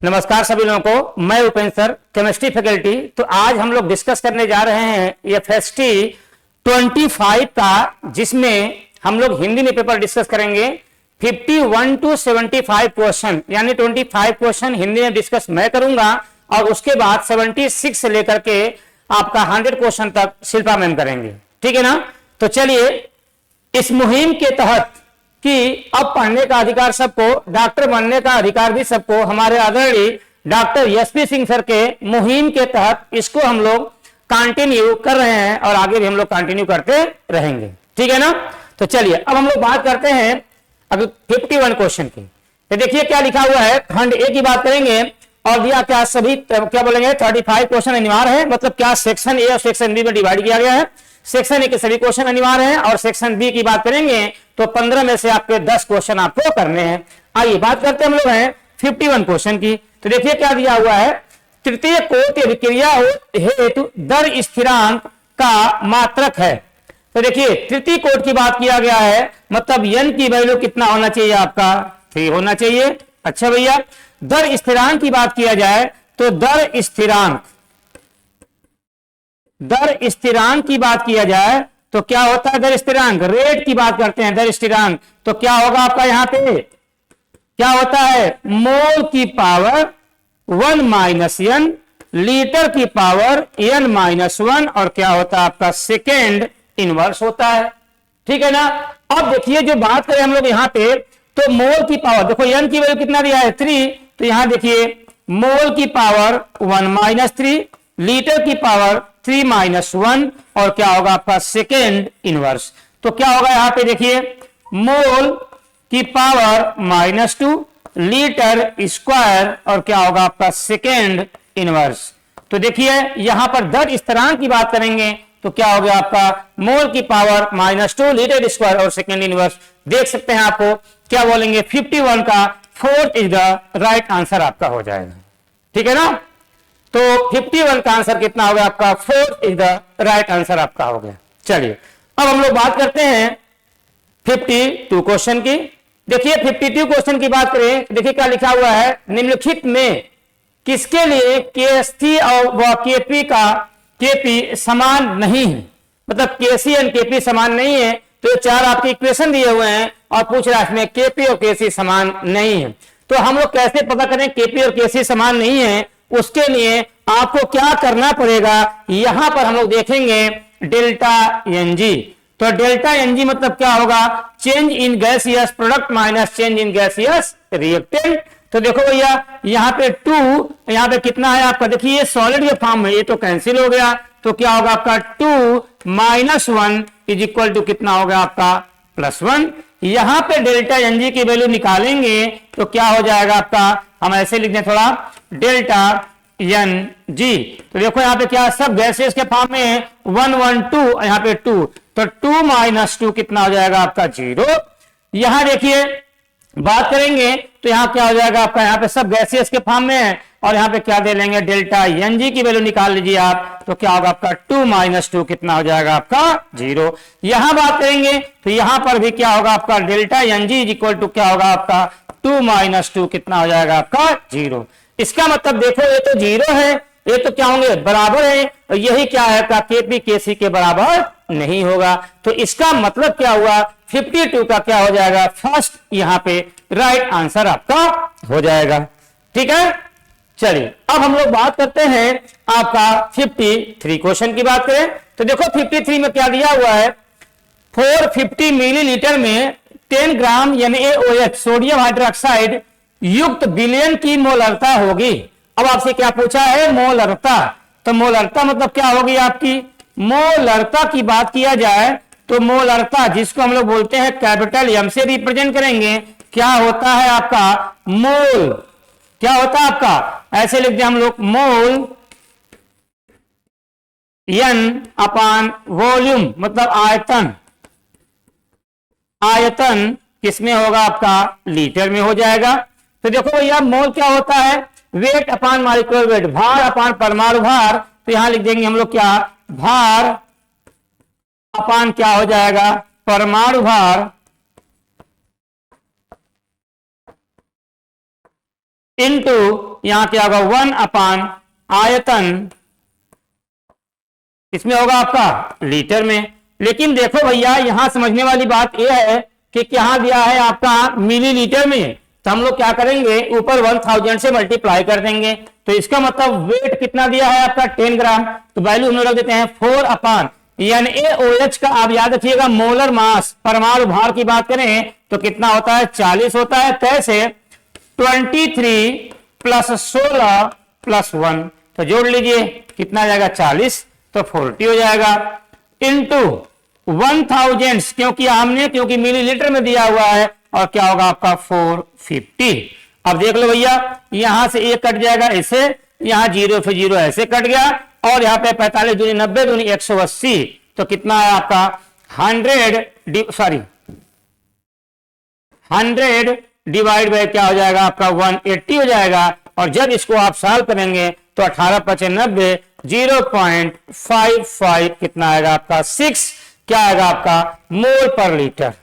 नमस्कार सभी लोगों को, मैं उपेंद्र सर, केमिस्ट्री फैकल्टी। तो आज हम लोग डिस्कस करने जा रहे हैं ये FST 25 का, जिसमें हम लोग हिंदी में पेपर डिस्कस करेंगे। 51 to 75 क्वेश्चन, यानी 25 क्वेश्चन हिंदी में डिस्कस मैं करूंगा और उसके बाद 76 से लेकर के आपका 100 क्वेश्चन तक शिल्पा मैम करेंगे। ठीक है ना? तो चलिए, इस मुहिम के तहत कि अब पढ़ने का अधिकार सबको, डॉक्टर बनने का अधिकार भी सबको, हमारे आदरणीय डॉक्टर SP सिंह सर के मुहिम के तहत इसको हम लोग कंटिन्यू कर रहे हैं और आगे भी हम लोग कंटिन्यू करते रहेंगे। ठीक है ना? तो चलिए, अब हम लोग बात करते हैं अभी 51 क्वेश्चन की। तो देखिए क्या लिखा हुआ है। खंड ए की बात करेंगे और दिया क्या, सभी क्या बोलेंगे, 35 क्वेश्चन अनिवार्य है। मतलब क्या, सेक्शन ए और सेक्शन बी में डिवाइड किया गया है। सेक्शन ए के सभी क्वेश्चन अनिवार्य हैं और सेक्शन बी की बात करेंगे तो 15 में से आपके 10 क्वेश्चन आपको करने हैं। आइए बात करते हैं हम लोग हैं 51 क्वेश्चन की। तो देखिए क्या दिया हुआ है। तृतीय कोटि अभिक्रिया हेतु दर स्थिरांक का मात्रक है। तो देखिए तृतीय कोट की बात किया गया है, मतलब n की वैल्यू कितना होना चाहिए आपका, 3 होना चाहिए। अच्छा भैया, दर स्थिरांक की बात किया जाए तो दर स्थिरांक की बात किया जाए तो क्या होता है, दर स्थिरांक, रेट की बात करते हैं दर स्थिरांक। तो क्या होगा आपका, यहां पे क्या होता है, मोल की पावर 1 माइनस n, लीटर की पावर n-1, और क्या होता है आपका सेकेंड इनवर्स होता है। ठीक है ना? अब देखिए जो बात करें हम लोग यहां पे, तो मोल की पावर, देखो n की वैल्यू कितना दिया है, 3। तो यहां देखिए मोल की पावर 1 माइनस 3, लीटर की पावर 3 माइनस 1, और क्या होगा आपका सेकेंड इनवर्स। तो क्या होगा यहां पे देखिए, मोल की पावर -2, लीटर स्क्वायर, और क्या होगा आपका सेकेंड इनवर्स। तो देखिए यहां पर दर स्थिरांक की बात करेंगे तो क्या हो गया आपका, मोल की पावर -2, लीटर स्क्वायर और सेकेंड इनवर्स। देख सकते हैं आपको क्या बोलेंगे, 51 का 4th is the right answer आपका हो जाएगा। ठीक है ना? तो 51 का आंसर कितना हो गया आपका, 4th is the right answer आपका हो गया। चलिए अब हम लोग बात करते हैं 52 क्वेश्चन की। देखिए 52 क्वेश्चन की बात करें, देखिए क्या लिखा हुआ है, निम्नलिखित में किसके लिए KC और KP का KP समान नहीं है। मतलब KC और KP समान नहीं है। तो ये 4 आपके इक्वेशन दिए हुए हैं और पूछ रहा है इसमें KP और KC समान नहीं है। तो हम लोग कैसे पता करें KP और KC समान नहीं है, उसके लिए आपको क्या करना पड़ेगा, यहां पर हम लोग देखेंगे डेल्टा NG। तो डेल्टा NG मतलब क्या होगा, change in gaseous product minus change in gaseous reactant. तो देखो भैया यहां पे 2, यहां पे कितना है आपका, देखिए ये सॉलिड के फॉर्म में, ये तो कैंसिल हो गया। तो क्या होगा आपका 2 माइनस 1 इज इक्वल टू कितना होगा आपका +1। यहां पे डेल्टा NG की वैल्यू निकालेंगे तो क्या हो जाएगा आपका, हम ऐसे लिख दें थोड़ा, डेल्टा NG। तो देखो यहां पे क्या, सब गैसेस के फॉर्म में है, 1 1 2, यहां पे 2, तो 2 माइनस 2 कितना हो जाएगा आपका 0। यहां देखिए बात करेंगे तो यहां क्या हो जाएगा आपका, यहां पे सब गैसेस के फॉर्म में है और यहां पे क्या दे लेंगे, डेल्टा NG की वैल्यू निकाल लीजिए आप। तो क्या होगा आपका 2 माइनस 2 कितना हो जाएगा आपका 0। यहां बात करेंगे तो यहां पर भी क्या होगा आपका, delta NG is equal to क्या होगा आपका 2 माइनस 2 कितना हो जाएगा आपका 0। इसका मतलब देखो ये तो 0 है, ये तो क्या होंगे, बराबर है, और यही क्या है आपका KP KC के बराबर नहीं होगा। तो इसका मतलब क्या हुआ, 52 का क्या हो जाएगा, फर्स्ट यहां पे राइट आंसर आपका हो जाएगा। ठीक है? चलिए अब हम लोग बात करते हैं आपका 53 क्वेश्चन की बात करें तो देखो 53 में क्या दिया हुआ है, 450 मिलीलीटर में 10 ग्राम NaOH सोडियम हाइड्रोक्साइड युक्त विलयन की मोलरता होगी। अब आपसे क्या पूछा है, मोलरता। तो मोलरता मतलब क्या होगी आपकी, मोलरता की बात किया जाए तो मोलरता, जिसको हम लोग बोलते हैं कैपिटल M से रिप्रेजेंट करेंगे, क्या होता है आपका, मोल। क्या होता है आपका, ऐसे लिखते हैं हम लोग, मोल N वॉल्यूम, मतलब आयतन। आयतन किसमें होगा आपका, लीटर में हो जाएगा। तो देखो भैया मोल क्या होता है, वेट अपान मॉलिक्यूलर वेट, भार अपान परमाणु भार। तो यहां लिख देंगे हम लोग क्या, भार अपान क्या हो जाएगा, परमाणु भार इंटू यहां क्या होगा 1 अपान आयतन, इसमें होगा आपका लीटर में। लेकिन देखो भैया यहां समझने वाली बात यह है कि क्या दिया है आपका मिलीलीटर में, तो हम लोग क्या करेंगे ऊपर 1000 से मल्टीप्लाई कर देंगे, तो इसका मतलब वेट कितना दिया है आपका 10 ग्राम, तो वैल्यू हम लोग रख देते हैं 4 अपान NaOH का। आप याद रखिएगा मोलर मास, परमाणु भार की बात करें तो कितना होता है 40 होता है, कैसे 23 प्लस 16 प्लस 1, तो जोड़ लीजिए कितना आ जाएगा 40, तो 40 हो जाएगा इंटू 1000, क्योंकि मिलीलीटर में दिया हुआ है, और क्या होगा आपका 450। अब देख लो भैया यहां से एक कट जाएगा ऐसे, यहां 0 फिर 0 ऐसे कट गया, और यहां पे 45 दूनी 90 दूनी 180, तो कितना है आपका 100 डिवाइड बाय क्या हो जाएगा आपका 180 हो जाएगा। और जब इसको आप सॉल्व करेंगे तो 18 पचे 90, 0.55 कितना आएगा आपका 6, क्या आएगा आपका मोल पर लीटर,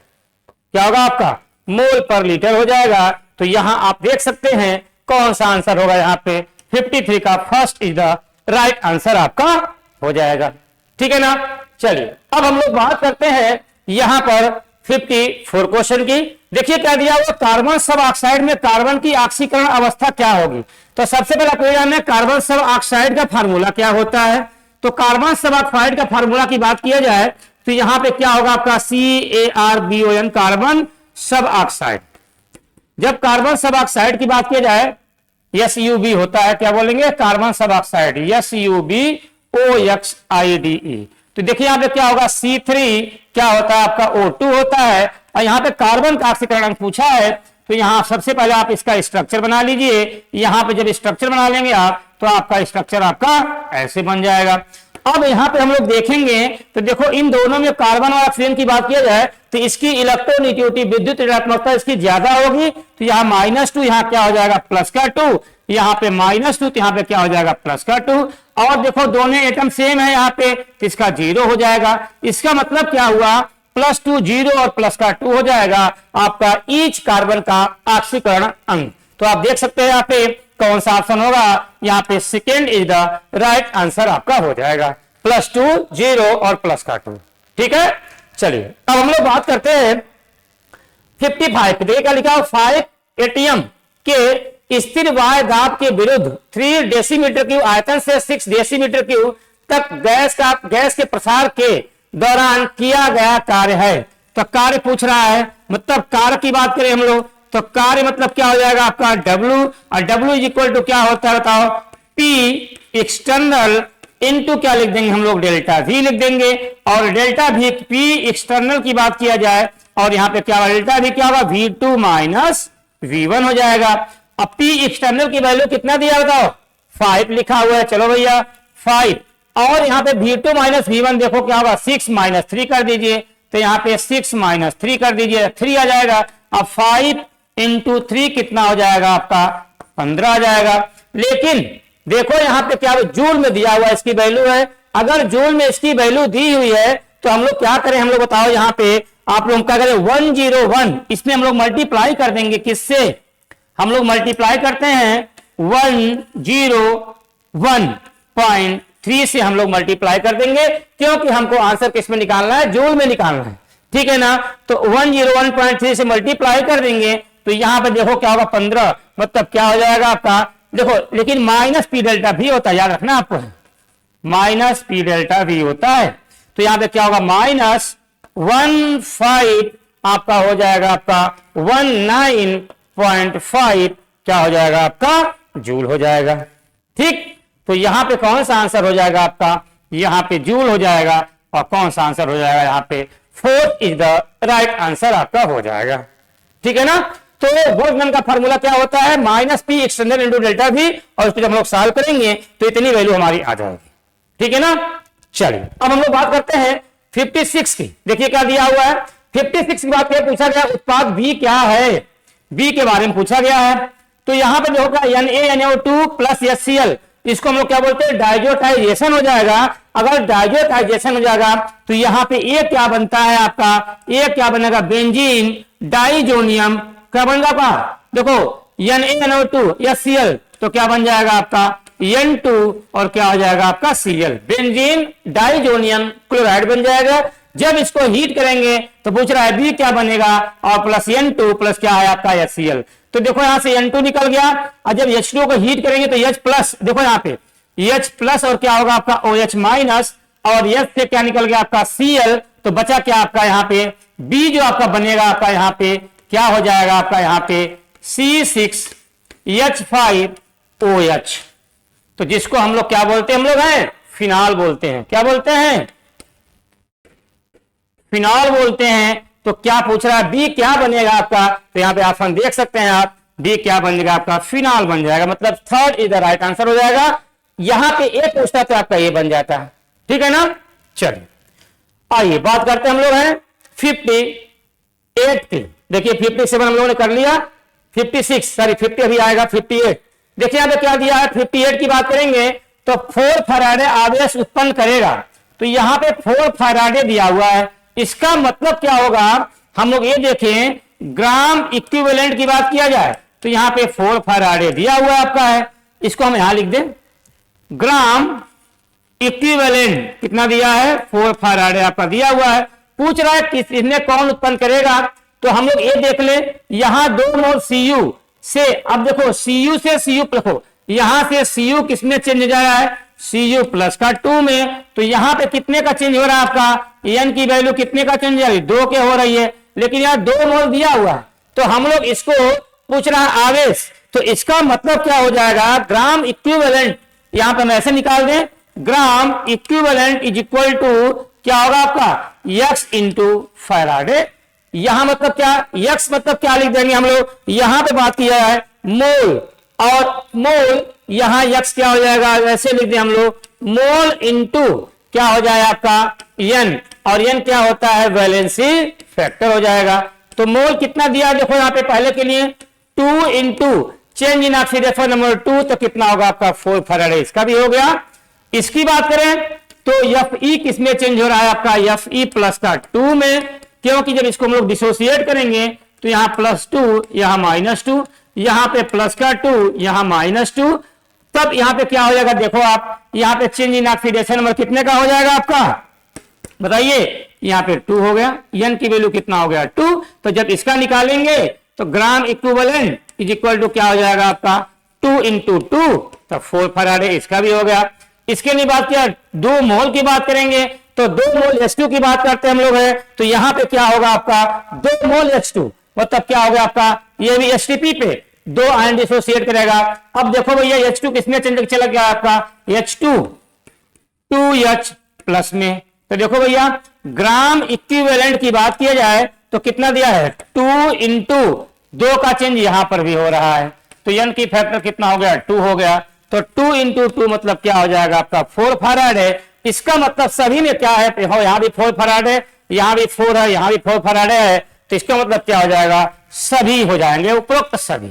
क्या होगा आपका मोल पर लीटर हो जाएगा। तो यहां आप देख सकते हैं कौन सा आंसर होगा, यहां पे 53 का first is the right answer आपका हो जाएगा। ठीक है ना। चलिए अब हम लोग बात करते हैं यहां पर 54 क्वेश्चन की। देखिए क्या दिया हुआ, कार्बन सब ऑक्साइड में कार्बन की ऑक्सीकरण अवस्था क्या होगी। तो सबसे पहला क्वेश्चन है कार्बन सब ऑक्साइड का फार्मूला क्या होता है। तो कार्बन सब ऑक्साइड का फार्मूला की बात किया जाए तो यहां पे क्या होगा आपका CaRBON, कार्बन सब ऑक्साइड। जब कार्बन सब ऑक्साइड की बात की जाए SUB होता है, क्या बोलेंगे कार्बन सब ऑक्साइड SUBOXIDE। तो देखिए यहां पे क्या होगा C3 क्या होता है आपका O2 होता है, और यहां पे कार्बन का ऑक्सीकरण पूछा है। तो यहां सबसे पहले आप इसका स्ट्रक्चर बना लीजिए। यहां पे जब स्ट्रक्चर बना लेंगे आप तो आपका स्ट्रक्चर आपका ऐसे बन जाएगा। अब यहां पे हम लोग देखेंगे तो देखो इन दोनों में कार्बन और ऑक्सीजन की बात किया जाए तो इसकी इलेक्ट्रोनेगेटिविटी विद्युत ऋणात्मकता इसकी ज्यादा होगी, तो यहाँ -2, यहाँ क्या हो जाएगा प्लस का 2, यहाँ पे -2, तो यहाँ पे क्या हो जाएगा प्लस का 2। और देखो दोनों एटम सेम है यहाँ पे, तो इसका 0 हो जाएगा। इसका मतलब क्या हुआ +2 0 और प्लस का 2 हो जाएगा आपका ईच कार्बन का ऑक्सीकरण अंग। तो आप देख सकते हैं यहाँ पे कौन सा ऑप्शन होगा, यहाँ पे second is the right answer आपका हो जाएगा, +2 0 और प्लस का 2। ठीक है। चलिए अब हम लोग बात करते हैं 55। देखा लिखा 5 एटीएम के स्थिर वाय दाब के विरुद्ध 3 डेसीमीटर क्यूब आयतन से 6 डेसीमीटर क्यूब तक गैस के प्रसार के दौरान किया गया कार्य है। तो कार्य पूछ रहा है, मतलब कार्य की बात करें हम लोग तो कार्य मतलब क्या हो जाएगा आपका W, और W इज इक्वल टू क्या होता है बताओ P एक्सटर्नल इनटू क्या लिख देंगे हम लोग डेल्टा V लिख देंगे, और डेल्टा V P एक्सटर्नल की बात किया जाए और यहाँ पे क्या होगा डेल्टा V क्या होगा V2 माइनस V1 हो जाएगा। अब P एक्सटर्नल की वैल्यू कितना दिया बताओ 5 लिखा हुआ है, चलो भैया 5, और यहाँ पे V2 माइनस V1 देखो क्या होगा 6 माइनस 3 कर दीजिए, तो यहाँ पे 6 माइनस 3 कर दीजिए 3 आ जाएगा। अब 5 इंटू 3 कितना हो जाएगा आपका 15 आ जाएगा। लेकिन देखो यहाँ पे क्या जूल में दिया हुआ इसकी वैल्यू है, अगर जूल में इसकी वैल्यू दी हुई है तो हम लोग क्या करें, हम लोग बताओ यहाँ पे आप लोग क्या करें 101, इसमें हम लोग मल्टीप्लाई कर देंगे किससे, हम लोग मल्टीप्लाई करते हैं 101.3 से हम लोग मल्टीप्लाई कर देंगे, क्योंकि हमको आंसर किसमें निकालना है जूल में निकालना है। ठीक है ना। तो 101.3 से मल्टीप्लाई कर देंगे तो यहां पे देखो क्या होगा 15, मतलब क्या हो जाएगा आपका देखो, लेकिन माइनस P डेल्टा V होता है, याद रखना आपको माइनस P डेल्टा V होता है। तो यहां पे क्या होगा -15 आपका हो जाएगा आपका 19.5 क्या हो जाएगा आपका जूल हो जाएगा। ठीक। तो यहां पे कौन सा आंसर हो जाएगा आपका, यहां पे जूल हो जाएगा, और कौन सा आंसर हो जाएगा यहाँ पे 4 इज द राइट आंसर आपका हो जाएगा। ठीक है ना। तो बोल्ट्जमैन का फार्मूला क्या होता है -P external into delta V, और उसको जब हम लोग सॉल्व करेंगे तो इतनी वैल्यू हमारी आ जाएगी। ठीक है ना। चलिए अब हम लोग बात करते हैं 56 की। देखिए क्या दिया हुआ है 56 की बात क्या पूछा गया, उत्पाद B क्या है, B के बारे में पूछा गया है। तो यहां पे जो होगा NaNO2 प्लस HCl, इसको हम लोग क्या बोलते हैं डाइजोटाइजेशन हो जाएगा। अगर डाइजोटाइजेशन हो जाएगा तो यहां पे ए क्या बनता है आपका, ए क्या बनेगा बेंजीन डाइजोनियम क्या बनेगा आपका, देखो NaNO2 HCl, तो क्या बन जाएगा आपका N2 और क्या हो जाएगा आपका Cl, बेंजीन डाइजोनियम क्लोराइड बन जाएगा। जब इसको हीट करेंगे तो पूछ रहा है बी क्या बनेगा, और प्लस N2 प्लस क्या है आपका HCl। तो देखो यहां से N2 निकल गया, और जब H2 को हीट करेंगे तो H प्लस, देखो यहाँ पे H प्लस और क्या होगा आपका OH माइनस, और H से क्या निकल गया आपका Cl, तो बचा क्या आपका यहाँ पे B जो आपका बनेगा आपका यहाँ पे क्या हो जाएगा आपका यहाँ पे C6H5OH, तो जिसको हम लोग क्या बोलते हैं, हम लोग हैं फिनॉल बोलते हैं। क्या बोलते हैं, फिनॉल बोलते हैं। तो क्या पूछ रहा है बी क्या बनेगा आपका, तो यहाँ पे ऑप्शन देख सकते हैं आप, बी क्या बनेगा आपका फिनॉल बन जाएगा, मतलब third is the right answer हो जाएगा। यहां पे ए पूछता तो आपका ए बन जाता है, ठीक है ना। चलिए आइए बात करते हैं हम लोग हैं 58 की। देखिए 57 हम लोगों ने कर लिया, 50 अभी आएगा 58। देखिए यहां पे क्या दिया है, 58 की बात करेंगे तो 4 फैराडे आवेश उत्पन्न करेगा, तो यहां पे 4 फैराडे दिया हुआ है, इसका मतलब क्या होगा, हम लोग ये देखें ग्राम इक्विवेलेंट की बात किया जाए तो यहां पे 4 फैराडे दिया हुआ आपका है, इसको हम यहां लिख दें ग्राम इक्विवेलेंट कितना दिया है 4 फैराडे आपका दिया हुआ है। पूछ रहा है किसने कौन उत्पन्न करेगा, तो हम लोग ये देख ले, यहां 2 मोल Cu से, अब देखो Cu से Cu रखो, यहां से Cu किसमें चेंज हो जा रहा है Cu प्लस का 2 में, तो यहां पे कितने का चेंज हो रहा है आपका N की वैल्यू कितने का चेंज हो रही है 2 के हो रही है, लेकिन यहां 2 मोल दिया हुआ है, तो हम लोग इसको पूछ रहा है आवेश, तो इसका मतलब क्या हो जाएगा ग्राम इक्विवेलेंट, यहां पे हम ऐसे निकाल दें gram equivalent is equal to क्या होगा आपका X इंटू फैराडे। यहां मतलब क्या, X मतलब क्या लिख देंगे हम लोग, यहां पे बात किया है मोल, और मोल यहां X क्या हो जाएगा, ऐसे लिख दें हम लोग मोल इंटू क्या हो जाएगा आपका N, और N क्या होता है वैलेंसी फैक्टर हो जाएगा। तो मोल कितना दिया देखो यहां पे पहले के लिए 2 into change in oxidation number 2, तो कितना होगा आपका 4 फैराडे, इसका भी हो गया। इसकी बात करें तो Fe किसमें चेंज हो रहा है आपका Fe प्लस का 2 में, क्योंकि जब इसको हम लोग डिसोसिएट करेंगे तो यहां +2 यहां -2, यहां पे प्लस का 2 यहां -2, तब यहां पे क्या हो जाएगा देखो आप, यहां पे चेंज इन ऑक्सीडेशन नंबर कितने का हो जाएगा आपका बताइए, यहां पे 2 हो गया, N की वैल्यू कितना हो गया 2, तो जब इसका निकालेंगे तो gram equivalent is equal to क्या हो जाएगा आपका 2 इंटू 2, तो 4 फैराडे, इसका भी हो गया। इसके लिए बात किया 2 मोल की बात करेंगे तो 2 मोल H2 की बात करते हैं हम लोग है, तो यहां पे क्या होगा आपका 2 मोल H2, मतलब क्या होगा आपका ये भी HTP पे 2 आयन डिसोसिएट करेगा। अब देखो भैया H2 किसमें चला गया आपका H2 2H प्लस में, तो देखो भैया ग्राम इक्विवेलेंट की बात किया जाए तो कितना दिया है 2 इंटू 2 का चेंज यहां पर भी हो रहा है, तो N की फैक्टर कितना हो गया 2 हो गया, तो 2 इंटू 2 मतलब क्या हो जाएगा आपका 4 फैराडे। इसका मतलब सभी में क्या है, यहां भी 4 फैराडे, यहां भी 4 है, यहां भी 4 फैराडे है, तो इसका मतलब क्या हो जाएगा सभी हो जाएंगे, उपरोक्त सभी,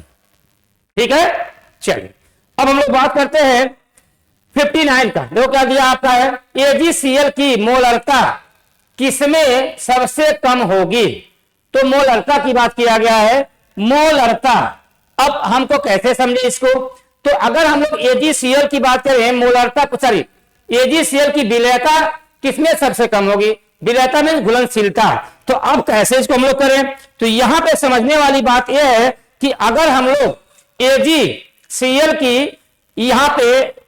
ठीक है। चलिए अब हम लोग बात करते हैं 59 का। देखो क्या दिया आपका है AgCl की मोलरता किसमें सबसे कम होगी, तो मोलरता की बात किया गया है, मोलरता। अब हमको कैसे समझे इसको, तो अगर हम लोग AgCl की बात करें मोलरता, सॉरी AgCl की विलेयता किसमें सबसे कम होगी, विलेयता में घुलनशीलता, तो अब कैसे इसको हम लोग करें, तो यहां पे समझने वाली बात यह है कि अगर हम लोग AgCl की यहां पे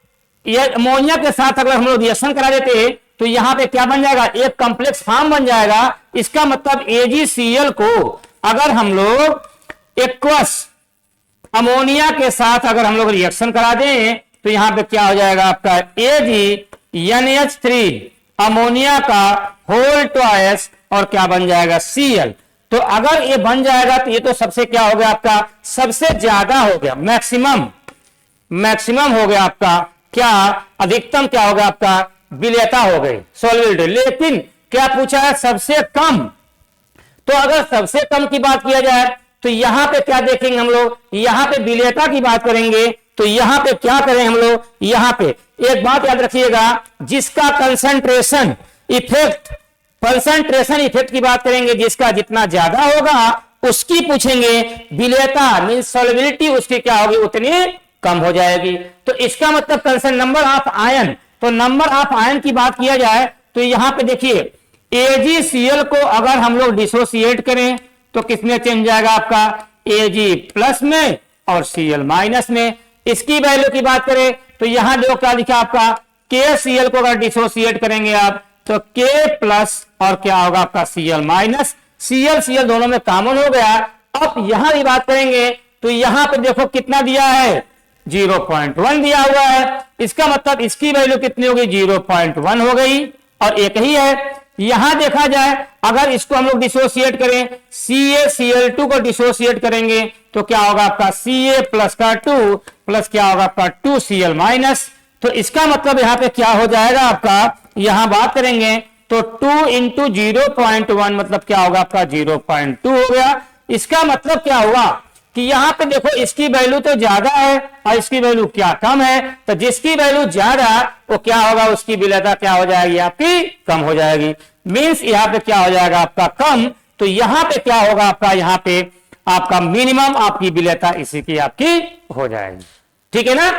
अमोनिया के साथ अगर हम लोग रिएक्शन करा देते तो यहां पे क्या बन जाएगा एक कॉम्प्लेक्स फॉर्म बन जाएगा। इसका मतलब AgCl को अगर हम लोग एक्वस अमोनिया के साथ अगर हम लोग रिएक्शन करा दें तो यहां पे क्या हो जाएगा आपका AgNH3 अमोनिया का होल ट्वाइस और क्या बन जाएगा Cl। तो अगर ये बन जाएगा तो ये तो सबसे क्या हो गया आपका सबसे ज्यादा हो गया, मैक्सिमम हो गया आपका, क्या अधिकतम क्या होगा आपका विलेयता हो गई सॉल्युबिलिटी। लेकिन क्या पूछा है सबसे कम, तो अगर सबसे कम की बात किया जाए तो यहां पे क्या देखेंगे हम लोग, यहां पे विलेयता की बात करेंगे तो यहां पे क्या करें हम लोग, यहां पे एक बात याद रखिएगा जिसका कंसंट्रेशन इफेक्ट की बात करेंगे, जिसका जितना ज्यादा होगा उसकी पूछेंगे, विलेयता मींस सॉल्युबिलिटी उसकी क्या होगी, उतनी कम हो जाएगी। तो इसका मतलब कंसर्न नंबर ऑफ आयन, तो नंबर ऑफ आयन की बात किया जाए तो यहां पे देखिए AgCl को अगर हम लोग डिसोसिएट करें तो किसमें चेंज जाएगा आपका, Ag प्लस में और Cl माइनस में। इसकी वैल्यू की बात करें तो यहां देखो क्या लिखा आपका, KCl को अगर डिसोसिएट करेंगे आप तो K प्लस और क्या होगा आपका Cl माइनस, Cl दोनों में कॉमन हो गया। अब यहां भी बात करेंगे तो यहां पे देखो कितना दिया है, 0.1 दिया हुआ है। इसका मतलब इसकी वैल्यू कितनी होगी, 0.1 हो गई और एक ही है। यहां देखा जाए अगर इसको हम लोग डिसोसिएट करें, CaCl2 को डिसोसिएट करेंगे तो क्या होगा आपका, Ca प्लस का 2 प्लस क्या होगा आपका 2Cl माइनस। तो इसका मतलब यहां पे क्या हो जाएगा आपका, यहां बात करेंगे तो 2 इंटू 0.1 मतलब क्या होगा आपका 0.2 हो गया। इसका मतलब क्या हुआ कि यहां पे देखो इसकी वैल्यू तो ज्यादा है और इसकी वैल्यू क्या कम है, तो जिसकी वैल्यू ज्यादा वो क्या होगा, उसकी विलेयता क्या हो जाएगी आपकी, कम हो जाएगी। मींस यहां पे क्या हो जाएगा आपका कम, तो यहां पे क्या होगा आपका, यहां पे आपका मिनिमम आपकी विलेयता इसी की आपकी हो जाएगी। ठीक है ना।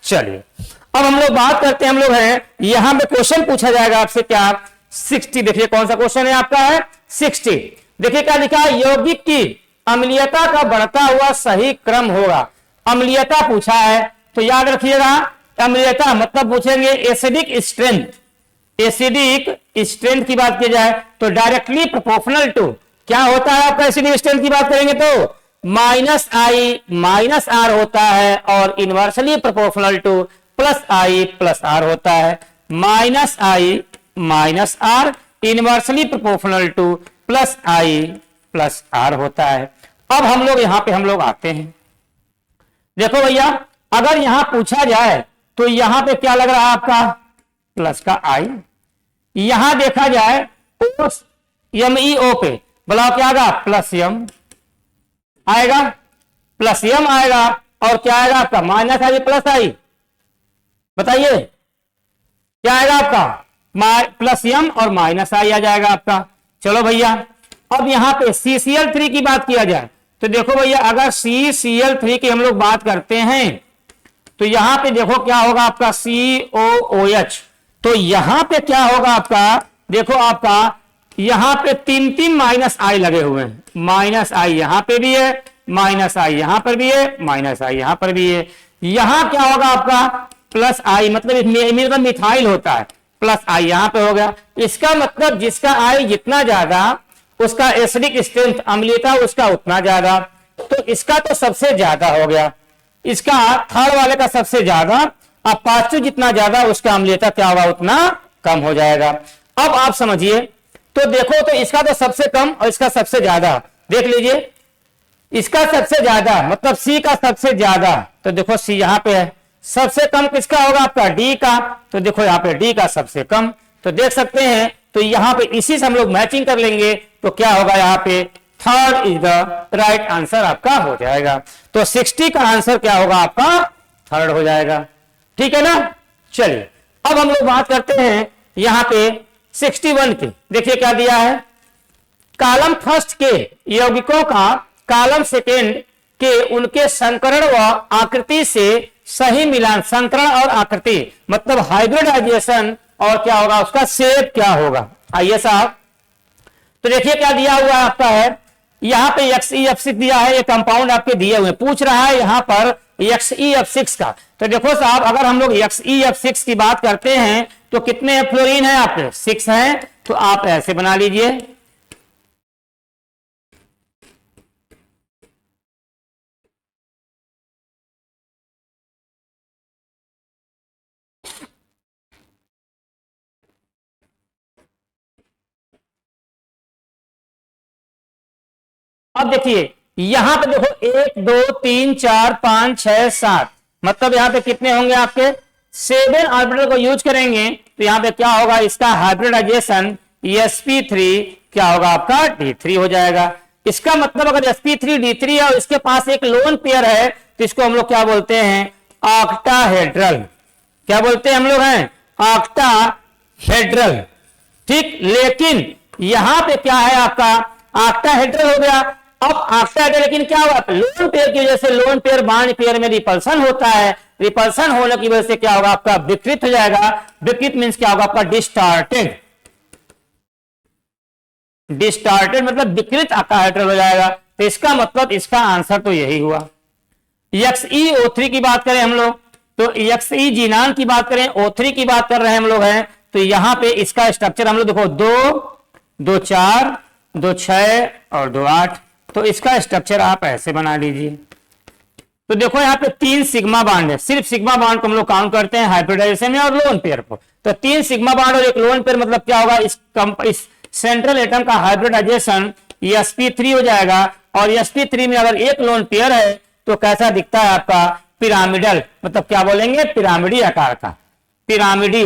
चलिए अब हम लोग बात करते हैं, हम लोग हैं यहां पे क्वेश्चन पूछा जाएगा आपसे क्या, 60। देखिए कौन सा क्वेश्चन है आपका, है 60। देखिए क्या लिखा है, यौगिक की अम्लीयता का बढ़ता हुआ सही क्रम होगा। अम्लीयता पूछा है तो याद रखिएगा, अम्लीयता मतलब पूछेंगे एसिडिक स्ट्रेंथ, एसिडिक स्ट्रेंथ की बात की जाए तो डायरेक्टली प्रोपोर्शनल टू क्या होता है आपका, एसिडिक स्ट्रेंथ की बात करेंगे तो -I -R होता है और inversely proportional to +I +R होता है। -I -R inversely proportional to +I +R होता है। अब हम लोग यहां पे हम लोग आते हैं, देखो भैया अगर यहां पूछा जाए तो यहां पे क्या लग रहा है आपका, प्लस का I। यहां देखा जाए MEO पे बोला क्या आएगा, +M आएगा, +M आएगा और क्या आएगा आपका -I +I। बताइए क्या आएगा आपका, +M और -I आ जाएगा आपका। चलो भैया अब यहां पे CCl3 की बात किया जाए तो देखो भैया अगर CCl3 की हम लोग बात करते हैं तो यहां पे देखो क्या होगा आपका COOH। तो यहां पे क्या होगा आपका, देखो आपका यहां पे 3 -I लगे हुए हैं, -I यहां पे भी है, -I यहां पर भी है, -I यहां पर भी है। यहां क्या होगा आपका +I मतलब मिथाइल होता है, +I यहां पे हो गया। इसका मतलब जिसका I जितना ज्यादा उसका एसिडिक स्ट्रेंथ अम्लीयता उसका उतना ज्यादा, तो इसका तो सबसे ज्यादा हो गया, इसका थर्ड वाले का सबसे ज्यादा, अब पॉजिटिव जितना ज्यादा उसका अम्लीयता क्या होगा उतना कम हो जाएगा। अब आप समझिए तो देखो तो इसका तो सबसे कम और इसका सबसे ज्यादा, देख लीजिए इसका सबसे ज्यादा मतलब C का सबसे ज्यादा, तो देखो C यहां पे है, सबसे कम किसका होगा आपका D का, तो देखो यहां पे D का सबसे कम। तो देख सकते हैं तो यहां पे इसी से हम लोग मैचिंग कर लेंगे तो क्या होगा, यहां पे third is the right answer आपका हो जाएगा। तो 60 का आंसर क्या होगा आपका, थर्ड हो जाएगा। ठीक है ना। चलिए अब हम लोग बात करते हैं यहां पे 61 की। देखिए क्या दिया है, कॉलम फर्स्ट के यौगिकों का कॉलम सेकेंड के उनके संकरण व आकृति से सही मिलान, संकरण और आकृति मतलब हाइब्रिडाइजेशन और क्या होगा उसका शेप क्या होगा। आइए साहब तो देखिए क्या दिया हुआ आपका है, यहां पे XeF6 दिया है, ये कंपाउंड आपके दिए हुए, पूछ रहा है यहां पर XeF6 का। तो देखो साहब अगर हम लोग XeF6 की बात करते हैं तो कितने फ्लोरीन है आपके, 6 है, तो आप ऐसे बना लीजिए। अब देखिए यहां पे देखो 1 2 3 4 5 6 7 मतलब यहां पे कितने होंगे आपके 7 ऑर्बिटल को यूज करेंगे तो यहां पे क्या होगा, इसका हाइब्रिडाइजेशन sp3 क्या होगा आपका D3 हो जाएगा। इसका मतलब अगर sp3 D3 है और इसके पास एक लोन पेयर है तो इसको हम लोग क्या बोलते हैं, ऑक्टाहेड्रल। क्या बोलते हैं हम लोग हैं, ऑक्टाहेड्रल। ठीक, लेकिन यहां पे क्या है आपका ऑक्टाहेड्रल हो गया, अब आफ्टर लेकिन क्या हुआ, लोन पेयर की वजह से लोन पेयर बॉन्ड पेयर में रिपल्सन होता है, रिपल्सन होने की वजह से क्या होगा आपका विकृत हो जाएगा, विकृत मींस क्या होगा आपका डिस्टार्टेड, डिस्टार्टेड मतलब विकृत आकार हो जाएगा। तो इसका मतलब इसका आंसर तो यही हुआ। XeO3 की बात करें हम लोग तो XE जीनान की बात करें, O3 की बात कर रहे हैं हम लोग हैं, तो यहां पे इसका स्ट्रक्चर हम लोग देखो 2 2 4 2 6 और 2 8, तो इसका स्ट्रक्चर आप ऐसे बना लीजिए। तो देखो यहाँ पे 3 सिग्मा बॉन्ड है, सिर्फ सिग्मा बॉन्ड को हम लोग काउंट करते हैं हाइब्रिडाइजेशन में और लोन पेयर को। तो 3 सिग्मा बॉन्ड और एक लोन पेयर मतलब क्या होगा, इस सेंट्रल एटम का हाइब्रिडाइजेशन sp3 हो जाएगा। और sp3 में अगर एक लोन पेयर है तो कैसा दिखता है आपका पिरामिडल, मतलब क्या बोलेंगे पिरामिडी आकार का, पिरामिडी,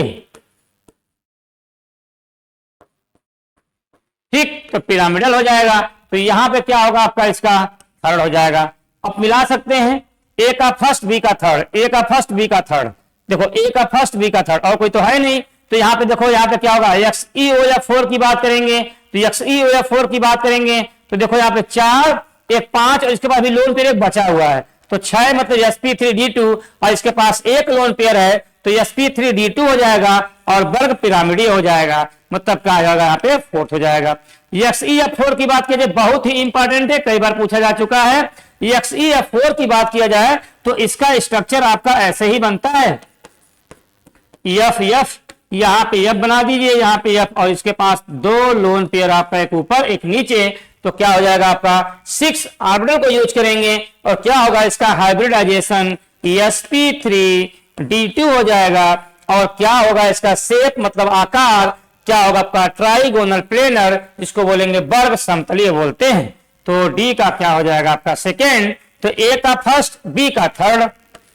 ठीक, तो पिरामिडल हो जाएगा। तो यहां पे क्या होगा आपका इसका थर्ड हो जाएगा। अब मिला सकते हैं ए का फर्स्ट बी का थर्ड, ए का फर्स्ट बी का थर्ड, देखो ए का फर्स्ट बी का थर्ड और कोई तो है नहीं, तो यहाँ पे देखो यहाँ पे क्या होगा XeOF4 की बात करेंगे, तो XeOF4 की बात करेंगे तो देखो यहाँ पे 4 एक 5 और इसके पास भी लोन पेयर एक बचा हुआ है, तो 6 मतलब sp3d2 और इसके पास एक लोन पेयर है तो sp3d2 हो जाएगा और वर्ग पिरामिडी हो जाएगा, मतलब क्या होगा यहाँ पे फोर्थ हो जाएगा। XeF4 की बात कीजिए, बहुत ही इंपॉर्टेंट है, कई बार पूछा जा चुका है। XeF4 की बात किया जाए तो इसका स्ट्रक्चर आपका ऐसे ही बनता है, F यहाँ पे F बना दीजिए, यहाँ पे F और इसके पास 2 लोन पेयर आपका एक ऊपर एक नीचे, तो क्या हो जाएगा आपका 6 ऑर्बिटल को यूज करेंगे और क्या होगा इसका हाइब्रिडाइजेशन sp3d2 हो जाएगा। और क्या होगा इसका शेप मतलब आकार क्या होगा आपका ट्राइगोनल प्लेनर, जिसको बोलेंगे वर्ग समतलीय बोलते हैं। तो डी का क्या हो जाएगा आपका सेकेंड, तो ए का फर्स्ट बी का थर्ड,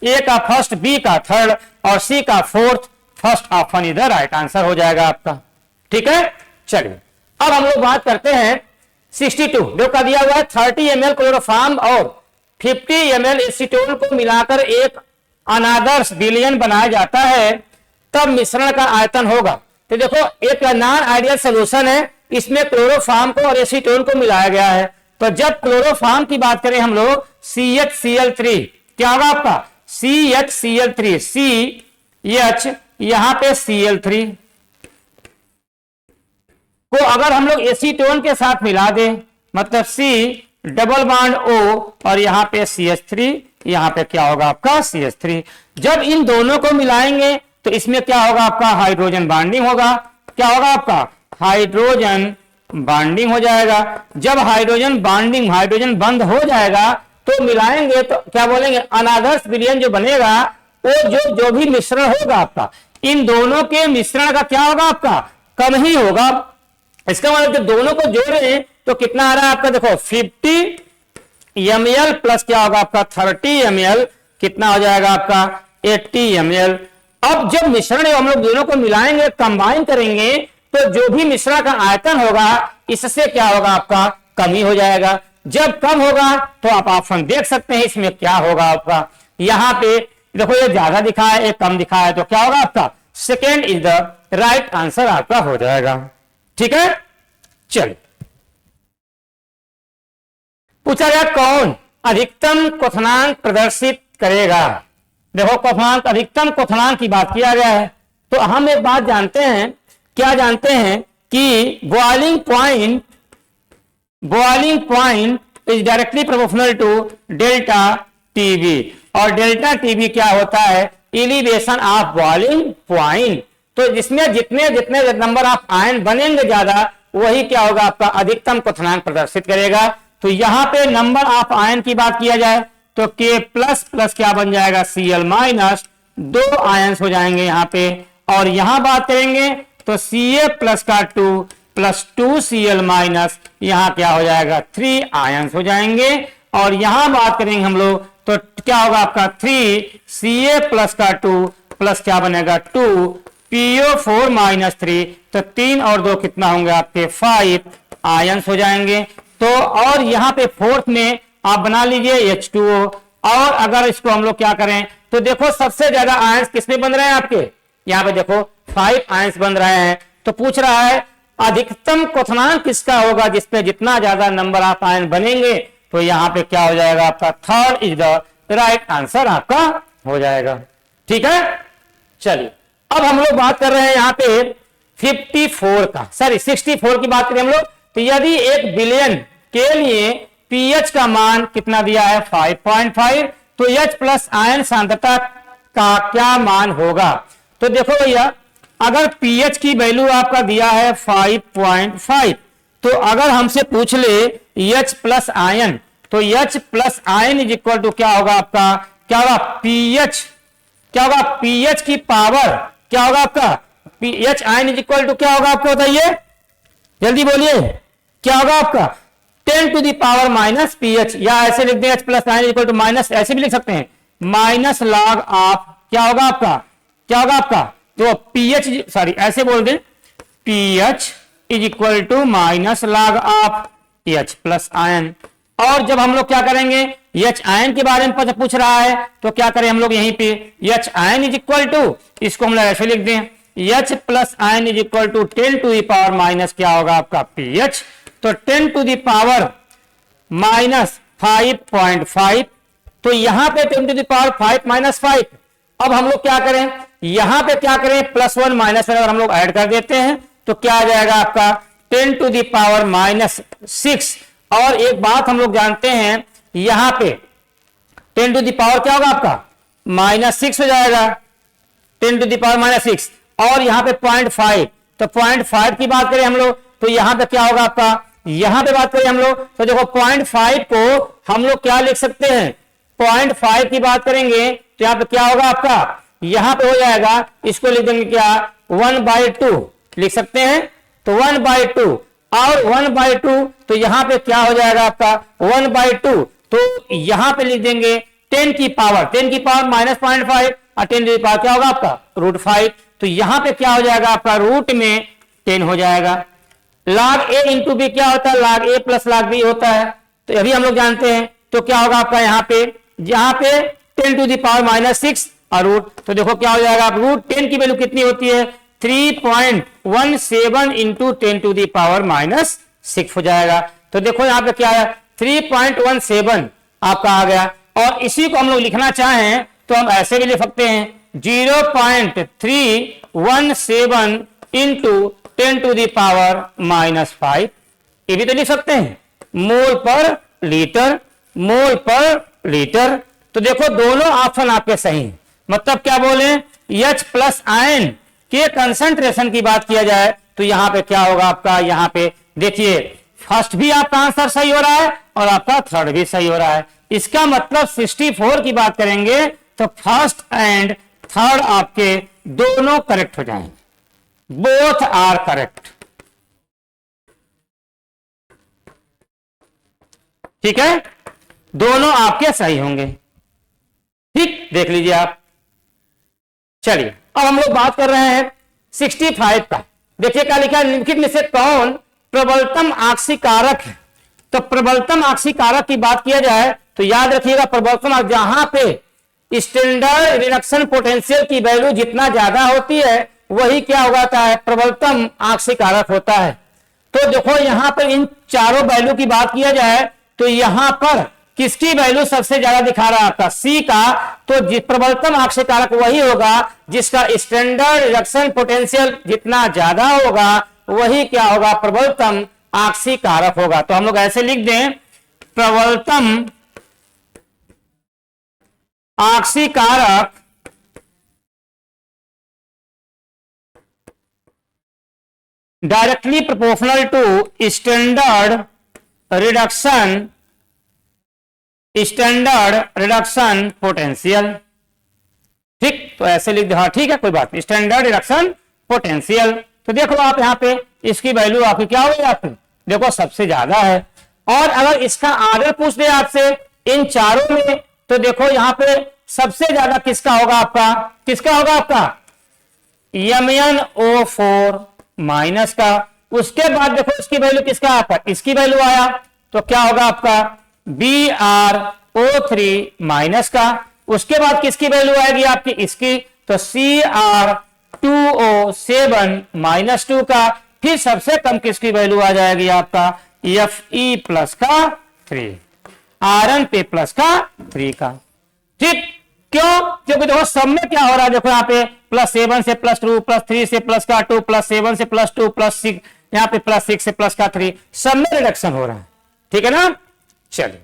ए का फर्स्ट बी का थर्ड और सी का फोर्थ, फर्स्ट ऑप्शन इधर राइट आंसर हो जाएगा आपका, ठीक है। चलिए अब हम लोग बात करते हैं 62 जो का दिया हुआ है 30 ml क्लोरोफॉर्म और 50 ml एसीटोन को मिलाकर एक अनादर्श विलयन बनाया जाता है, तब मिश्रण का आयतन होगा। तो देखो एक नॉन आइडियल सोल्यूशन है, इसमें क्लोरोफॉर्म को और एसीटोन को मिलाया गया है। तो जब क्लोरोफॉर्म की बात करें हम लोग CHCl3 क्या होगा आपका CHCl3, CH यहां पे Cl3 को अगर हम लोग एसीटोन के साथ मिला दें मतलब C डबल बॉन्ड O और यहां पे CH3, यहां पे क्या होगा आपका CH3। जब इन दोनों को मिलाएंगे तो इसमें क्या होगा आपका हाइड्रोजन बॉन्डिंग होगा, क्या होगा आपका हाइड्रोजन बॉन्डिंग हो जाएगा। जब हाइड्रोजन बॉन्डिंग हाइड्रोजन बंद हो जाएगा तो मिलाएंगे तो क्या बोलेंगे अनादर्श विलयन जो बनेगा वो जो भी मिश्रण होगा आपका इन दोनों के मिश्रण का क्या होगा आपका कम ही होगा। इसका मतलब जब दोनों को जोड़ रहे हैं तो कितना आ रहा है आपका देखो 50 ml प्लस क्या होगा आपका 30 ml, कितना हो जाएगा आपका 80 ml। अब जब मिश्रण हम लोग दोनों को मिलाएंगे कंबाइन करेंगे तो जो भी मिश्रण का आयतन होगा इससे क्या होगा आपका कम ही हो जाएगा। जब कम होगा तो आप ऑप्शन देख सकते हैं इसमें क्या होगा आपका, यहाँ पे देखो ये ज्यादा दिखा है ये कम दिखा है, तो क्या होगा आपका second is the right answer आपका हो जाएगा, ठीक है। चलिए पूछा गया कौन अधिकतम क्वथनांक प्रदर्शित करेगा। देखो क्वथनांक अधिकतम क्वथनांक की बात किया गया है, तो हम एक बात जानते हैं, क्या जानते हैं कि boiling point is directly proportional to delta TB और डेल्टा टीबी क्या होता है एलिवेशन ऑफ बॉइलिंग पॉइंट। तो जिसमें जितने जितने नंबर ऑफ आयन बनेंगे ज्यादा वही क्या होगा आपका अधिकतम क्वथनांक प्रदर्शित करेगा। तो यहां पे नंबर ऑफ आयन की बात किया जाए तो K प्लस प्लस क्या बन जाएगा Cl माइनस, 2 आयंस हो जाएंगे यहाँ पे। और यहां बात करेंगे तो Ca प्लस का 2 प्लस 2Cl माइनस, यहाँ क्या हो जाएगा 3 आयंस हो जाएंगे। और यहां बात करेंगे हम लोग तो क्या होगा आपका 3Ca प्लस का 2 प्लस क्या बनेगा 2PO4 माइनस 3, तो 3 और 2 कितना होंगे आपके 5 आयंस हो जाएंगे। तो और यहाँ पे फोर्थ में आप बना लीजिए H2O। और अगर इसको हम लोग क्या करें तो देखो सबसे ज्यादा आयंस किसमें बन रहे हैं आपके, यहाँ पे देखो 5 आयंस बन रहे हैं। तो पूछ रहा है अधिकतम क्वथनांक किसका होगा, जिसपे जितना ज्यादा नंबर ऑफ आयन बनेंगे, तो यहाँ पे क्या हो जाएगा आपका third is the right answer आपका हो जाएगा। ठीक है, चलिए अब हम लोग बात कर रहे हैं यहाँ पे 54 का, सॉरी 64 की बात करें हम लोग। तो यदि 1 बिलियन के लिए पीएच का मान कितना दिया है 5.5, तो एच प्लस आयन सांद्रता का क्या मान होगा। तो देखो भैया, अगर पीएच की वैल्यू आपका दिया है 5.5, तो अगर हमसे पूछ ले एच प्लस आयन, तो H plus ion is equal to क्या होगा आपका, क्या होगा पीएच, क्या होगा पीएच की पावर, क्या होगा आपका pH ion is equal to क्या होगा आपका, बताइए जल्दी बोलिए, क्या होगा आपका 10 to the power minus pH, या ऐसे लिख दें H plus ion is equal to minus, ऐसे भी लिख सकते हैं माइनस लॉग ऑफ क्या होगा आपका, क्या होगा आपका, तो पीएच सॉरी ऐसे बोल दें pH is equal to minus log of H plus ion. और जब हम लोग क्या करेंगे, एच आयन के बारे में पूछ रहा है, तो क्या करें हम लोग यहीं पे H ion is equal to, इसको हम लोग ऐसे लिख दें H plus ion is equal to 10 to the power minus क्या होगा आपका पीएच, तो 10 टू दी पावर माइनस 5.5, तो यहां पे 10 टू दी पावर 5 माइनस 5। अब हम लोग क्या करें, यहां पे क्या करें +1 -1 अगर हम लोग ऐड कर देते हैं, तो क्या आ जाएगा आपका 10 टू दी पावर -6। और एक बात हम लोग जानते हैं, यहां पे 10 टू दी पावर क्या होगा आपका -6 हो जाएगा, 10 टू दी पावर -6, और यहां पे 0.5, तो 0.5 की बात करें हम लोग, तो यहां पे क्या होगा आपका, यहां पे बात करें हम लोग, तो देखो 0.5 को हम लोग क्या लिख सकते हैं, 0.5 की बात करेंगे तो यहां पे क्या होगा आपका, यहां पे हो जाएगा, इसको लिख देंगे क्या 1/2 लिख सकते हैं, तो 1/2, और 1/2 तो यहां पे क्या हो जाएगा आपका 1/2, तो यहां पे लिख देंगे 10 की पावर -0.5 और 10 की पावर क्या होगा आपका √5, तो यहां पे क्या हो जाएगा आपका रूट में 10 हो जाएगा। log a इंटू बी क्या होता है, log a plus log b होता है, तो अभी हम लोग जानते हैं, तो क्या होगा आपका यहाँ पे 10 टू दी पावर -6 और रूट, तो देखो क्या हो जाएगा, आप √10 की वैल्यू कितनी होती है 3.17 इंटू 10 टू दी पावर -6 हो जाएगा। तो देखो यहाँ पे क्या है 3.17 आपका आ गया, और इसी को हम लोग लिखना चाहें तो हम ऐसे भी लिख सकते हैं 0.317 इंटू 10 टू दी पावर -5, ये भी तो लिख सकते हैं मोल पर लीटर, मोल पर लीटर। तो देखो दोनों ऑप्शन आपके सही हैं, मतलब क्या बोले एच प्लस आयन के कंसंट्रेशन की बात किया जाए, तो यहां पे क्या होगा आपका, यहां पे देखिए फर्स्ट भी आपका आंसर सही हो रहा है और आपका थर्ड भी सही हो रहा है। इसका मतलब 64 की बात करेंगे तो फर्स्ट एंड थर्ड आपके दोनों करेक्ट हो जाएंगे, बोथ आर करेक्ट। ठीक है, दोनों आपके सही होंगे। ठीक, देख लीजिए आप। चलिए अब हम लोग बात कर रहे हैं 65 का। देखिए क्या लिखा है, निम्नलिखित में से कौन प्रबलतम आक्सीकारक है। तो प्रबलतम आक्सीकारक की बात किया जाए तो याद रखिएगा प्रबलतम, जहां पे स्टैंडर्ड रिडक्शन पोटेंशियल की वैल्यू जितना ज्यादा होती है वही क्या हो जाता है प्रबलतम आक्सीकारक होता है। तो देखो यहां पर इन चारों वैल्यू की बात किया जाए तो यहां पर किसकी वैल्यू सबसे ज्यादा दिखा रहा है आपका सी का, तो प्रबलतम आक्सीकारक वही होगा जिसका स्टैंडर्ड रिडक्शन पोटेंशियल जितना ज्यादा होगा वही क्या होगा प्रबलतम आक्सीकारक होगा। तो हम लोग ऐसे लिख दें प्रबलतम आक्सीकारक directly proportional to standard reduction potential. ठीक, तो ऐसे लिख दे, हाँ ठीक है कोई बात नहीं, स्टैंडर्ड रिडक्शन पोटेंशियल। तो देखो आप यहाँ पे इसकी वैल्यू आपकी क्या होगी, आपकी देखो सबसे ज्यादा है। और अगर इसका आर्डर पूछ दे आपसे इन चारों में, तो देखो यहाँ पे सबसे ज्यादा किसका होगा आपका, किसका होगा आपका MnO4 माइनस का। उसके बाद देखो इसकी वैल्यू किसका आपका, इसकी वैल्यू आया तो क्या होगा आपका BrO3 माइनस का। उसके बाद किसकी वैल्यू आएगी आपकी इसकी, तो CR2O7 -2 का। फिर सबसे कम किसकी वैल्यू आ जाएगी आपका Fe प्लस का 3, आयरन पे प्लस का 3 का। ठीक, क्यों? क्योंकि देखो सब में क्या हो रहा है, देखो यहाँ पे +7 से +2, +3 से प्लस का 2, +7 से +2, +6, यहाँ पे +6 से प्लस का 3, सब में रिडक्शन हो रहा है। ठीक है ना। चलिए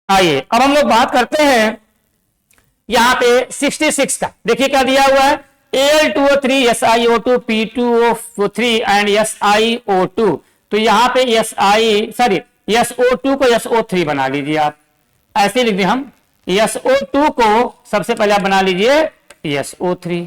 आइए अब हम लोग बात करते हैं यहाँ पे 66 का। देखिए क्या दिया हुआ है, Al2O3 SiO2 P2O3 and SiO2। तो यहाँ पे SO2 को SO3 बना लीजिए आप, ऐसे लिख दिए हम। SO2 को सबसे पहले आप बना लीजिए SO3।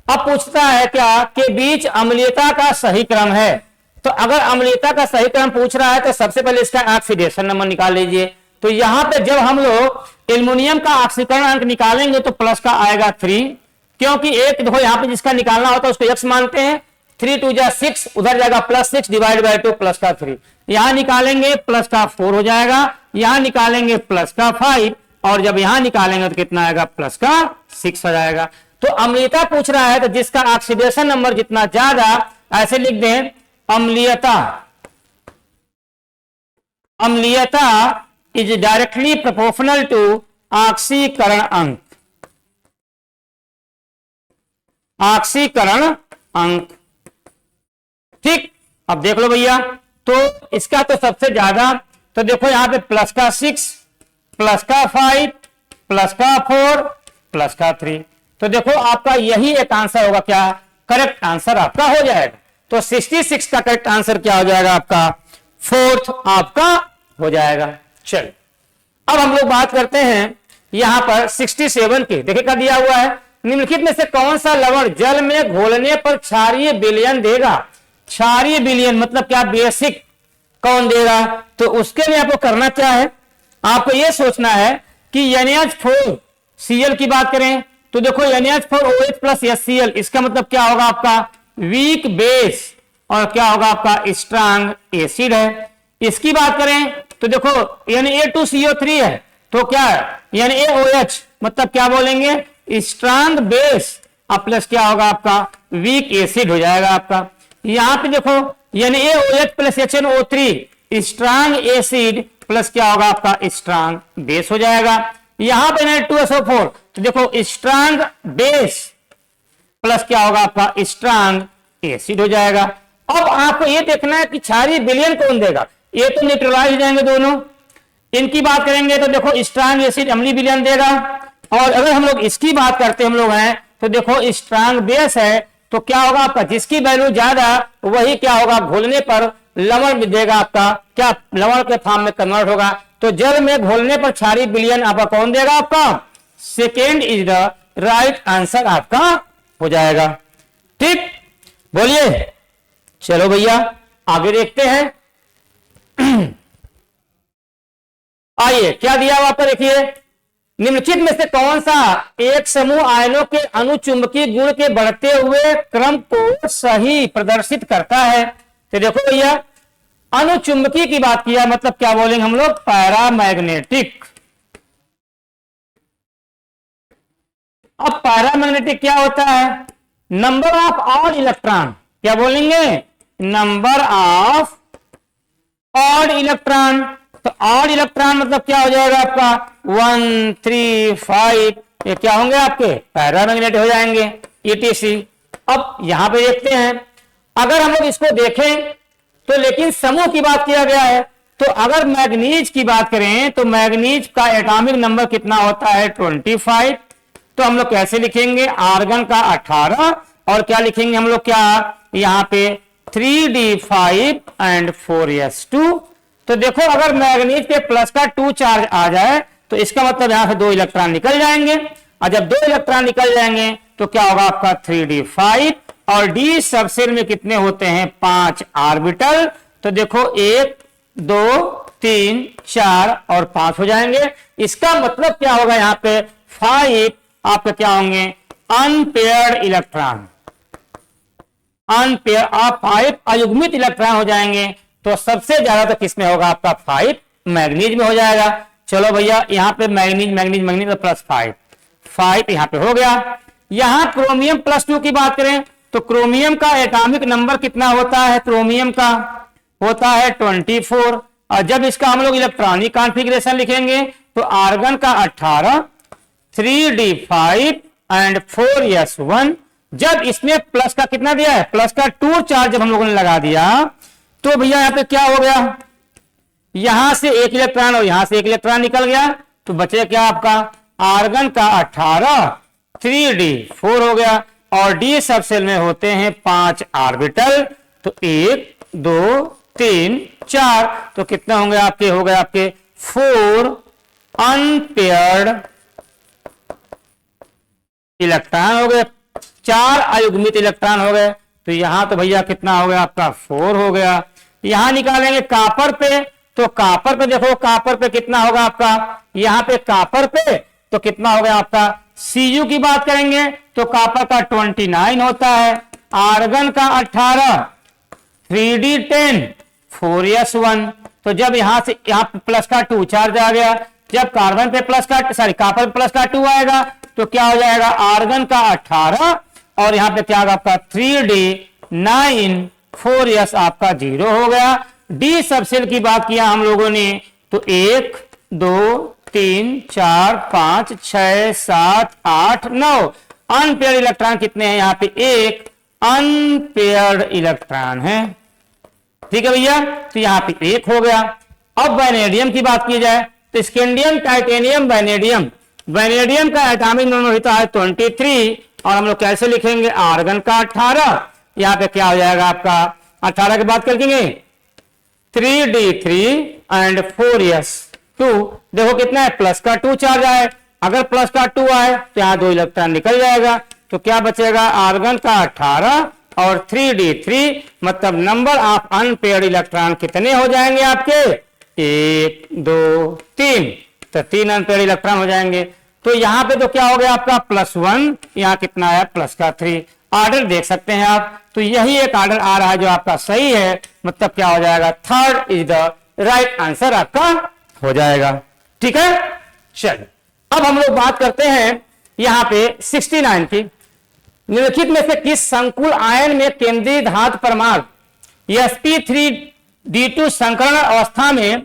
अब पूछता है क्या के बीच अम्लीयता का सही क्रम है। तो अगर अम्लीयता का सही क्रम पूछ रहा है तो सबसे पहले इसका ऑक्सीडेशन नंबर निकाल लीजिए। तो यहां पे जब हम लोग एल्युमिनियम का ऑक्सीकरण अंक निकालेंगे तो प्लस का आएगा 3, क्योंकि एक देखो यहां पे जिसका निकालना होता है उसको x मानते हैं। 3 2 जा 6, उधर जाएगा +6 डिवाइड बाय 2 प्लस का 3। यहां निकालेंगे प्लस का 4 हो जाएगा, यहां निकालेंगे प्लस का 5, और जब यहां निकालेंगे तो कितना आएगा प्लस का 6 हो जाएगा। तो अम्लीयता पूछ रहा है तो जिसका ऑक्सीडेशन नंबर जितना ज्यादा, ऐसे लिख दें अम्लीयता इज डायरेक्टली प्रोपोर्शनल टू ऑक्सीकरण अंक। ऑक्सीकरण अंक, ठीक। अब देख लो भैया, तो इसका तो सबसे ज्यादा, तो देखो यहां पे प्लस का 6, प्लस का 5, प्लस का 4, प्लस का 3। तो देखो आपका यही एक आंसर होगा, क्या करेक्ट आंसर आपका हो जाएगा। तो 66 का करेक्ट आंसर क्या हो जाएगा आपका, 4th आपका हो जाएगा। चलिए अब हम लोग बात करते हैं यहां पर 67 की। देखिए क्या दिया हुआ है, निम्नलिखित में से कौन सा लवण जल में घोलने पर क्षारीय विलयन देगा। क्षारीय विलयन मतलब क्या, बेसिक कौन देगा। तो उसके लिए आपको करना क्या है, आपको यह सोचना है कि NH4Cl की बात करें तो देखो NH4OH प्लस HCl, इसका मतलब क्या होगा आपका वीक बेस, और क्या होगा आपका स्ट्रांग एसिड है। इसकी बात करें तो देखो Na2CO3 है, तो क्या NaOH मतलब क्या बोलेंगे स्ट्रांग बेस, और प्लस क्या होगा आपका वीक एसिड हो जाएगा आपका। यहां पे देखो NaOH plus HNO3 strong acid, plus क्या होगा आपका स्ट्रांग बेस हो जाएगा। यहां पे Na2SO4 तो देखो स्ट्रांग बेस प्लस क्या होगा आपका स्ट्रांग एसिड हो जाएगा। अब आपको ये देखना है कि क्षारीय विलयन कौन देगा, ये तो न्यूट्रलाइज हो जाएंगे दोनों। इनकी बात करेंगे तो देखो स्ट्रांग एसिड अम्लीय विलयन देगा, और अगर हम लोग इसकी बात करते हम लोग हैं तो देखो स्ट्रांग बेस है, तो क्या होगा आपका जिसकी वैल्यू ज्यादा वही क्या होगा घोलने पर लवण देगा आपका, क्या लवण के फॉर्म में कन्वर्ट होगा। तो जल में घोलने पर क्षारीय विलयन आपका कौन देगा, आपका second is the right answer आपका हो जाएगा। ठीक, बोलिए। चलो भैया आगे देखते हैं। आइए क्या दिया हुआ पर देखिए, निम्नलिखित में से कौन सा एक समूह आयनों के अनुचुंबकीय गुण के बढ़ते हुए क्रम को सही प्रदर्शित करता है। तो देखो भैया अनुचुंबकीय की बात किया मतलब क्या बोलेंगे हम लोग, पैरामैग्नेटिक। अब पैरामैग्नेटिक क्या होता है, नंबर ऑफ ऑड इलेक्ट्रॉन, क्या बोलेंगे नंबर ऑफ ऑड इलेक्ट्रॉन। तो ऑड इलेक्ट्रॉन मतलब क्या हो जाएगा आपका 1 3 5, ये क्या होंगे आपके पैरामैग्नेटिक हो जाएंगे ETC। अब यहां पे देखते हैं, अगर हम लोग इसको देखें तो लेकिन समूह की बात किया गया है, तो अगर मैग्नीज की बात करें तो मैग्नीज का एटॉमिक नंबर कितना होता है 25। तो हम लोग कैसे लिखेंगे, आर्गन का 18, और क्या लिखेंगे हम लोग, क्या यहाँ पे 3d5 एंड 4s2। तो देखो अगर मैग्नीज के प्लस का 2 चार्ज आ जाए तो इसका मतलब यहां से 2 इलेक्ट्रॉन निकल जाएंगे, और जब 2 इलेक्ट्रॉन निकल जाएंगे तो क्या होगा आपका 3d5, और डी सबसेल में कितने होते हैं 5 ऑर्बिटल। तो देखो 1 2 3 4 और 5 हो जाएंगे। इसका मतलब क्या होगा यहाँ पे 5 आपके क्या होंगे अनपेयर्ड इलेक्ट्रॉन, अनपेयर आप 5 अयुग्मित इलेक्ट्रॉन हो जाएंगे। तो सबसे ज्यादा तो किसमें होगा आपका 5 मैग्नीज में हो जाएगा। चलो भैया यहाँ पे मैग्नीज मैग्नीज मैग्नीज प्लस 5 यहाँ पे हो गया। यहाँ क्रोमियम +2 की बात करें तो क्रोमियम का एटॉमिक नंबर कितना होता है, क्रोमियम का होता है 24। और जब इसका हम लोग इलेक्ट्रॉनिक कॉन्फ़िगरेशन लिखेंगे तो आर्गन का 18, 3d5 एंड 4s1। जब इसमें प्लस का कितना दिया है, प्लस का 2 चार्ज जब हम लोगों ने लगा दिया तो भैया यहाँ पे क्या हो गया, यहां से एक इलेक्ट्रॉन और यहां से एक इलेक्ट्रॉन निकल गया, तो बचे क्या आपका आर्गन का 18, 3d4 हो गया। और डी सबसेल में होते हैं 5 ऑर्बिटल, तो 1 2 3 4, तो कितना होंगे आपके, हो गए आपके 4 अनपेयर्ड इलेक्ट्रॉन हो गए, 4 अयुग्मित इलेक्ट्रॉन हो गए। तो यहां तो भैया कितना हो गया आपका 4 हो गया। यहां निकालेंगे कापर पे, तो कापर पे देखो, कापर पे कितना होगा आपका, यहां पे कापर पे तो कितना होगा आपका, Cu की बात करेंगे तो कापर का 29 होता है, आर्गन का 18, 3d10, 4s1। तो जब यहां से यहां प्लस का 2 चार्ज आ गया, जब कार्बन पे प्लस का कापर पे प्लस का 2 आएगा तो क्या हो जाएगा, आर्गन का 18 और यहां पे क्या होगा आपका 3d9, 4s आपका 0 हो गया। डी सबसेल की बात किया हम लोगों ने तो 1 2 3 4 5 6 7 8 9 अनपेयर्ड इलेक्ट्रॉन कितने हैं, यहाँ पे 1 अनपेयर्ड इलेक्ट्रॉन है। ठीक है भैया, तो यहाँ पे 1 हो गया। अब वैनेडियम की बात की जाए तो स्कैंडियम, टाइटेनियम, वैनेडियम, वैनेडियम का एटॉमिक नंबर होता है 23 और हम लोग कैसे लिखेंगे, आर्गन का 18, यहाँ पे क्या हो जाएगा आपका 18 के बाद लिखेंगे 3d3 एंड 4s2। देखो कितना है, प्लस का 2 चार्ज आए, अगर प्लस का 2 आए तो यहाँ 2 इलेक्ट्रॉन निकल जाएगा, तो क्या बचेगा, आर्गन का 18 और 3d3, मतलब नंबर ऑफ अनपेयर्ड इलेक्ट्रॉन कितने हो जाएंगे आपके, 1 2 3, तो 3 अनपेयर्ड इलेक्ट्रॉन हो जाएंगे। तो यहाँ पे तो क्या हो गया आपका +1, यहाँ कितना है प्लस का 3। ऑर्डर देख सकते हैं आप, तो यही एक ऑर्डर आ रहा है जो आपका सही है, मतलब क्या हो जाएगा, 3rd is the right answer आपका हो जाएगा। ठीक है, चलिए अब हम लोग बात करते हैं यहाँ पे 69 की। निम्नलिखित में से किस संकुल आयन में केंद्रीय धातु परमाणु sp3d2 संकरण अवस्था में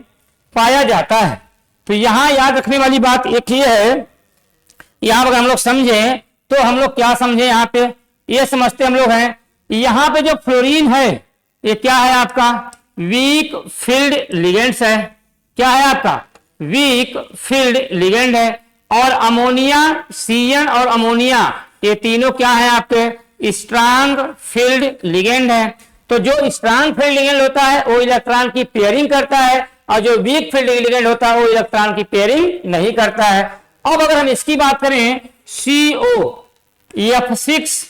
पाया जाता है? तो यहां याद रखने वाली बात एक ही है, यहां अगर हम लोग समझें तो हम लोग क्या समझे, यहाँ पे ये समझते हम लोग हैं, यहां पे जो फ्लोरीन है ये क्या है आपका, वीक फील्ड लिगेंड्स है, क्या है आपका, वीक फील्ड लिगेंड है। और अमोनिया, सीएन और अमोनिया ये तीनों क्या है आपके, स्ट्रांग फील्ड लिगेंड है। तो जो स्ट्रांग फील्ड लिगेंड होता है वो इलेक्ट्रॉन की पेयरिंग करता है, और जो वीक फील्ड लिगेंड होता है वो इलेक्ट्रॉन की पेयरिंग नहीं करता है। अब अगर हम इसकी बात करें, COF6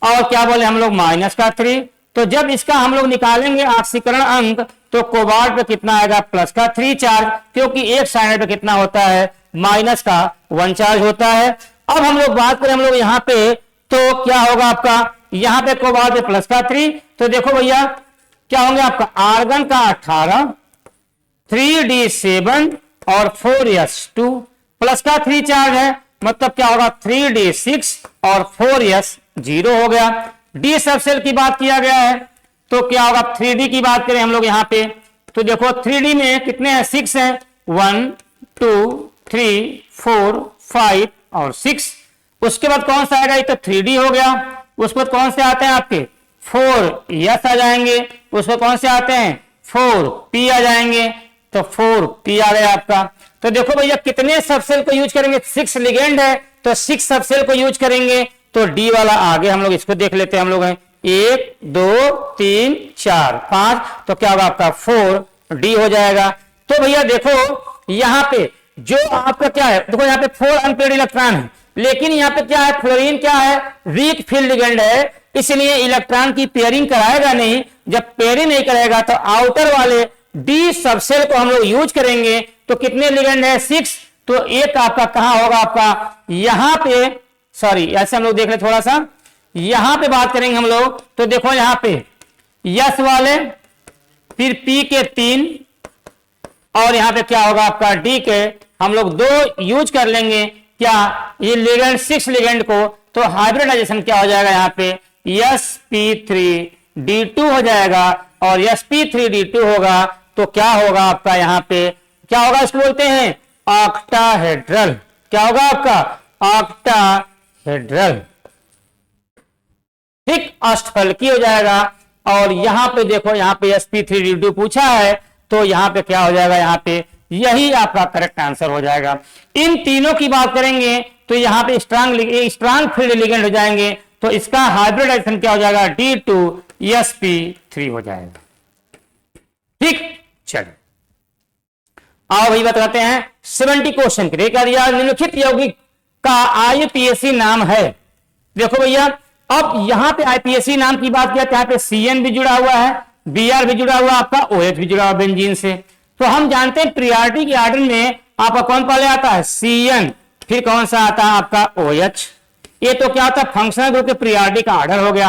और क्या बोले हम लोग -3, तो जब इसका हम लोग निकालेंगे ऑक्सीकरण अंक तो कोबाल्ट पे कितना आएगा, +3 चार्ज, क्योंकि एक साइड पे कितना होता है, -1 चार्ज होता है। अब हम लोग बात करें हम लोग यहाँ पे तो क्या होगा आपका, यहाँ पे कोबाल्ट पे +3, तो देखो भैया क्या होंगे आपका, आर्गन का 18, 3d7 और 4s2, +3 चार्ज है, मतलब क्या होगा 3d6 और 4s0 हो गया। डी सबसेल की बात किया गया है तो क्या होगा, 3d की बात करें हम लोग यहाँ पे तो देखो 3d में कितने हैं, 6 हैं, 1 2 3 4 5 और 6। उसके बाद कौन सा आएगा, ये तो 3d हो गया। उसके बाद कौन से आते हैं आपके, 4s आ जाएंगे। उसमें कौन से आते हैं, 4p आ जाएंगे, तो 4p आ गया आपका। तो देखो भैया कितने सबसेल को यूज करेंगे, 6 लिगेंड है तो 6 सबसेल को यूज करेंगे। तो डी वाला आगे हम लोग इसको देख लेते हैं, हम लोग हैं 1 2 3 4 5, तो क्या होगा आपका 4d हो जाएगा। तो भैया देखो यहाँ पे जो आपका क्या है, देखो यहाँ पे 4 अनपेयर्ड इलेक्ट्रॉन है, लेकिन यहाँ पे क्या है, फ्लोरीन क्या है, वीक फील्ड लिगेंड है, इसलिए इलेक्ट्रॉन की पेयरिंग कराएगा नहीं। जब पेयरिंग नहीं करेगा तो आउटर वाले डी सबसेल को हम लोग यूज करेंगे। तो कितने लिगेंड है, 6, तो एक आपका कहां होगा आपका, यहां पे, सॉरी ऐसे हम लोग देख ले थोड़ा सा, यहां पे बात करेंगे हम लोग तो देखो यहां पे यस वाले, फिर पी के 3 और यहां पे क्या होगा आपका डी के हम लोग 2 यूज कर लेंगे। क्या ये लिगेंड 6 लिगेंड को, तो हाइब्रिडाइजेशन क्या हो जाएगा यहाँ पे sp3d2 हो जाएगा, और sp3d2 होगा तो क्या होगा आपका यहाँ पे, क्या होगा, इसको बोलते हैं ऑक्टाहेड्रल। क्या होगा आपका, ऑक्टाहेड्रल, ठीक, अष्टफलकी हो जाएगा। और यहां पे देखो, यहाँ पे sp3d2 पूछा है, तो यहाँ पे क्या हो जाएगा, यहाँ पे यही आपका करेक्ट आंसर हो जाएगा। इन तीनों की बात करेंगे तो यहाँ पे स्ट्रांग फील्ड लिगेंड हो जाएंगे, तो इसका हाइब्रिडाइजेशन क्या हो जाएगा, D2sp3 हो जाएगा। ठीक, चलिए आओ भाई बताते हैं 70 क्वेश्चन के लिए क्या दिया, निम्नलिखित यौगिक का आईपीएसी नाम है। देखो भैया, अब यहां पे आईपीएसी नाम की बात किया, यहाँ पे CN भी जुड़ा हुआ है, Br भी जुड़ा हुआ, आपका OH भी जुड़ा हुआ बेंजीन से। तो हम जानते हैं प्रियोरिटी के ऑर्डर में आपका कौन पहले आता है, CN, फिर कौन सा आता है आपका OH। ये तो क्या होता है, फंक्शनल ग्रुप के प्रियोरिटी का ऑर्डर हो गया।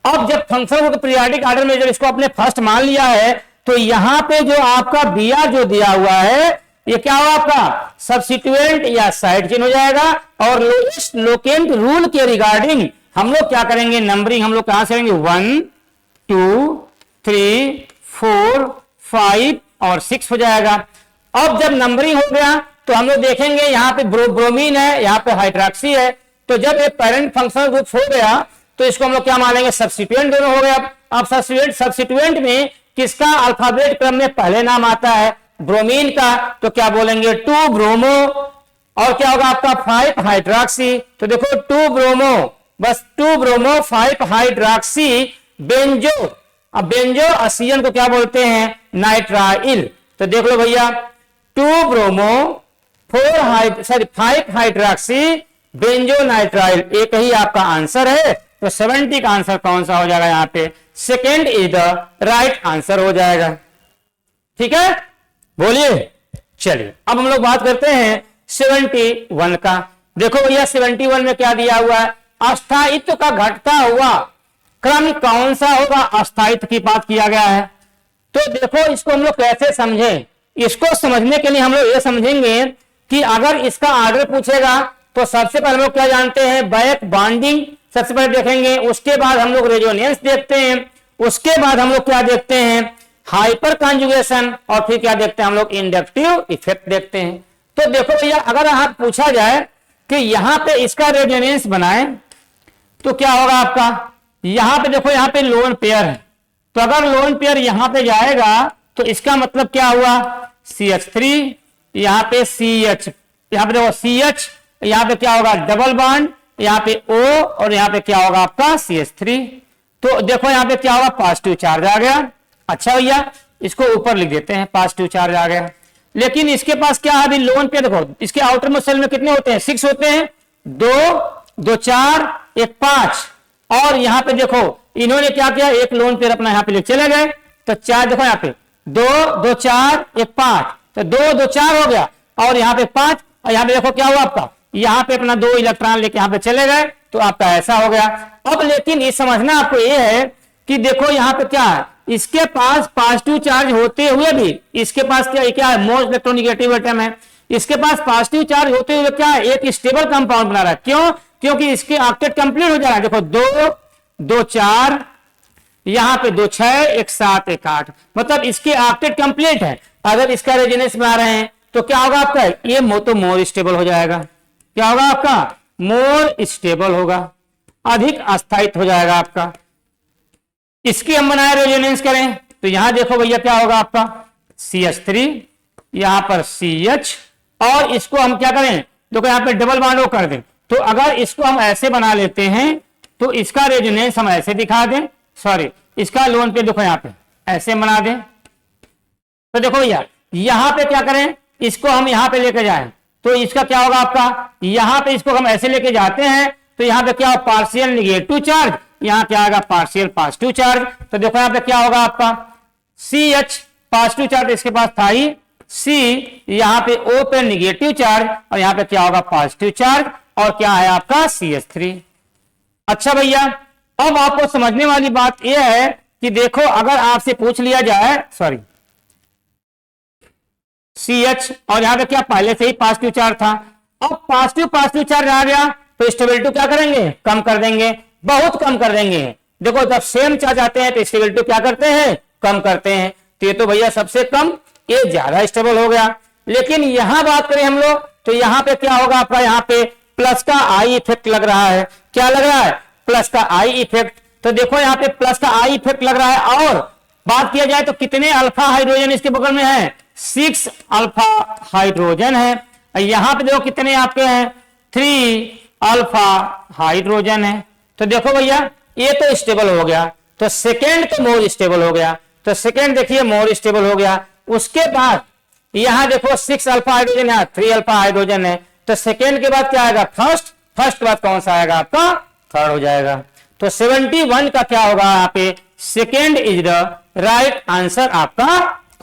अब जब फंक्शनल ग्रुप के प्रियोरिटी ऑर्डर में जब इसको अपने फर्स्ट मान लिया है, तो यहां पे जो आपका Br जो दिया हुआ है, ये क्या हुआ आपका सब्स्टिट्यूएंट या साइड चेन हो जाएगा। और लोएस्ट लोकेंट रूल के रिगार्डिंग हम लोग क्या करेंगे, नंबरिंग हम लोग कहां से करेंगे, 1 2 3 4 5 और 6 हो जाएगा। अब जब नंबरिंग हो गया तो हम लोग देखेंगे यहाँ पे ब्रोमीन है, यहाँ पे हाइड्रोक्सी है, तो जब ये पेरेंट फंक्शनल ग्रुप हो गया तो इसको हम लोग क्या मानेंगे, सब्स्टिट्यूएंट दोनों हो गया। अब सब्स्टिट्यूएंट में किसका अल्फाबेट क्रम में पहले नाम आता है, ब्रोमीन का, तो क्या बोलेंगे 2 ब्रोमो, और क्या होगा आपका 5 हाइड्रोक्सी। तो देखो 2 ब्रोमो, बस 2 ब्रोमो 5 हाइड्रोक्सी बेंजो। अब बेंजो ऑक्सीजन को क्या बोलते हैं, नाइट्राइल। तो देख लो भैया 2 ब्रोमो 5 हाइड्रोक्सी बेंजो नाइट्राइल, एक ही आपका आंसर है। तो 70 का आंसर कौन सा हो जाएगा, यहाँ पे second is the right answer हो जाएगा। ठीक है, बोलिए। चलिए अब हम लोग बात करते हैं 71 का। देखो भैया 71 में क्या दिया हुआ है, अस्थायित्व का घटता हुआ क्रम कौन सा होगा, अस्थायित्व की बात किया गया है। तो देखो इसको हम लोग कैसे समझें, इसको समझने के लिए हम लोग ये समझेंगे कि अगर इसका ऑर्डर पूछेगा तो सबसे पहले हम लोग क्या जानते हैं, बैक बॉन्डिंग सबसे पहले देखेंगे, उसके बाद हम लोग रेजोनेंस देखते हैं, उसके बाद हम लोग क्या देखते हैं, हाइपर कॉन्जुगेशन, और फिर क्या देखते हैं हम लोग, इंडक्टिव इफेक्ट देखते हैं। तो देखो भैया अगर आप पूछा जाए कि यहां पे इसका रेजोनेंस बनाए तो क्या होगा आपका, यहां पे देखो यहाँ पे लोन पेयर है, तो अगर लोन पेयर यहां पे जाएगा तो इसका मतलब क्या हुआ, CH3, यहाँ पे CH, यहाँ पे देखो CH, यहाँ पे क्या होगा डबल बॉन्ड, यहाँ पे O, और यहाँ पे क्या होगा आपका CH3। तो देखो यहाँ पे क्या होगा, पॉजिटिव चार्ज आ गया। अच्छा भैया इसको ऊपर लिख देते हैं, पॉजिटिव चार्ज आ गया। लेकिन इसके पास क्या है, अभी लोन पे देखो इसके आउटर मोस्ट सेल में कितने होते हैं, 6 होते हैं, 2 4 1 5, और यहाँ पे देखो इन्होंने क्या किया, एक लोन पेयर अपना यहाँ पे ले चले गए, तो 4 देखो यहाँ पे 2 2 4 1 5, तो 2 2 4 हो गया, और यहाँ पे 5, और यहाँ पे देखो क्या हुआ आपका, यहाँ पे अपना 2 इलेक्ट्रॉन लेके यहाँ पे चले गए, तो आपका ऐसा हो गया। अब लेकिन ये समझना आपको ये है कि देखो यहाँ पे क्या है, इसके पास पॉजिटिव चार्ज होते हुए भी इसके पास क्या है, मोस्ट इलेक्ट्रोनिगेटिव एटम है, इसके पास पॉजिटिव चार्ज होते हुए क्या है, एक स्टेबल कंपाउंड बना रहा है। क्यों, क्योंकि इसके ऑक्टेट कंप्लीट हो जा रहा है। देखो 2 2 4, यहाँ पे 2 6 1 7 1 8, मतलब इसके ऑक्टेट कंप्लीट है। अगर इसका रेजोनेंस में आ रहे हैं तो क्या होगा आपका, ये तो मोर स्टेबल हो जाएगा। क्या होगा आपका, मोर स्टेबल होगा, अधिक अस्थायित्व हो जाएगा आपका। इसकी हम बनाए रेजोनेंस करें तो यहां देखो भैया क्या होगा आपका, CH3, यहां पर CH, और इसको हम क्या करें, देखो यहां पे डबल बॉन्ड कर दें। तो अगर इसको हम ऐसे बना लेते हैं तो इसका रेजोनेंस हम ऐसे दिखा दें, सॉरी इसका लोन पे देखो यहाँ पे ऐसे बना दें। तो देखो भैया यहां पे क्या करें, इसको हम यहां पे लेके जाएं तो इसका क्या होगा आपका, यहां पे इसको हम ऐसे लेके जाते हैं तो यहां पे क्या, पार्शियल निगेटिव चार्ज, यहां क्या आएगा पार्शियल पॉजिटिव चार्ज। तो देखो यहां पे क्या होगा आपका, CH पॉजिटिव चार्ज इसके पास था ही, C यहां पे O पे निगेटिव चार्ज, और यहां पे क्या होगा पॉजिटिव चार्ज, और क्या है आपका CH3। अच्छा भैया अब आपको समझने वाली बात यह है कि देखो अगर आपसे पूछ लिया जाए, सॉरी CH, और यहां पे क्या पहले से ही पॉजिटिव चार्ज था, अब पॉजिटिव चार्ज आ गया तो स्टेबिलिटी क्या करेंगे, कम कर देंगे। बहुत कम कर देंगे। देखो जब सेम चार्ज आते हैं तो स्टेबिलिटी क्या करते हैं, कम करते हैं। तो ये तो भैया सबसे कम, ये ज्यादा स्टेबल हो गया। लेकिन यहां बात करें हम लोग तो यहाँ पे क्या होगा आपका, यहाँ पे प्लस का आई इफेक्ट लग रहा है। क्या लग रहा है, प्लस का आई इफेक्ट। तो देखो यहाँ पे प्लस का आई इफेक्ट लग रहा है। और बात किया जाए तो कितने अल्फा हाइड्रोजन इसके बगल में है, 6 अल्फा हाइड्रोजन है। यहां पे देखो कितने आपके हैं, 3 अल्फा हाइड्रोजन है। तो देखो भैया ये तो स्टेबल हो गया, तो सेकेंड तो मोर स्टेबल हो गया। तो सेकेंड देखिए मोर स्टेबल हो गया। उसके बाद यहां देखो 6 अल्फा हाइड्रोजन है, 3 अल्फा हाइड्रोजन है। तो सेकेंड के बाद क्या आएगा, फर्स्ट। फर्स्ट के बाद कौन सा आएगा आपका, थर्ड हो जाएगा। तो 71 का क्या होगा यहाँ पे, second is the right answer आपका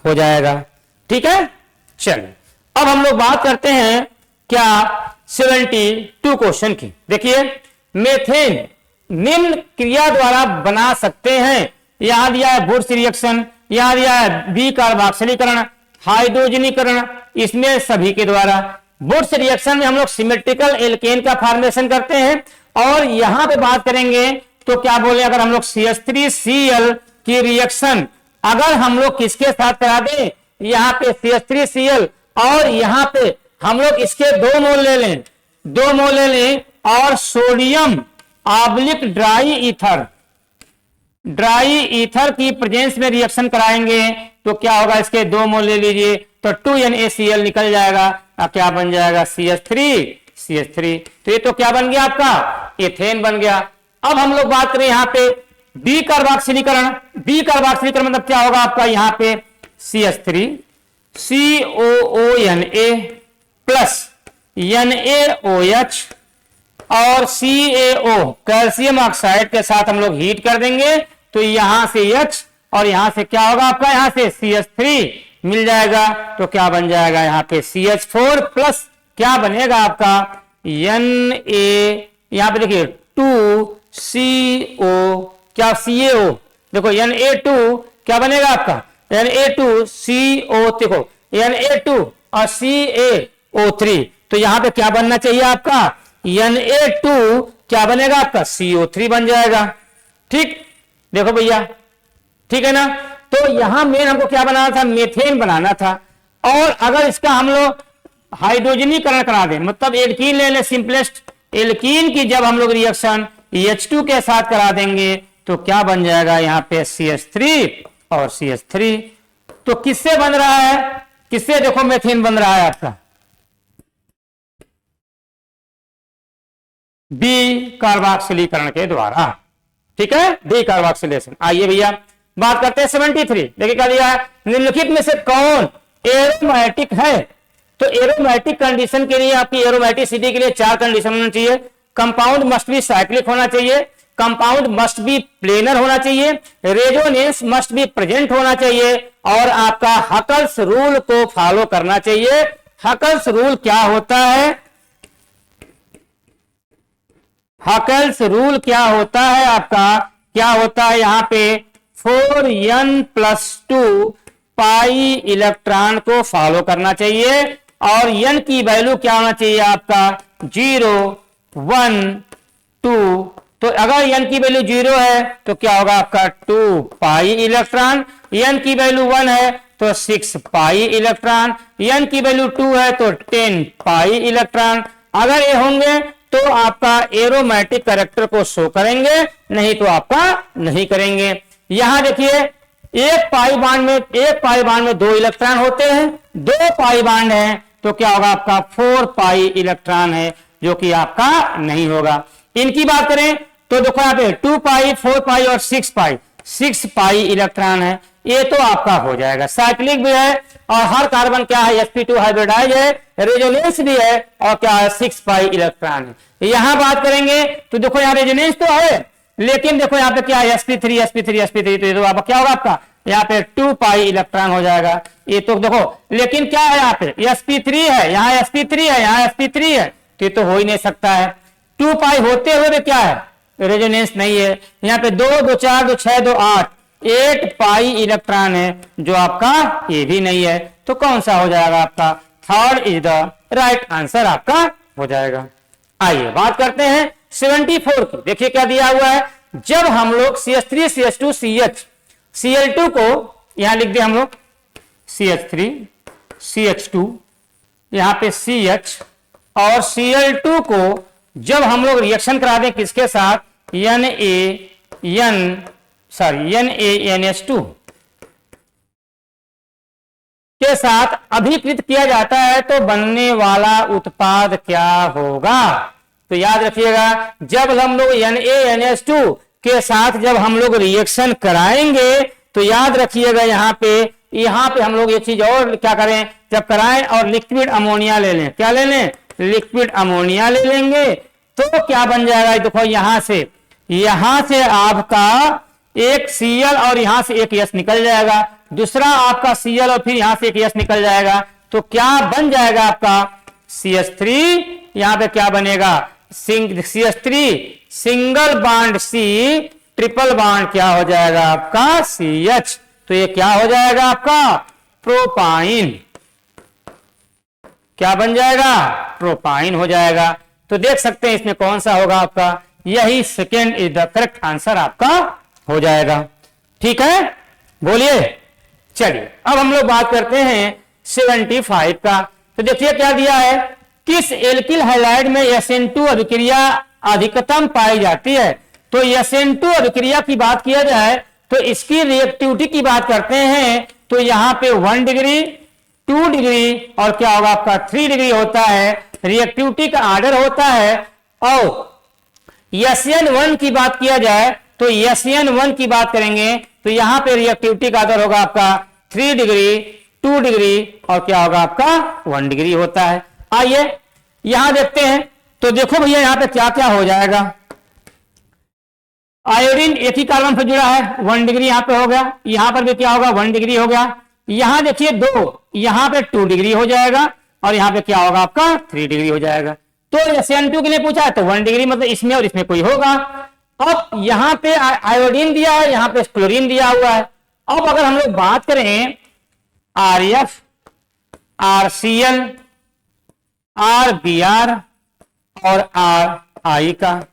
हो जाएगा। ठीक है, चलिए अब हम लोग बात करते हैं क्या 72 क्वेश्चन की। देखिए मेथेन निम्न क्रिया द्वारा बना सकते हैं। यहां दिया है वुड्स रिएक्शन, यहां दिया है बी कार्बोक्सिलीकरण, हाइड्रोजनीकरण, इसमें सभी के द्वारा। वुड्स रिएक्शन में हम लोग सिमेट्रिकल एल्केन का फॉर्मेशन करते हैं। और यहां पे बात करेंगे तो क्या बोले, अगर हम लोग CH3Cl की रिएक्शन अगर हम लोग किसके साथ करा दें, यहाँ पे CH3Cl और यहाँ पे हम लोग इसके 2 मोल ले लें, 2 मोल ले लें और सोडियम ऑब्लिक ड्राई ईथर की प्रेजेंस में रिएक्शन कराएंगे तो क्या होगा, इसके 2 मोल ले लीजिए तो 2NaCl निकल जाएगा। अब क्या बन जाएगा, CH3। तो ये तो क्या बन गया आपका, एथेन बन गया। अब हम लोग बात करें यहाँ पे डी कार्बोक्सिलीकरण। डी कार्बोक्सिलीकरण मतलब क्या होगा आपका, यहाँ पे CH3 COONA प्लस NaOH और CaO कैल्शियम ऑक्साइड के साथ हम लोग हीट कर देंगे तो यहां से H और यहां से क्या होगा आपका, यहां से CH3 मिल जाएगा। तो क्या बन जाएगा यहाँ पे CH4 प्लस क्या बनेगा आपका Na, यहां पे देखिए 2CO, क्या CaO, देखो Na2 क्या बनेगा आपका, Na2CO, देखो Na2 और CaO3। तो यहां पे क्या बनना चाहिए आपका, Na2 क्या बनेगा आपका, CO3 बन जाएगा। ठीक, देखो भैया ठीक है ना। तो यहां मेन हमको क्या बनाना था, मेथेन बनाना था। और अगर इसका हम लोग हाइड्रोजनीकरण करा दें, मतलब एल्कीन ले ले, सिंपलेस्ट एल्कीन की जब हम लोग रिएक्शन H2 के साथ करा देंगे तो क्या बन जाएगा यहाँ पे CH3 और CH3। तो किससे बन रहा है, किससे देखो मेथेन बन रहा है आपका, बी कार्बोक्सिलीकरण के द्वारा। ठीक है, डी कार्बोक्सिलेशन। आइए भैया बात करते हैं 73। देखिए क्या दिया है, निम्नलिखित में से कौन एरोमेटिक है। तो एरोमेटिक कंडीशन के लिए आपकी एरोमेटिसिटी के लिए 4 कंडीशन होना चाहिए। कंपाउंड मस्ट बी साइक्लिक होना चाहिए, कंपाउंड मस्ट बी प्लेनर होना चाहिए, रेजोनेंस मस्ट बी प्रेजेंट होना चाहिए और आपका हकल्स रूल को फॉलो करना चाहिए। हकल्स रूल क्या होता है, हकल्स रूल क्या होता है आपका, क्या होता है यहाँ पे 4n+2 पाई इलेक्ट्रॉन को फॉलो करना चाहिए और n की वैल्यू क्या होना चाहिए आपका 0, 1, 2। तो अगर n की वैल्यू 0 है तो क्या होगा आपका 2 पाई इलेक्ट्रॉन, n की वैल्यू 1 है तो 6 पाई इलेक्ट्रॉन, n की वैल्यू 2 है तो 10 पाई इलेक्ट्रॉन। अगर ये होंगे तो आपका एरोमेटिक कैरेक्टर को शो करेंगे, नहीं तो आपका नहीं करेंगे। यहां देखिए एक पाई बांड में 2 इलेक्ट्रॉन होते हैं, 2 पाई बांड है तो क्या होगा आपका 4 पाई इलेक्ट्रॉन है, जो कि आपका नहीं होगा। इनकी बात करें तो देखो यहाँ पे 2 पाई, 4 पाई और 6 पाई इलेक्ट्रॉन है, ये तो आपका हो जाएगा। साइक्लिक भी है और हर कार्बन क्या है sp2 हाइब्रिडाइज है, रेजोनेंस भी है और क्या है 6 पाई इलेक्ट्रॉन है। यहां बात करेंगे तो देखो यहाँ रेजोनेंस तो है लेकिन देखो यहाँ पे क्या है sp3 तो ये तो आपका क्या होगा आपका यहाँ पे 2 पाई इलेक्ट्रॉन हो जाएगा। ये तो देखो लेकिन क्या है यहाँ पे sp3 है, यहाँ sp3 है, यहाँ sp3 है, तो ये तो हो ही नहीं सकता है। 2 पाई होते हुए भी क्या है, रेजोनेंस नहीं है। यहाँ पे 2, 2, 4, 2, 6, 2, 8 पाई इलेक्ट्रॉन है जो आपका ये भी नहीं है। तो कौन सा हो जाएगा आपका, third is the right answer आपका हो जाएगा। आइए बात करते हैं 74 की। देखिए क्या दिया हुआ है, जब हम लोग CH3 CH2 CH Cl2 को यहां लिख दे हम लोग CH3 CH2 यहां पे CH और Cl2 को जब हम लोग रिएक्शन करा दें किसके साथ, NaNH2 के साथ अभिकृत किया जाता है तो बनने वाला उत्पाद क्या होगा। तो याद रखिएगा, जब हम लोग NaNH2 के साथ जब हम लोग रिएक्शन कराएंगे तो याद रखिएगा यहां पे हम लोग ये चीज और क्या करें, जब कराएं और लिक्विड अमोनिया ले लें, क्या ले लें, लिक्विड अमोनिया ले लेंगे तो क्या बन जाएगा, देखो यहां से आपका एक Cl और यहां से एक H निकल जाएगा, दूसरा आपका Cl और फिर यहां से एक H निकल जाएगा, तो क्या बन जाएगा आपका CH3, यहां पे क्या बनेगा CH3 single bond C triple bond क्या हो जाएगा आपका CH, तो ये क्या हो जाएगा आपका प्रोपाइन, क्या बन जाएगा प्रोपाइन हो जाएगा। तो देख सकते हैं इसमें कौन सा होगा आपका, यही second is the correct answer आपका हो जाएगा। ठीक है, बोलिए। चलिए अब हम लोग बात करते हैं 75 का। तो देखिए क्या दिया है, किस एल्किल हैलाइड में SN2 अभिक्रिया अधिकतम पाई जाती है। तो SN2 अभिक्रिया की बात किया जाए तो इसकी रिएक्टिविटी की बात करते हैं तो यहां पे 1 डिग्री 2 डिग्री और क्या होगा आपका 3 डिग्री होता है, रिएक्टिविटी का ऑर्डर होता है। और SN1 की बात किया जाए तो SN1 की बात करेंगे तो यहां पे रिएक्टिविटी का ऑर्डर होगा आपका 3 डिग्री 2 डिग्री और क्या होगा आपका 1 डिग्री होता है। आइए यहां देखते हैं, तो देखो भैया यहां पे क्या क्या हो जाएगा। आयोडीन एक ही कार्बन पर जुड़ा है, 1 डिग्री यहां पे हो गया, यहां पर भी क्या होगा 1 डिग्री हो गया, यहां देखिए 2, यहां पे 2 डिग्री हो जाएगा और यहां पे क्या होगा आपका 3 डिग्री हो जाएगा। तो SN2 के लिए पूछा है तो 1 डिग्री मतलब इसमें और इसमें कोई होगा। अब यहां पे आयोडीन दिया है, यहां पे क्लोरीन दिया हुआ है। अब अगर हम लोग बात करें RF RCl RBr और RI का,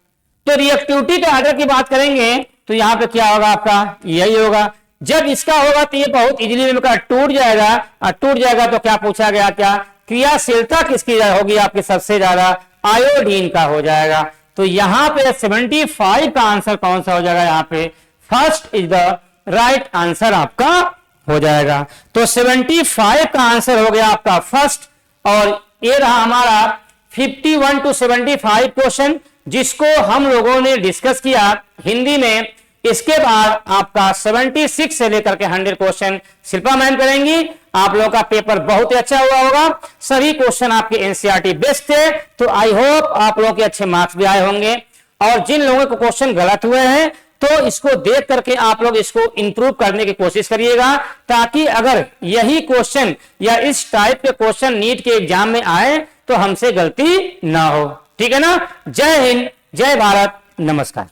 तो रिएक्टिविटी के ऑर्डर की बात करेंगे तो यहां पे क्या होगा आपका यही होगा। जब इसका होगा तो ये बहुत इजीली टूट जाएगा, और टूट जाएगा तो क्या पूछा गया, क्या क्रियाशीलता किसकी होगी आपके सबसे ज्यादा, आयोडीन का हो जाएगा। तो यहां पे 75 का आंसर कौन सा हो जाएगा, यहां पे first is the right answer आपका हो जाएगा। तो 75 का आंसर हो गया आपका फर्स्ट। और ये रहा हमारा 51 to 75 क्वेश्चन जिसको हम लोगों ने डिस्कस किया हिंदी में। इसके बाद आपका 76 से लेकर के 100 क्वेश्चन शिल्पा मैम करेंगी। आप लोगों का पेपर बहुत ही अच्छा हुआ होगा, सभी क्वेश्चन आपके एनसीईआरटी बेस्ड थे, तो आई होप आप लोगों के अच्छे मार्क्स भी आए होंगे। और जिन लोगों के क्वेश्चन गलत हुए हैं तो इसको देख करके आप लोग इसको इंप्रूव करने की कोशिश करिएगा, ताकि अगर यही क्वेश्चन या इस टाइप के क्वेश्चन नीट के एग्जाम में आए तो हमसे गलती ना हो। ठीक है ना। जय हिंद, जय भारत, नमस्कार।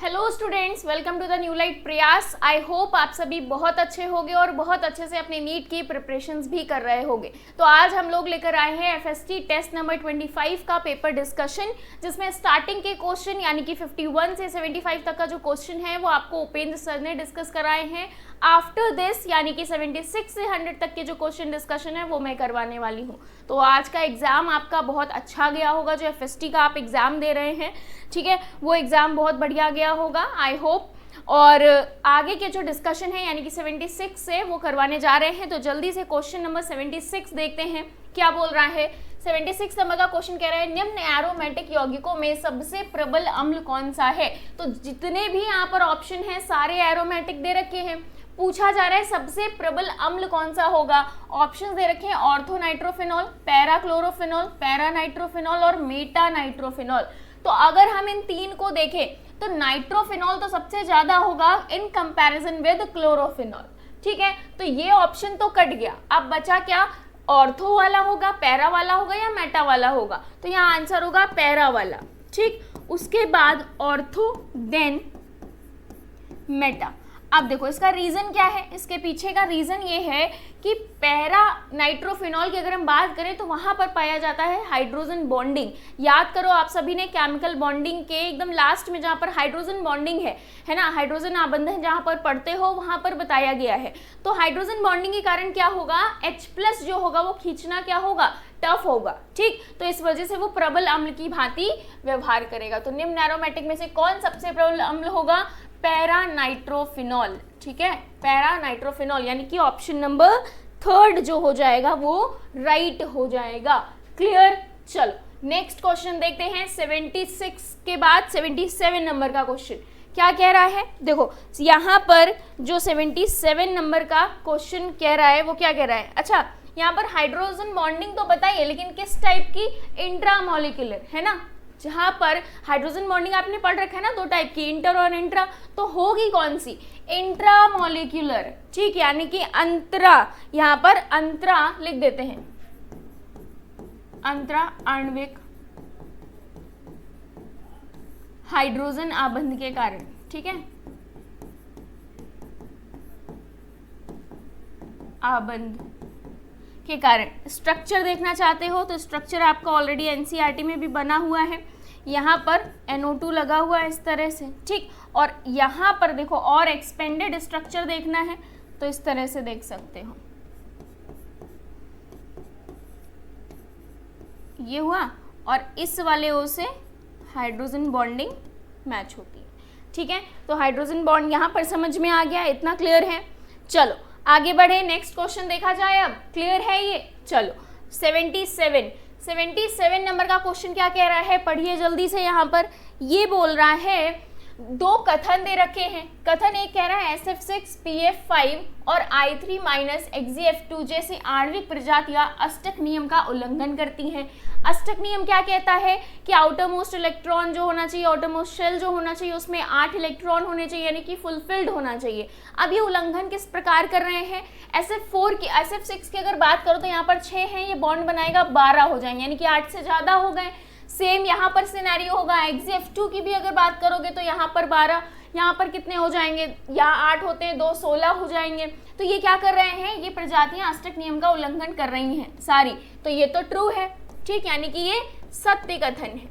Hello students, welcome to the new light Prayas. I hope आप सभी बहुत अच्छे होंगे और बहुत अच्छे से अपने नीट की प्रिपरेशंस भी कर रहे होंगे। तो आज हम लोग लेकर आए हैं एफएसटी टेस्ट नंबर 25 का पेपर डिस्कशन, जिसमें स्टार्टिंग के क्वेश्चन यानी कि 51 से 75 तक का जो क्वेश्चन है वो आपको उपेंद्र सर ने डिस्कस कराए हैं। आफ्टर दिस यानी कि 76 से 100 तक के जो क्वेश्चन डिस्कशन है वो मैं करवाने वाली हूँ। तो आज का एग्जाम आपका बहुत अच्छा गया होगा, जो एफएसटी का आप एग्जाम दे रहे हैं, ठीक है, वो एग्जाम बहुत बढ़िया गया होगा आई होप। और आगे के जो डिस्कशन है यानी कि 76 से वो करवाने जा रहे हैं। तो जल्दी से क्वेश्चन नंबर 76 देखते हैं क्या बोल रहा है। 76 नंबर का क्वेश्चन कह रहा है निम्न एरोमेटिक यौगिकों में सबसे प्रबल अम्ल कौन सा है। तो जितने भी यहाँ पर ऑप्शन है सारे एरोमेटिक दे रखे हैं, पूछा जा रहा है सबसे प्रबल अम्ल कौन सा होगा। ऑप्शन दे रखे हैं ऑर्थोनाइट्रोफिनॉल, पैराक्लोरोफिनॉल, पैरानाइट्रोफिनॉल और मेटानाइट्रोफिनॉल। तो अगर हम इन तीन को देखें तो नाइट्रोफिनॉल तो सबसे ज्यादा होगा इन कंपैरिजन विद क्लोरोफिनॉल, ठीक है। तो ये ऑप्शन तो कट गया, अब बचा क्या, ऑर्थो वाला होगा, पैरा वाला होगा या मेटा वाला होगा। तो यहाँ आंसर होगा पैरा वाला, ठीक। उसके बाद ऑर्थो देन मेटा। अब देखो इसका रीजन क्या है, इसके पीछे का रीजन ये है कि पैरा नाइट्रोफिनॉल की अगर हम बात करें तो वहां पर पाया जाता है हाइड्रोजन बॉन्डिंग। याद करो आप सभी ने केमिकल बॉन्डिंग के एकदम लास्ट में जहां पर हाइड्रोजन बॉन्डिंग है ना, हाइड्रोजन आबंधन जहां पर पढ़ते हो वहां पर बताया गया है। तो हाइड्रोजन बॉन्डिंग के कारण क्या होगा, H+ जो होगा वो खींचना क्या होगा, टफ होगा, ठीक। तो इस वजह से वो प्रबल अम्ल की भांति व्यवहार करेगा। तो निम्न एरोमेटिक में से कौन सबसे प्रबल अम्ल होगा, पैरा नाइट्रोफिनॉल, ठीक है, पैरा नाइट्रोफिनॉल, यानी कि ऑप्शन नंबर 3 जो हो जाएगा वो राइट हो जाएगा। क्लियर। चलो नेक्स्ट क्वेश्चन देखते हैं। 76 के बाद 77 नंबर का क्वेश्चन क्या कह रहा है, देखो यहाँ पर जो 77 नंबर का क्वेश्चन कह रहा है वो क्या कह रहा है, अच्छा यहाँ पर हाइड्रोजन बॉन्डिंग तो बताइए, लेकिन किस टाइप की, इंट्रामोलिकुलर, है ना। जहां पर हाइड्रोजन बॉन्डिंग आपने पढ़ रखा है ना 2 टाइप की, इंटर और इंट्रा, तो होगी कौन सी, इंट्रामोलिकुलर, ठीक, यानी कि अंतरा, यहाँ पर अंतरा लिख देते हैं, अंतरा आणविक हाइड्रोजन आबंध के कारण, ठीक है, आबंध के कारण। स्ट्रक्चर देखना चाहते हो तो स्ट्रक्चर आपका ऑलरेडी एनसीईआरटी में भी बना हुआ है। यहाँ पर NO2 लगा हुआ है इस तरह से, ठीक, और यहाँ पर देखो और एक्सपेंडेड स्ट्रक्चर देखना है तो इस तरह से देख सकते हो, ये हुआ, और इस वाले ओ से हाइड्रोजन बॉन्डिंग मैच होती है, ठीक है। तो हाइड्रोजन बॉन्ड यहाँ पर समझ में आ गया, इतना क्लियर है। चलो आगे बढ़े, नेक्स्ट क्वेश्चन देखा जाए अब, क्लियर है ये। चलो 77 नंबर का क्वेश्चन क्या कह रहा है, पढ़िए जल्दी से। यहाँ पर ये बोल रहा है 2 कथन दे रखे हैं। कथन एक कह रहा है SF6PF5 और I3 XeF2 जैसी आणविक प्रजातियां अष्टक नियम का उल्लंघन करती हैं। अष्टक नियम क्या कहता है कि आउटर मोस्ट इलेक्ट्रॉन जो होना चाहिए, आउटर मोस्ट शेल जो होना चाहिए उसमें 8 इलेक्ट्रॉन होने चाहिए, यानी कि फुलफिल्ड होना चाहिए। अब ये उल्लंघन किस प्रकार कर रहे हैं, SF4 की, SF6 की अगर बात करो तो यहाँ पर 6 हैं, ये बॉन्ड बनाएगा 12 हो जाएंगे, यानी कि 8 से ज्यादा हो गए। सेम यहाँ पर सिनेरियो होगा, XeF2 की भी अगर बात करोगे तो यहाँ पर 12, यहाँ पर कितने हो जाएंगे, यहाँ 8 होते हैं, 2 16 हो जाएंगे। तो ये क्या कर रहे हैं, ये प्रजातियां अष्टक नियम का उल्लंघन कर रही हैं सारी, तो ये तो ट्रू है, ठीक, यानी कि ये सत्य कथन है।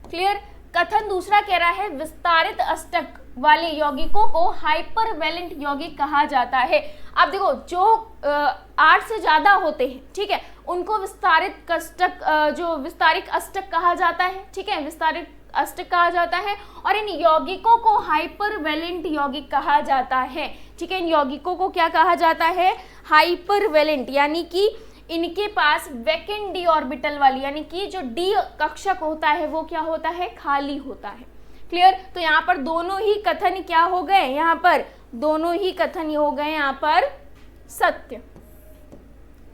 क्लियर। कथन दूसरा कह रहा है विस्तारित अष्टक वाले यौगिकों को हाइपरवैलेंट यौगिक कहा जाता है। अब देखो जो 8 से ज्यादा होते हैं, ठीक है, उनको विस्तारित अष्टक, जो विस्तारित अष्टक कहा जाता है, ठीक है, विस्तारित अष्टक कहा जाता है, और इन यौगिकों को हाइपरवैलेंट यौगिक कहा जाता है, ठीक है। इन यौगिकों को क्या कहा जाता है, हाइपरवैलेंट, यानी कि इनके पास वैकेंट डी ऑर्बिटल वाली, यानी कि जो डी कक्षक होता है वो क्या होता है, खाली होता है। क्लियर। तो यहाँ पर दोनों ही कथन क्या हो गए, यहाँ पर दोनों ही कथन हो गए यहाँ पर सत्य,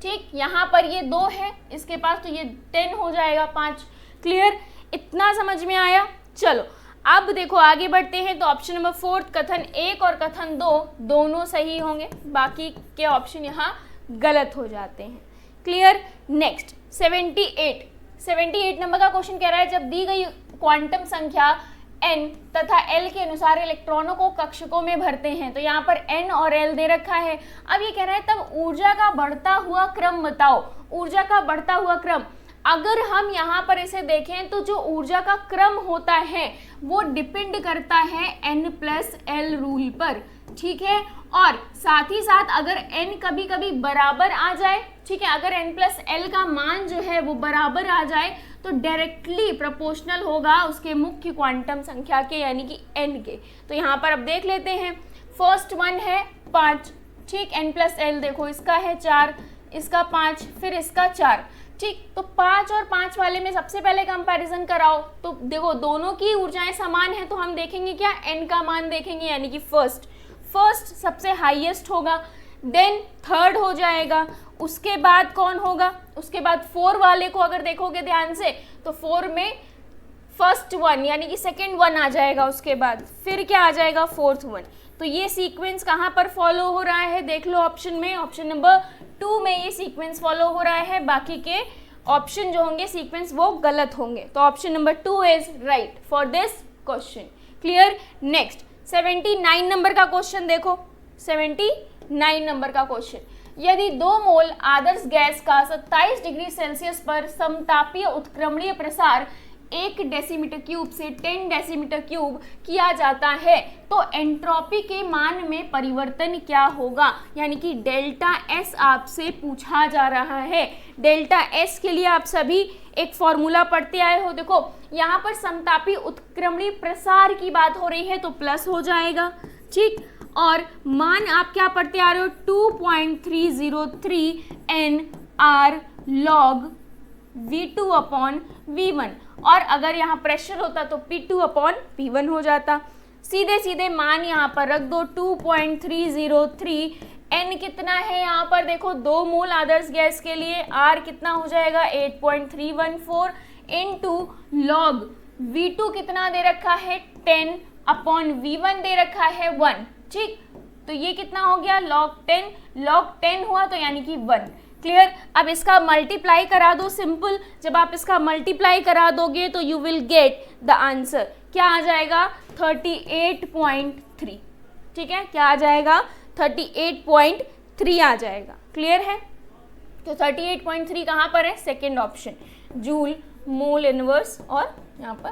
ठीक। यहाँ पर ये 2 है इसके पास, तो ये 10 हो जाएगा 5। क्लियर, इतना समझ में आया। चलो अब देखो आगे बढ़ते हैं, तो ऑप्शन नंबर 4 कथन 1 और कथन 2 दोनों सही होंगे, बाकी के ऑप्शन यहाँ गलत हो जाते हैं। क्लियर। नेक्स्ट 78 नंबर का क्वेश्चन कह रहा है जब दी गई क्वांटम संख्या n तथा l के अनुसार इलेक्ट्रॉनों को कक्षकों में भरते हैं, तो यहाँ पर n और l दे रखा है। अब ये कह रहा है तब ऊर्जा का बढ़ता हुआ क्रम बताओ, ऊर्जा का बढ़ता हुआ क्रम। अगर हम यहाँ पर इसे देखें तो जो ऊर्जा का क्रम होता है वो डिपेंड करता है n+l रूल पर, ठीक है। और साथ ही साथ अगर n कभी कभी बराबर आ जाए, ठीक है, अगर n+l का मान जो है वो बराबर आ जाए तो डायरेक्टली प्रोपोर्शनल होगा उसके मुख्य क्वांटम संख्या के, यानी कि n के। तो यहाँ पर अब देख लेते हैं, फर्स्ट वन है 5, ठीक, n+l देखो इसका है 4, इसका 5, फिर इसका 4, ठीक। तो 5 और 5 वाले में सबसे पहले कंपैरिजन कराओ, तो देखो दोनों की ऊर्जाएं समान है, तो हम देखेंगे क्या, n का मान देखेंगे, यानी कि फर्स्ट सबसे हाईएस्ट होगा, देन थर्ड हो जाएगा, उसके बाद कौन होगा, उसके बाद 4 वाले को अगर देखोगे ध्यान से तो 4 में फर्स्ट वन यानी कि सेकंड वन आ जाएगा, उसके बाद फिर क्या आ जाएगा, फोर्थ वन। तो ये सीक्वेंस कहाँ पर फॉलो हो रहा है, देख लो ऑप्शन में, ऑप्शन नंबर 2 में ये सीक्वेंस फॉलो हो रहा है, बाकी के ऑप्शन जो होंगे सीक्वेंस वो गलत होंगे। तो option number 2 is right for this question. Clear. Next 79 number का क्वेश्चन देखो, 79 नंबर का क्वेश्चन। यदि 2 मोल आदर्श गैस का 27 डिग्री सेल्सियस पर समतापीय उत्क्रमणीय प्रसार 1 डेसीमीटर क्यूब से 10 डेसीमीटर क्यूब किया जाता है तो एंट्रोपी के मान में परिवर्तन क्या होगा, यानी कि डेल्टा एस आपसे पूछा जा रहा है। डेल्टा एस के लिए आप सभी एक फॉर्मूला पढ़ते आए हो। देखो यहाँ पर समतापी उत्क्रमणीय प्रसार की बात हो रही है तो प्लस हो जाएगा, ठीक। और मान आप क्या पढ़ते आ रहे हो, 2.303 n r log V2 upon V1, और अगर यहाँ प्रेशर होता तो P2 अपॉन P1 हो जाता। सीधे सीधे मान यहाँ पर रख दो, 2.303 n कितना है यहाँ पर देखो 2 मोल आदर्श गैस के लिए, R कितना हो जाएगा 8.314 इनटू लॉग V2 कितना दे रखा है 10 अपॉन V1 दे रखा है 1, ठीक। तो ये कितना हो गया log 10 हुआ तो यानी कि 1। क्लियर। अब इसका मल्टीप्लाई करा दो, सिंपल। जब आप इसका मल्टीप्लाई करा दोगे तो you will get the answer. क्या आ जाएगा 38.3, ठीक है। क्या आ जाएगा 38.3 आ जाएगा। क्लियर है। तो 38.3 कहाँ पर है, second option, joule mole inverse, और यहाँ पर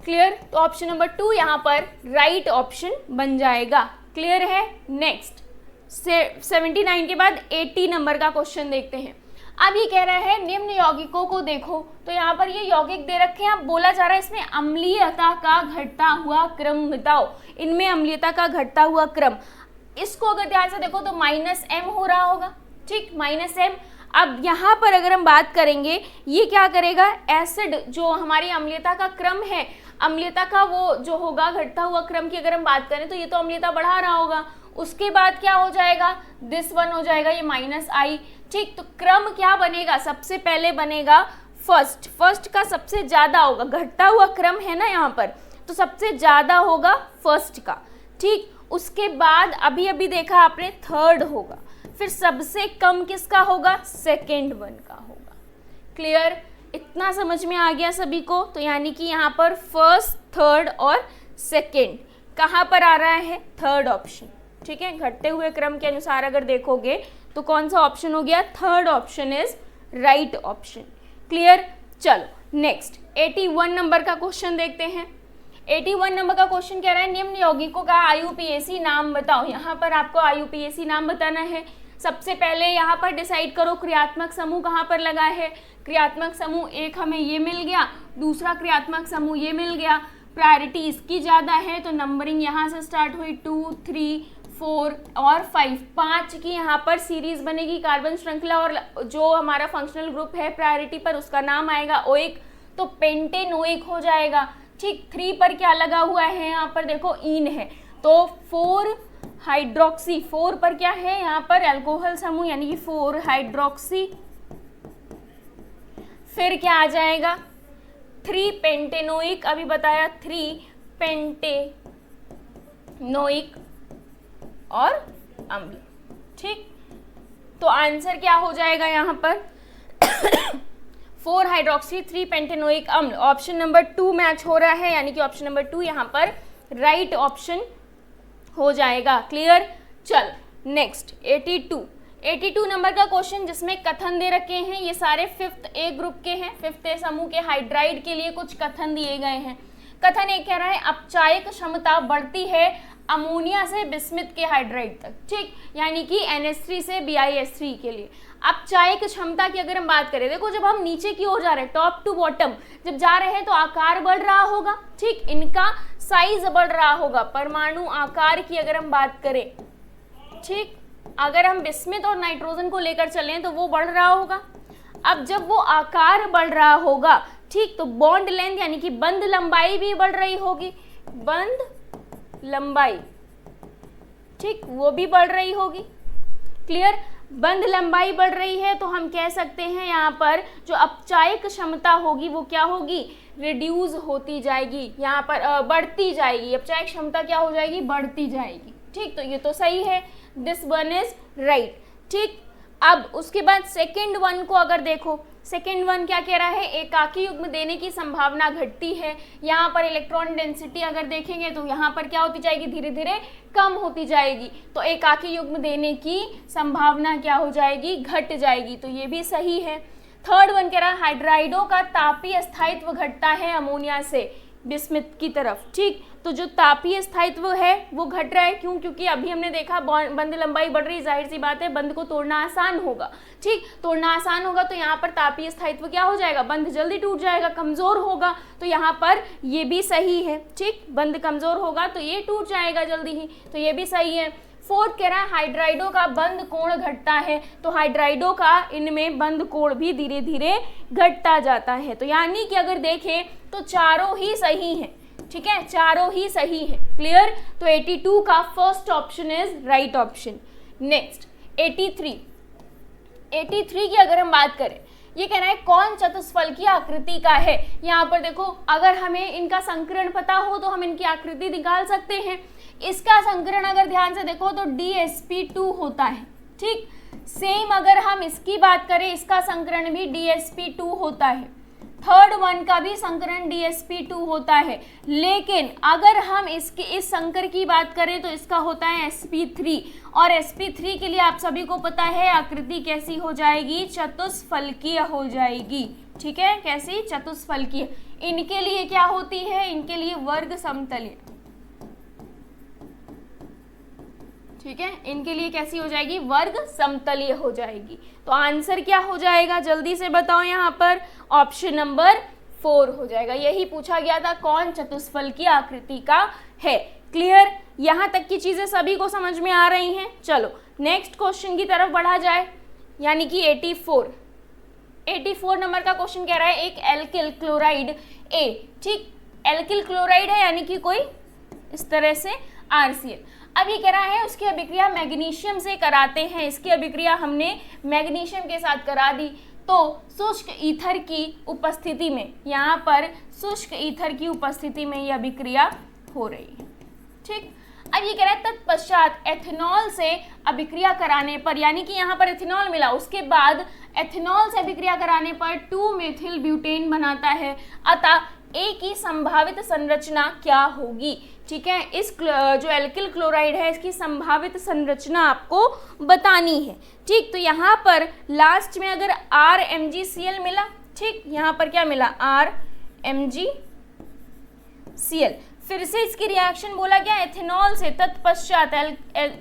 क्लियर। तो ऑप्शन नंबर 2 यहाँ पर राइट ऑप्शन बन जाएगा। क्लियर है। नेक्स्ट 79 के बाद 80 नंबर का क्वेश्चन देखते हैं। अब ये कह रहा है निम्न यौगिकों को देखो, तो यहाँ पर ये यौगिक दे रखे हैं। अब बोला जा रहा है इसमें अम्लीयता का घटता हुआ क्रम बताओ, इनमें अम्लीयता का घटता हुआ क्रम। इसको अगर ध्यान से देखो तो -m हो रहा होगा, ठीक, -m। अब यहाँ पर अगर हम बात करेंगे ये क्या करेगा, एसिड जो हमारी अम्लीयता का क्रम है, अम्लीयता का वो जो होगा घटता हुआ क्रम की अगर हम बात करें तो ये तो अम्लीयता बढ़ा रहा होगा। उसके बाद क्या हो जाएगा, दिस वन हो जाएगा ये -i, ठीक। तो क्रम क्या बनेगा, सबसे पहले बनेगा फर्स्ट का सबसे ज्यादा होगा, घटता हुआ क्रम है ना यहाँ पर, तो सबसे ज्यादा होगा फर्स्ट का, ठीक। उसके बाद अभी अभी देखा आपने थर्ड होगा, फिर सबसे कम किसका होगा, सेकेंड वन का होगा। क्लियर। इतना समझ में आ गया सभी को। तो यानी कि यहाँ पर फर्स्ट, थर्ड और सेकेंड कहाँ पर आ रहा है, थर्ड ऑप्शन, ठीक है। घटते हुए क्रम के अनुसार अगर देखोगे तो कौन सा ऑप्शन हो गया, third option is right option. Clear. चलो नेक्स्ट 81 नंबर का क्वेश्चन देखते हैं। 81 नंबर का क्वेश्चन कह रहा है निम्न यौगिकों का IUPAC नाम बताओ। यहाँ पर आपको IUPAC नाम बताना है। सबसे पहले यहाँ पर डिसाइड करो क्रियात्मक समूह कहाँ पर लगा है। क्रियात्मक समूह एक हमें ये मिल गया, दूसरा क्रियात्मक समूह ये मिल गया। प्रायोरिटी इसकी ज़्यादा है तो नंबरिंग यहाँ से स्टार्ट हुई 2, 3, 4 और 5, 5 की यहाँ पर सीरीज बनेगी कार्बन श्रृंखला, और जो हमारा फंक्शनल ग्रुप है प्रायोरिटी पर उसका नाम आएगा ओइक, तो पेंटेनोइक हो जाएगा, ठीक। 3 पर क्या लगा हुआ है यहाँ पर देखो ईन है, तो 4 हाइड्रोक्सी, 4 पर क्या है यहाँ पर अल्कोहल समूह यानी कि 4 हाइड्रोक्सी। फिर क्या आ जाएगा 3 पेंटेनोइक, अभी बताया 3 पेंटेनोइक और अम्ल, ठीक। तो आंसर क्या हो जाएगा यहाँ पर 4 हाइड्रोक्सी 3 पेंटेनोइक अम्ल। ऑप्शन नंबर 2 मैच हो रहा है, यानी कि ऑप्शन नंबर 2 यहाँ पर राइट ऑप्शन हो जाएगा। क्लियर। चल नेक्स्ट 82 नंबर का क्वेश्चन जिसमें कथन दे रखे हैं। ये सारे 5th ए ग्रुप के हैं, 5th ए समूह के हाइड्राइड के लिए कुछ कथन दिए गए हैं। कथन एक कह रहा है अपचायक क्षमता बढ़ती है अमोनिया से बिस्मिथ के हाइड्राइड तक, ठीक, यानी कि NH3 से BiH3 के लिए। अपचायक क्षमता की अगर हम बात करें, देखो जब हम नीचे की ओर जा रहे हैं, टॉप टू बॉटम जब जा रहे हैं तो आकार बढ़ रहा होगा, ठीक, इनका साइज बढ़ रहा होगा। परमाणु आकार की अगर हम बात करें, ठीक, अगर हम बिस्मिथ और नाइट्रोजन को लेकर चलें तो वो बढ़ रहा होगा। अब जब वो आकार बढ़ रहा होगा, ठीक, तो बॉन्ड लेंथ यानी कि बंध लंबाई भी बढ़ रही होगी, बंध लंबाई, ठीक, वो भी बढ़ रही होगी। क्लियर। बंध लंबाई बढ़ रही है तो हम कह सकते हैं यहाँ पर जो अपचायक क्षमता होगी वो क्या होगी, रिड्यूस होती जाएगी, यहाँ पर बढ़ती जाएगी। अपचायक क्षमता क्या हो जाएगी, बढ़ती जाएगी, ठीक। तो ये तो सही है, दिस वन इज राइट, ठीक। अब उसके बाद सेकेंड वन को अगर देखो, सेकेंड वन क्या कह रहा है, एकाकी युग्म देने की संभावना घटती है। यहाँ पर इलेक्ट्रॉन डेंसिटी अगर देखेंगे तो यहाँ पर क्या होती जाएगी, धीरे धीरे कम होती जाएगी, तो एकाकी युग्म देने की संभावना क्या हो जाएगी, घट जाएगी, तो ये भी सही है। थर्ड वन कह रहा है हाइड्राइडों का तापीय स्थायित्व घटता है अमोनिया से बिस्मिथ की तरफ, ठीक, तो जो तापीय स्थायित्व है वो घट रहा है, क्यों, क्योंकि अभी हमने देखा बंध लंबाई बढ़ रही, जाहिर सी बात है बंध को तोड़ना आसान होगा, ठीक, तोड़ना आसान होगा तो यहाँ पर तापीय स्थायित्व क्या हो जाएगा, बंध जल्दी टूट जाएगा, कमजोर होगा, तो यहाँ पर ये भी सही है, ठीक, बंध कमजोर होगा तो ये टूट जाएगा जल्दी ही, तो ये भी सही है। फोर्थ कह रहा है हाइड्राइडों का बंध कोण घटता है, तो हाइड्राइडों का इनमें बंध कोण भी धीरे धीरे घटता जाता है, तो यानी कि अगर देखें तो चारों ही सही हैं, ठीक है, चारों ही सही है, क्लियर। तो 82 का first option is right option. Next 83 की अगर हम बात करें, ये कह रहा है कौन चतुष्फल की आकृति का है। यहाँ पर देखो अगर हमें इनका संकरण पता हो तो हम इनकी आकृति निकाल सकते हैं। इसका संकरण अगर ध्यान से देखो तो DsP2 होता है, ठीक, सेम अगर हम इसकी बात करें, इसका संकरण भी DsP2 होता है, थर्ड वन का भी संकरण DsP2 होता है, लेकिन अगर हम इसके इस संकर की बात करें तो इसका होता है sp3, और sp3 के लिए आप सभी को पता है आकृति कैसी हो जाएगी, चतुष्फलकीय हो जाएगी, ठीक है, कैसी, चतुष्फलकीय। इनके लिए क्या होती है, इनके लिए वर्ग समतलीय, ठीक है, इनके लिए कैसी हो जाएगी, वर्ग समतलीय हो जाएगी। तो आंसर क्या हो जाएगा, जल्दी से बताओ, यहाँ पर ऑप्शन नंबर 4 हो जाएगा। यही पूछा गया था कौन चतुष्फल की आकृति का है। क्लियर, यहाँ तक की चीजें सभी को समझ में आ रही हैं। चलो नेक्स्ट क्वेश्चन की तरफ बढ़ा जाए, यानी कि 84 नंबर का क्वेश्चन कह रहा है एक एल्किल क्लोराइड A, ठीक, एल्किल क्लोराइड है यानी कि कोई इस तरह से RCl। अब ये कह रहा है उसकी अभिक्रिया मैग्नीशियम से कराते हैं, इसकी अभिक्रिया हमने मैग्नीशियम के साथ करा दी, तो शुष्क ईथर की उपस्थिति में, यहाँ पर शुष्क ईथर की उपस्थिति में ये अभिक्रिया हो रही है, ठीक। अब ये कह रहा है तत्पश्चात एथेनॉल से अभिक्रिया कराने पर, यानी कि यहाँ पर एथेनॉल मिला, उसके बाद एथेनॉल से अभिक्रिया कराने पर 2 मेथिल ब्यूटेन बनाता है, अतः A की संभावित संरचना क्या होगी, ठीक है। इस जो एल्किल क्लोराइड है इसकी संभावित संरचना आपको बतानी है, ठीक। तो यहाँ पर लास्ट में अगर RMgCl मिला, ठीक, यहाँ पर क्या मिला, RMgCl, फिर से इसकी रिएक्शन बोला गया एथेनॉल से, तत्पश्चात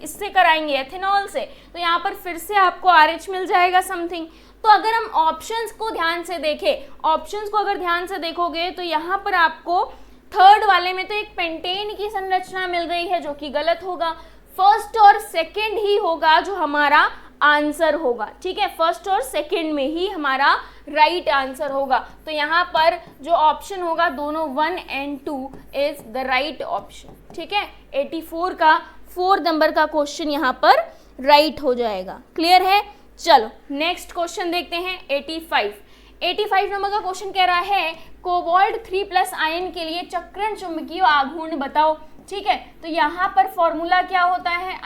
इससे कराएंगे एथेनॉल से, तो यहाँ पर फिर से आपको RH मिल जाएगा समथिंग। तो अगर हम ऑप्शंस को ध्यान से देखें, ऑप्शंस को अगर ध्यान से देखोगे तो यहाँ पर आपको थर्ड वाले में तो एक पेंटेन की संरचना मिल रही है जो कि गलत होगा, फर्स्ट और सेकंड ही होगा जो हमारा आंसर होगा, ठीक है, फर्स्ट और सेकंड में ही हमारा राइट आंसर होगा। तो यहाँ पर जो ऑप्शन होगा दोनों 1 and 2 is the right option, ठीक है। 84 का 4 नंबर का क्वेश्चन यहाँ पर राइट हो जाएगा। क्लियर है। चलो नेक्स्ट क्वेश्चन देखते हैं। 85 नंबर का क्वेश्चन कह रहा है कोबाल्ट 3+ आयन के लिए चक्रण चुंबकीय आघूर्ण बताओ, ठीक है। तो यहाँ पर फॉर्मूला क्या होता है,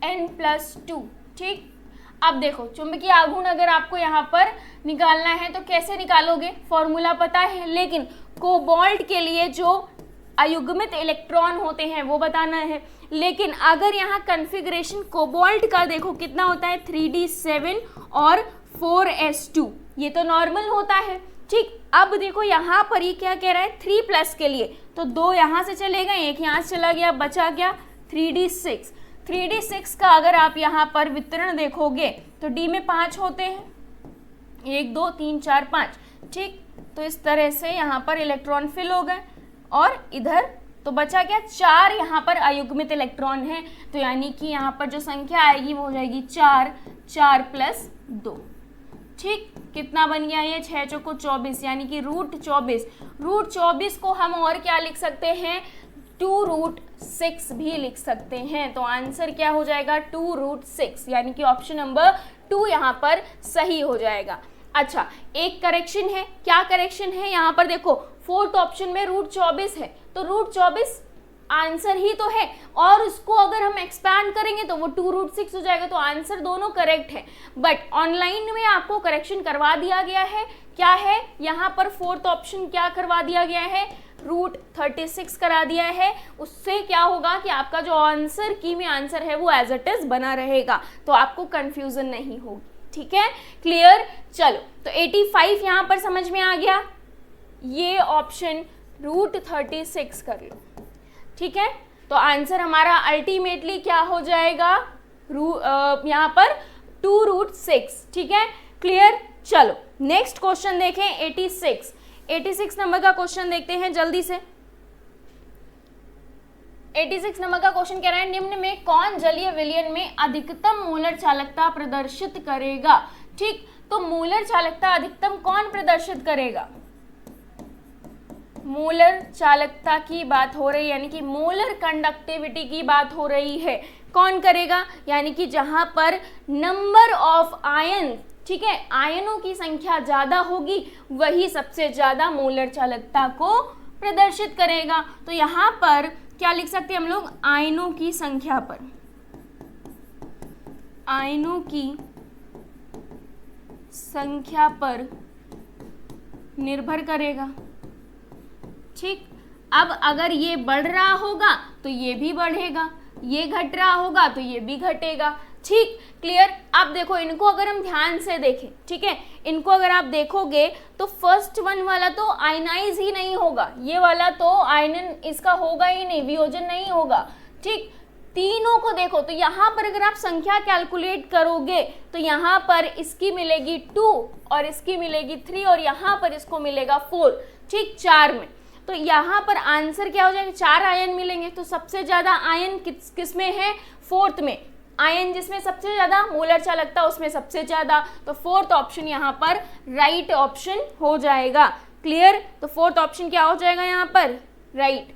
√n+2, ठीक। अब देखो चुंबकीय आघूर्ण अगर आपको यहाँ पर निकालना है तो कैसे निकालोगे, फॉर्मूला पता है, लेकिन कोबाल्ट के लिए जो अयुग्मित इलेक्ट्रॉन होते हैं वो बताना है। लेकिन अगर यहाँ कन्फिग्रेशन कोबाल्ट का देखो कितना होता है, 3d7 और 4s2, ये तो नॉर्मल होता है, ठीक। अब देखो यहाँ पर ये क्या कह रहा है, 3+ के लिए तो 2 यहाँ से चले गए, एक यहाँ से चला गया, बचा गया 3d6 का अगर आप यहाँ पर वितरण देखोगे तो d में 5 होते हैं, 1 2 3 4 5, ठीक। तो इस तरह से यहाँ पर इलेक्ट्रॉन फिल हो गए और इधर तो बचा क्या, 4 यहाँ पर अयुग्मित इलेक्ट्रॉन है, तो यानी कि यहाँ पर जो संख्या आएगी वो हो जाएगी 4 + 2, ठीक। कितना बन गया ये, 6 चौको 24, यानी कि √24 को हम और क्या लिख सकते हैं, 2√6 भी लिख सकते हैं। तो आंसर क्या हो जाएगा, 2√6, यानी कि ऑप्शन नंबर 2 यहाँ पर सही हो जाएगा। अच्छा एक करेक्शन है, क्या करेक्शन है, यहाँ पर देखो फोर्थ ऑप्शन में √24 है, तो √24 आंसर ही तो है, और उसको अगर हम एक्सपैंड करेंगे तो वो 2√6 हो जाएगा। तो आंसर दोनों करेक्ट है, बट ऑनलाइन में आपको करेक्शन करवा दिया गया है। क्या है यहाँ पर फोर्थ ऑप्शन क्या करवा दिया गया है, √36 करा दिया है। उससे क्या होगा कि आपका जो आंसर की में आंसर है वो एज इट इज बना रहेगा, तो आपको कंफ्यूजन नहीं होगी। ठीक है, क्लियर। चलो, तो 85 यहाँ पर समझ में आ गया, ये ऑप्शन √36 कर लो। ठीक है, तो आंसर हमारा अल्टीमेटली क्या हो जाएगा, यहाँ पर 2√6। ठीक है, क्लियर। चलो नेक्स्ट क्वेश्चन देखें, 86 नंबर का क्वेश्चन देखते हैं जल्दी से। 86 नंबर का क्वेश्चन कह रहा है, निम्न में कौन जलीय विलयन में अधिकतम मोलर चालकता प्रदर्शित करेगा। ठीक, तो मोलर चालकता अधिकतम कौन प्रदर्शित करेगा, मोलर चालकता की बात हो रही है, यानी कि मोलर कंडक्टिविटी की बात हो रही है। कौन करेगा, यानी कि जहां पर नंबर ऑफ आयन, ठीक है, आयनों की संख्या ज्यादा होगी वही सबसे ज्यादा मोलर चालकता को प्रदर्शित करेगा। तो यहाँ पर क्या लिख सकते हैं हम लोग, आयनों की संख्या पर, आयनों की संख्या पर निर्भर करेगा। ठीक, अब अगर ये बढ़ रहा होगा तो ये भी बढ़ेगा, ये घट रहा होगा तो ये भी घटेगा। ठीक, क्लियर। अब देखो इनको अगर हम ध्यान से देखें, ठीक है, इनको अगर आप देखोगे तो फर्स्ट वन वाला तो आयनाइज ही नहीं होगा, ये वाला तो आयनन इसका होगा ही नहीं, वियोजन नहीं होगा। ठीक, तीनों को देखो तो यहाँ पर अगर आप संख्या कैलकुलेट करोगे तो यहाँ पर इसकी मिलेगी 2 और इसकी मिलेगी 3 और यहाँ पर इसको मिलेगा 4। ठीक, 4 में, तो यहाँ पर आंसर क्या हो जाएगा, 4 आयन मिलेंगे। तो सबसे ज्यादा आयन किस में है, फोर्थ में, आयन जिसमें सबसे ज्यादा मोलर चालकता उसमें सबसे ज्यादा, तो फोर्थ ऑप्शन यहाँ पर राइट ऑप्शन हो जाएगा। क्लियर, तो फोर्थ ऑप्शन क्या हो जाएगा यहाँ पर, राइट।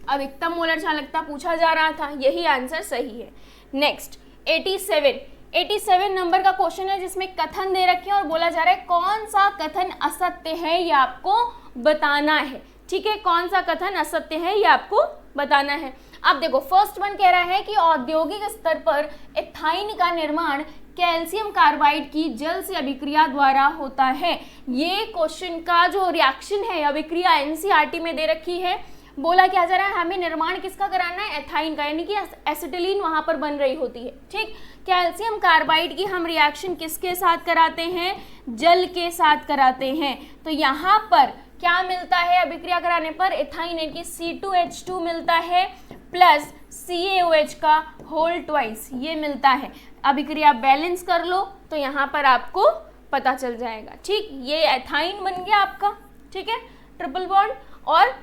अधिकतम मोलर चालकता पूछा जा रहा था, यही आंसर सही है। नेक्स्ट 87 नंबर का क्वेश्चन है जिसमें कथन दे रखे हैं और बोला जा रहा है कौन सा कथन असत्य है ये आपको बताना है। ठीक है, कौन सा कथन असत्य है ये आपको बताना है। अब देखो फर्स्ट वन कह रहा है कि औद्योगिक स्तर पर एथाइन का निर्माण कैल्शियम कार्बाइड की जल से अभिक्रिया द्वारा होता है। ये क्वेश्चन का जो रिएक्शन है, अभिक्रिया एनसीईआरटी में दे रखी है। बोला क्या जा रहा है, हमें निर्माण किसका कराना है, एथाइन का, यानी कि एसिटिलीन वहां पर बन रही होती है। ठीक, कैल्शियम कार्बाइड की हम रिएक्शन किसके साथ कराते हैं, जल के साथ कराते हैं। तो यहाँ पर क्या मिलता है अभिक्रिया कराने पर, एथाइन यानी कि C2H2 मिलता है प्लस CaOH का होल ट्वाइस, ये मिलता है। अभिक्रिया बैलेंस कर लो तो यहाँ पर आपको पता चल जाएगा। ठीक, ये एथाइन बन गया आपका, ठीक है, ट्रिपल बॉन्ड, और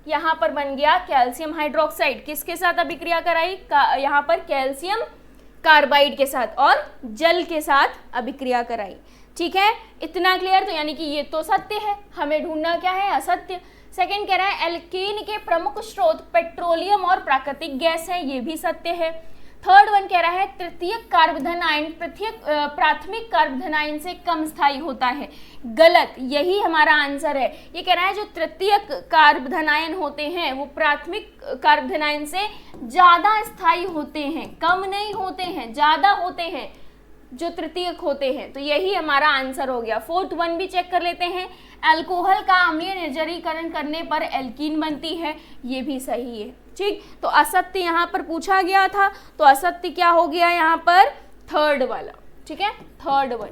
यहाँ पर बन गया कैल्शियम हाइड्रोक्साइड, किसके साथ अभिक्रिया कराई, यहाँ पर कैल्शियम कार्बाइड के साथ और जल के साथ अभिक्रिया कराई। ठीक है, इतना क्लियर। तो यानी कि ये तो सत्य है, हमें ढूंढना क्या है, असत्य। सेकंड कह रहा है एल्केन के प्रमुख स्रोत पेट्रोलियम और प्राकृतिक गैस है, ये भी सत्य है। थर्ड वन कह रहा है तृतीयक कार्बोधनाइन प्राथमिक कार्बोधनाइन से कम स्थायी होता है, गलत, यही हमारा आंसर है। ये कह रहा है जो तृतीयक कार्बोधनाइन होते हैं वो प्राथमिक कार्बोधनाइन से ज्यादा स्थायी होते हैं, कम नहीं होते हैं, ज्यादा होते हैं जो तृतीयक होते हैं। तो यही हमारा आंसर हो गया। फोर्थ वन भी चेक कर लेते हैं, अल्कोहल का अम्लीय निर्जलीकरण करने पर एल्कीन बनती है, ये भी सही है। ठीक, तो असत्य यहाँ पर पूछा गया था, तो असत्य क्या हो गया यहाँ पर, थर्ड वाला। ठीक है, थर्ड वन।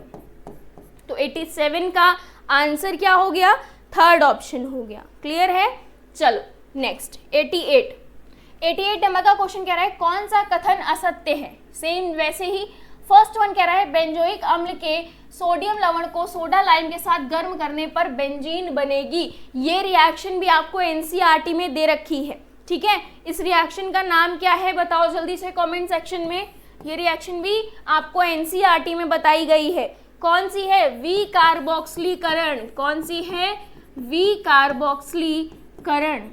तो 87 का आंसर क्या हो गया, थर्ड ऑप्शन हो गया। क्लियर है। चलो नेक्स्ट 88 नंबर का क्वेश्चन कह रहा है कौन सा कथन असत्य है। सेम वैसे ही फर्स्ट वन कह रहा है बेंजोइक अम्ल के सोडियम लवण को सोडा लाइम के साथ गर्म करने पर बेंजीन बनेगी। ये रिएक्शन भी आपको एनसीईआरटी में दे रखी है। ठीक है, इस रिएक्शन का नाम क्या है बताओ जल्दी से कमेंट सेक्शन में। ये रिएक्शन भी आपको एनसीईआरटी में बताई गई है। कौन सी है, विकार्बोक्सिलीकरण। कौन सी है, विकार्बोक्सिलीकरण।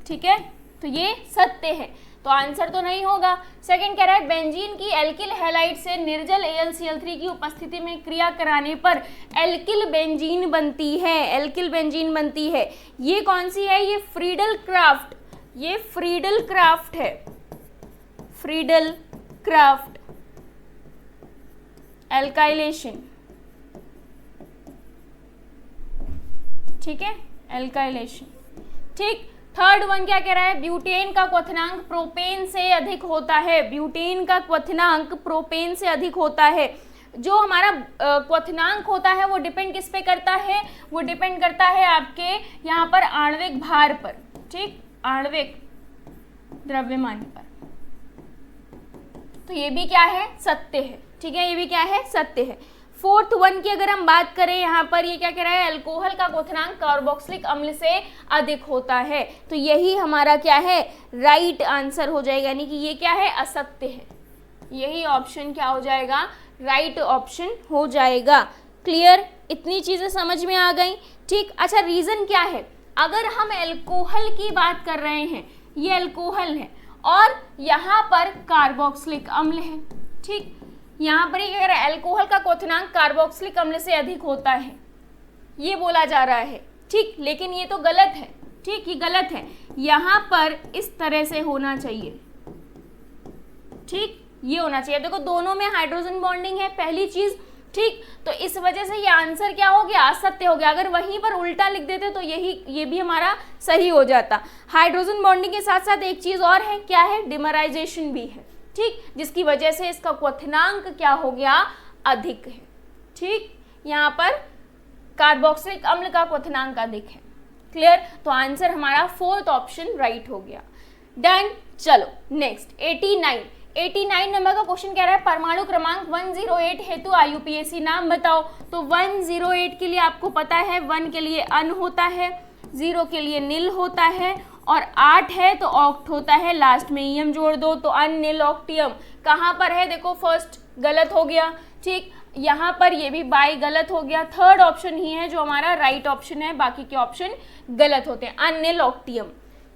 ठीक है, तो ये सत्य है। तो आंसर तो नहीं होगा। सेकंड कह रहा है बेंजीन की एल्किल हैलाइड से निर्जल AlCl3 की उपस्थिति में क्रिया कराने पर एल्किल बेंजीन बनती है, एल्किल बेंजीन बनती है। ये कौन सी है? ये फ्रीडल क्राफ्ट, ये फ्रीडल क्राफ्ट है, फ्रीडल क्राफ्ट एल्काइलेशन, ठीक है, एल्काइलेशन। ठीक, थर्ड वन क्या कह रहा है? ब्यूटेन का क्वथनांक प्रोपेन से अधिक होता है, ब्यूटेन का क्वथनांक प्रोपेन से अधिक होता है। जो हमारा क्वथनांक होता है वो डिपेंड किस पे करता है? वो डिपेंड करता है आपके यहाँ पर आणविक भार पर, ठीक, आणविक द्रव्यमान पर। तो ये भी क्या है? सत्य है, ठीक है, ये भी क्या है? सत्य है। फोर्थ वन की अगर हम बात करें यहाँ पर, ये क्या कह रहा है? अल्कोहल का क्वथनांक कार्बोक्सिलिक अम्ल से अधिक होता है। तो यही हमारा क्या है? राइट आंसर हो जाएगा, यानी कि ये क्या है? असत्य है। यही ऑप्शन क्या हो जाएगा? राइट ऑप्शन हो जाएगा। क्लियर? इतनी चीजें समझ में आ गई। ठीक, अच्छा रीजन क्या है? अगर हम अल्कोहल की बात कर रहे हैं, ये अल्कोहल है और यहाँ पर कार्बोक्सिलिक अम्ल है, ठीक, यहाँ पर ये कह रहा है अल्कोहल का क्वथनांक कार्बोक्सिलिक अम्ल से अधिक होता है, ये बोला जा रहा है, ठीक, लेकिन ये तो गलत है, ठीक, ये गलत है। यहाँ पर इस तरह से होना चाहिए, ठीक, ये होना चाहिए। देखो दोनों में हाइड्रोजन बॉन्डिंग है, पहली चीज, ठीक, तो इस वजह से ये आंसर क्या हो गया? असत्य हो गया। अगर वहीं पर उल्टा लिख देते तो ये भी हमारा सही हो जाता। हाइड्रोजन बॉन्डिंग के साथ साथ एक चीज और है, क्या है? डिमराइजेशन भी है, ठीक, जिसकी वजह से इसका क्वथनांक क्या हो गया? अधिक है, ठीक, यहाँ पर कार्बोक्सिलिक अम्ल का क्वथनांक अधिक है। क्लियर? तो आंसर हमारा फोर्थ ऑप्शन राइट हो गया। डन। चलो नेक्स्ट 89 नंबर का क्वेश्चन कह रहा है परमाणु क्रमांक 108 हेतु IUPAC नाम बताओ। तो 108 के लिए आपको पता है 1 के लिए अन होता है, 0 के लिए नील होता है और 8 है तो ऑक्ट होता है, लास्ट में ईएम जोड़ दो तो अन नील ऑक्टियम। कहाँ पर है? देखो फर्स्ट गलत हो गया, ठीक, यहाँ पर ये भी बाई गलत हो गया। थर्ड ऑप्शन ही है जो हमारा राइट ऑप्शन है, बाकी के ऑप्शन गलत होते हैं, अन नील ऑक्टियम।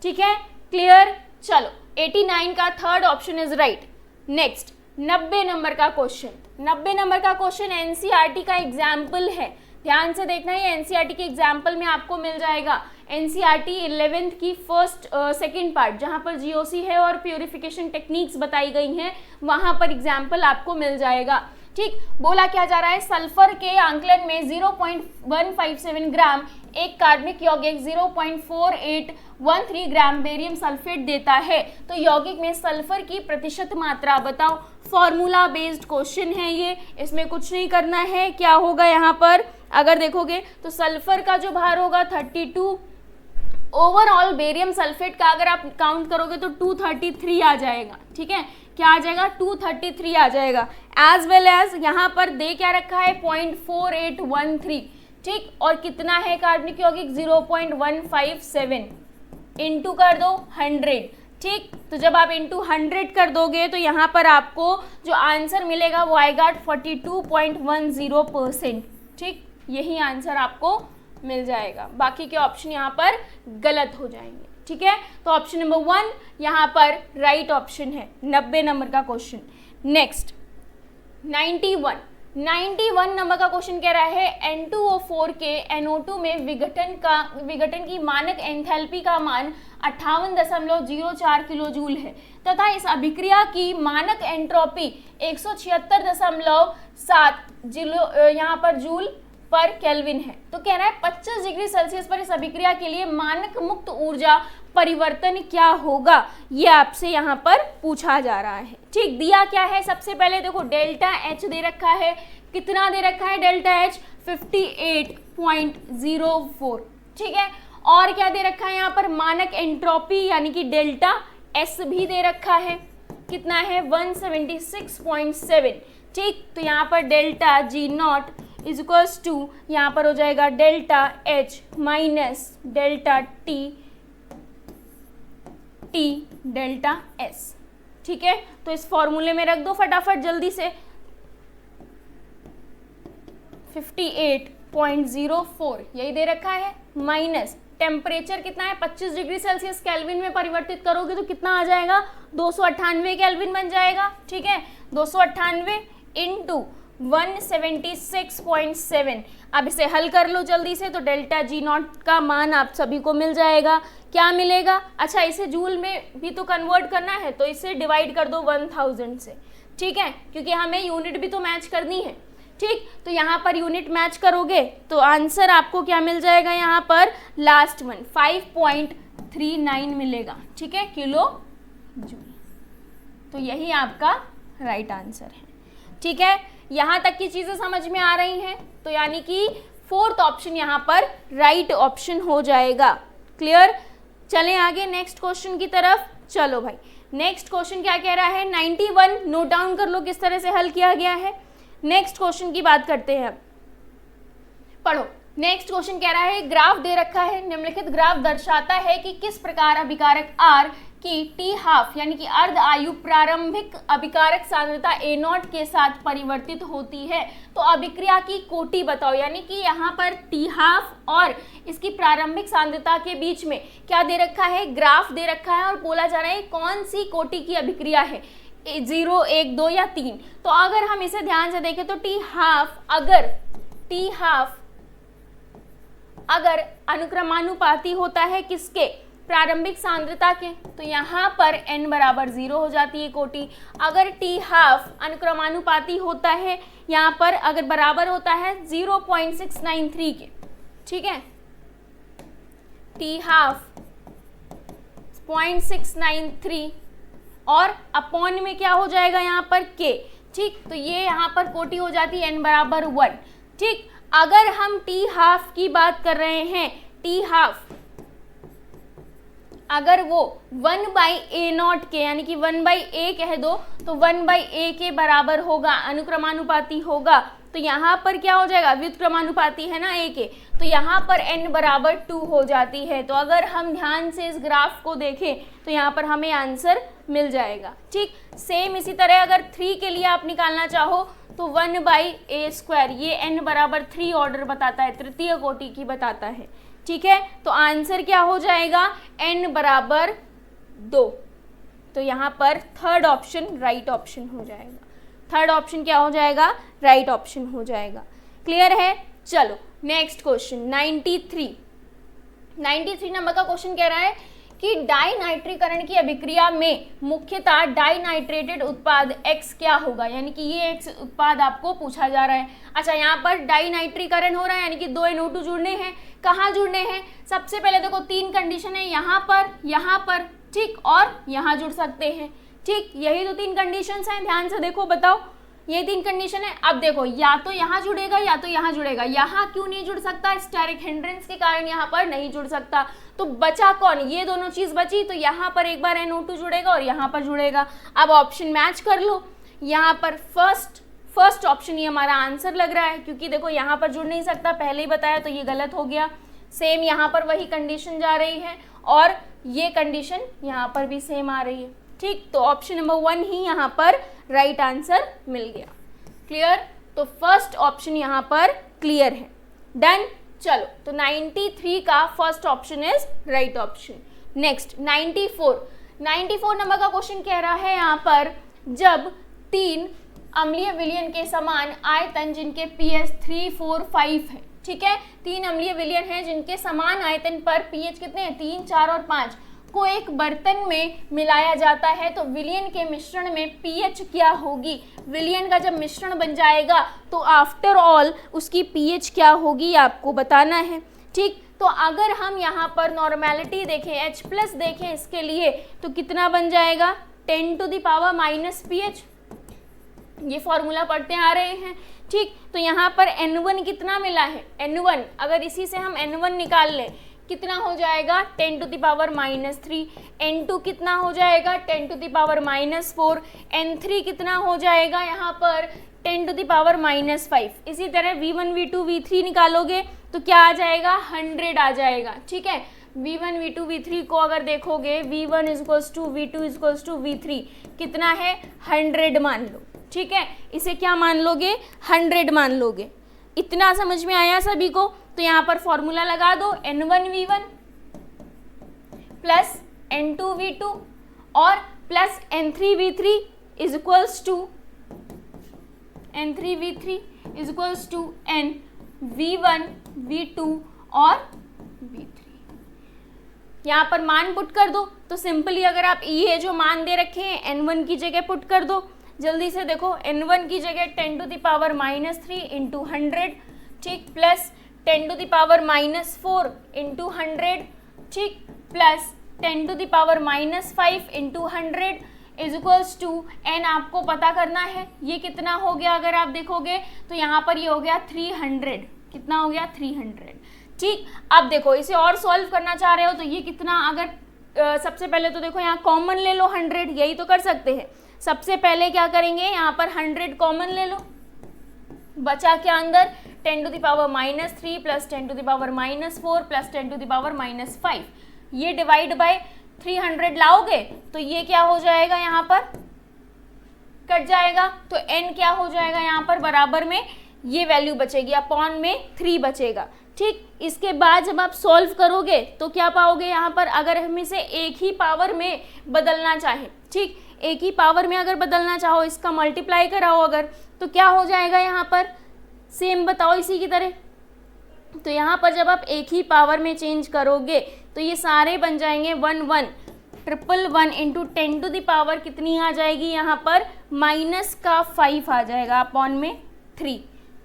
ठीक है, क्लियर? चलो 89 का third option is right. Next 90 number का क्वेश्चन, 90 नंबर का क्वेश्चन एनसीईआरटी का एग्जाम्पल है, ध्यान से देखना है। एनसीईआरटी के एग्जाम्पल में आपको मिल जाएगा एनसीईआरटी 11th की फर्स्ट सेकंड पार्ट, जहां पर जीओसी है और प्यूरिफिकेशन टेक्निक्स बताई गई हैं, वहां पर एग्जाम्पल आपको मिल जाएगा। ठीक, बोला क्या जा रहा है? सल्फर के आंकलन में 0.157 ग्राम एक कार्बनिक यौगिक 0.4813 ग्राम बेरियम सल्फेट देता है, तो यौगिक में सल्फर की प्रतिशत मात्रा बताओ। फॉर्मूला बेस्ड क्वेश्चन है ये, इसमें कुछ नहीं करना है। क्या होगा यहाँ पर अगर देखोगे तो सल्फर का जो भार होगा 32, ओवरऑल बेरियम सल्फेट का अगर आप काउंट करोगे तो 233 आ जाएगा। ठीक है, क्या आ जाएगा? 233 आ जाएगा। एज वेल एज यहाँ पर दे क्या रखा है? 0.4813, ठीक, और कितना है कार्बनिक यौगिक? 0.157, इंटू कर दो 100, ठीक, तो जब आप इंटू 100 कर दोगे तो यहाँ पर आपको जो आंसर मिलेगा वो आएगा 42.10%, ठीक, यही आंसर आपको मिल जाएगा। बाकी के ऑप्शन यहाँ पर गलत हो जाएंगे। ठीक है, तो ऑप्शन नंबर 1 यहाँ पर राइट ऑप्शन है 90 नंबर का क्वेश्चन। नेक्स्ट 91 नंबर का क्वेश्चन कह रहा है N2O4 के NO2 में विघटन की मानक एंथैल्पी का मान 58.04 किलो जूल है तथा इस अभिक्रिया की मानक एंट्रोपी 176.7 यहाँ पर जूल पर केल्विन है। तो कह रहा है 25 डिग्री सेल्सियस पर इस अभिक्रिया के लिए मानक मुक्त ऊर्जा परिवर्तन क्या होगा, ये आपसे यहाँ पर पूछा जा रहा है। ठीक, दिया क्या है? सबसे पहले देखो डेल्टा एच दे रखा है, कितना दे रखा है डेल्टा एच? 58.04, ठीक है, और क्या दे रखा है यहाँ पर? मानक एंट्रोपी यानी कि डेल्टा एस भी दे रखा है, कितना है? 176.7, ठीक, तो यहाँ पर delta G not is equals to यहाँ पर हो जाएगा delta H minus delta T delta S. ठीक है, तो इस फॉर्मूले में रख दो फटाफट जल्दी से। 58.04 यही दे रखा है, माइनस टेम्परेचर कितना है 25 डिग्री सेल्सियस केल्विन में परिवर्तित करोगे तो कितना आ जाएगा 298 केल्विन बन जाएगा। ठीक है, 298 इंटू 176.7। अब इसे हल कर लो जल्दी से, तो डेल्टा जी नॉट का मान आप सभी को मिल जाएगा। क्या मिलेगा, अच्छा इसे जूल में भी तो कन्वर्ट करना है, तो इसे डिवाइड कर दो 1000 से। ठीक है, क्योंकि हमें यूनिट भी तो मैच करनी है। ठीक, तो यहाँ पर यूनिट मैच करोगे तो आंसर आपको क्या मिल जाएगा, यहाँ पर लास्ट वन 5.39 मिलेगा। ठीक है, किलो जूल। तो यही आपका राइट आंसर है। ठीक है, यहाँ तक की चीजें समझ में आ रही हैं, तो यानी कि फोर्थ ऑप्शन यहाँ पर राइट ऑप्शन हो जाएगा। क्लियर, चलें आगे नेक्स्ट क्वेश्चन की तरफ। चलो भाई, नेक्स्ट क्वेश्चन क्या कह रहा है, 91 नोट डाउन कर लो किस तरह से हल किया गया है। नेक्स्ट क्वेश्चन की बात करते हैं, पढ़ो। नेक्स्ट क्वेश्चन कह रहा है, ग्राफ दे रखा है, निम्नलिखित ग्राफ दर्शाता है कि किस प्रकार अभिकारक R की टी हाफ यानी कि अर्ध आयु प्रारंभिक अभिकारक सांद्रता A0 के साथ परिवर्तित होती है। तो अभिक्रिया की कोटि बताओ, यानी कि यहाँ पर टी हाफ और इसकी प्रारंभिक सांद्रता के बीच में क्या दे रखा है, ग्राफ दे रखा है, और बोला जा रहा है कौन सी कोटि की अभिक्रिया है, 0, 1, 2 या 3। तो अगर हम इसे ध्यान से देखें तो टी हाफ अगर अनुक्रमानुपाती होता है किसके, प्रारंभिक सांद्रता के, तो यहाँ पर n बराबर 0 हो जाती है कोटि। अगर टी हाफ अनुक्रमानुपाती होता है यहाँ पर, अगर बराबर होता है 0.693 के, ठीक है, टी हाफ 0.693 और अपॉन में क्या हो जाएगा यहाँ पर k। ठीक, तो ये यहाँ पर कोटि हो जाती है n बराबर 1। ठीक, अगर हम टी हाफ की बात कर रहे हैं, टी हाफ अगर वो 1/A0 के यानी कि 1/A कह दो, तो 1/A के बराबर होगा, अनुक्रमानुपाती होगा, तो यहाँ पर क्या हो जाएगा, व्युत्क्रमानुपाती है ना A के, तो यहाँ पर n बराबर 2 हो जाती है। तो अगर हम ध्यान से इस ग्राफ को देखें तो यहाँ पर हमें आंसर मिल जाएगा। ठीक, सेम इसी तरह अगर 3 के लिए आप निकालना चाहो तो 1/A², ये n बराबर 3 ऑर्डर बताता है, तृतीय कोटि की बताता है। ठीक है, तो आंसर क्या हो जाएगा, n बराबर 2। तो यहाँ पर थर्ड ऑप्शन राइट ऑप्शन हो जाएगा। थर्ड ऑप्शन क्या हो जाएगा, राइट ऑप्शन हो जाएगा। क्लियर है, चलो नेक्स्ट क्वेश्चन 93 नंबर का क्वेश्चन कह रहा है कि डाइनाइट्रीकरण की अभिक्रिया में मुख्यतः डाइनाइट्रेटेड उत्पाद X क्या होगा, यानी कि ये X उत्पाद आपको पूछा जा रहा है। अच्छा, यहाँ पर डाइनाइट्रीकरण हो रहा है, यानी कि 2 NO2 जुड़ने हैं। कहाँ जुड़ने हैं, सबसे पहले देखो 3 कंडीशन है, यहाँ पर, ठीक, और यहाँ जुड़ सकते हैं। ठीक, यही तो 3 कंडीशंस हैं, ध्यान से देखो, बताओ, ये 3 कंडीशन है। अब देखो, या तो यहाँ जुड़ेगा या तो यहाँ जुड़ेगा। यहाँ क्यों नहीं जुड़ सकता, स्टेरिक हिंड्रेंस के कारण यहाँ पर नहीं जुड़ सकता। तो बचा कौन, ये दोनों चीज बची, तो यहाँ पर एक बार NO2 जुड़ेगा और यहाँ पर जुड़ेगा। अब ऑप्शन मैच कर लो, यहाँ पर फर्स्ट ऑप्शन ये हमारा आंसर लग रहा है, क्योंकि देखो यहाँ पर जुड़ नहीं सकता, पहले ही बताया, तो ये गलत हो गया। सेम यहाँ पर वही कंडीशन जा रही है और ये कंडीशन यहाँ पर भी सेम आ रही है। ठीक, तो ऑप्शन नंबर 1 ही यहाँ पर राइट आंसर मिल गया। क्लियर, तो फर्स्ट ऑप्शन यहाँ पर क्लियर है। डन, चलो, तो 93 का first option is right option. Next 94 number का क्वेश्चन कह रहा है यहाँ पर, जब 3 अम्लीय विलयन के समान आयतन जिनके pH 3, 4, 5 है, ठीक है, 3 अम्लीय विलयन हैं जिनके समान आयतन पर pH कितने हैं, 3, 4 और 5 को एक बर्तन में मिलाया जाता है, तो विलयन के मिश्रण में pH क्या होगी। विलयन का जब मिश्रण बन जाएगा तो आफ्टर ऑल उसकी pH क्या होगी आपको बताना है। ठीक, तो अगर हम यहाँ पर नॉर्मेलिटी देखें, H+ देखें इसके लिए, तो कितना बन जाएगा, 10⁻⁻ pH। ये फॉर्मूला पढ़ते आ रहे हैं। ठीक, तो यहाँ पर N1 कितना मिला है, N1 अगर इसी से हम N1 निकाल लें कितना हो जाएगा, 10⁻³ N2 कितना हो जाएगा, 10⁻⁴ N3 कितना हो जाएगा यहाँ पर 10⁻⁵। इसी तरह V1 V2 V3 निकालोगे तो क्या आ जाएगा, 100 आ जाएगा। ठीक है, V1 V2 V3 को अगर देखोगे, V1 = V2 = V3 कितना है, 100 मान लो। ठीक है, इसे क्या मान लोगे, 100 मान लोगे। इतना समझ में आया सभी को, तो यहाँ पर फॉर्मूला लगा दो, N1 V1 प्लस N2V2 और plus N3V3 is equals to N3V3 is equals to NV1 V2 और V3। यहाँ पर मान पुट कर दो, तो सिंपली अगर आप ये जो मान दे रखे हैं N1 की जगह पुट कर दो। जल्दी से देखो, N1 की जगह 10 टू द पावर -3 इंटू 100, ठीक, plus 10 to the power -4 into 100, ठीक, plus 10 to the power -5 into 100 is equals to n आपको पता करना है ये कितना हो गया। अगर आप देखोगे तो यहाँ पर ये हो गया 300, कितना हो गया 300, ठीक। अब देखो इसे और सॉल्व करना चाह रहे हो तो ये कितना, अगर सबसे पहले तो देखो यहाँ कॉमन ले लो 100, यही तो कर सकते हैं। सबसे पहले क्या करेंगे, यहाँ पर 100 कॉमन ले लो, बचा क्या अंदर 10 to the power -3 plus 10 to the power -4 plus 10 to the power -5, ये डिवाइड बाय 300 लाओगे तो ये क्या हो जाएगा, यहाँ पर कट जाएगा, तो n क्या हो जाएगा यहाँ पर बराबर में ये वैल्यू बचेगी, अपॉन में 3 बचेगा, ठीक। इसके बाद जब आप सॉल्व करोगे तो क्या पाओगे यहाँ पर, अगर हम इसे एक ही पावर में बदलना चाहें, ठीक, एक ही पावर में अगर बदलना चाहो, इसका मल्टीप्लाई कराओ अगर, तो क्या हो जाएगा यहाँ पर, सेम बताओ इसी की तरह। तो यहाँ पर जब आप एक ही पावर में चेंज करोगे तो ये सारे बन जाएंगे 1 1 triple 1 into 10 to the power कितनी आ जाएगी यहाँ पर -5 आ जाएगा, अपॉन में 3,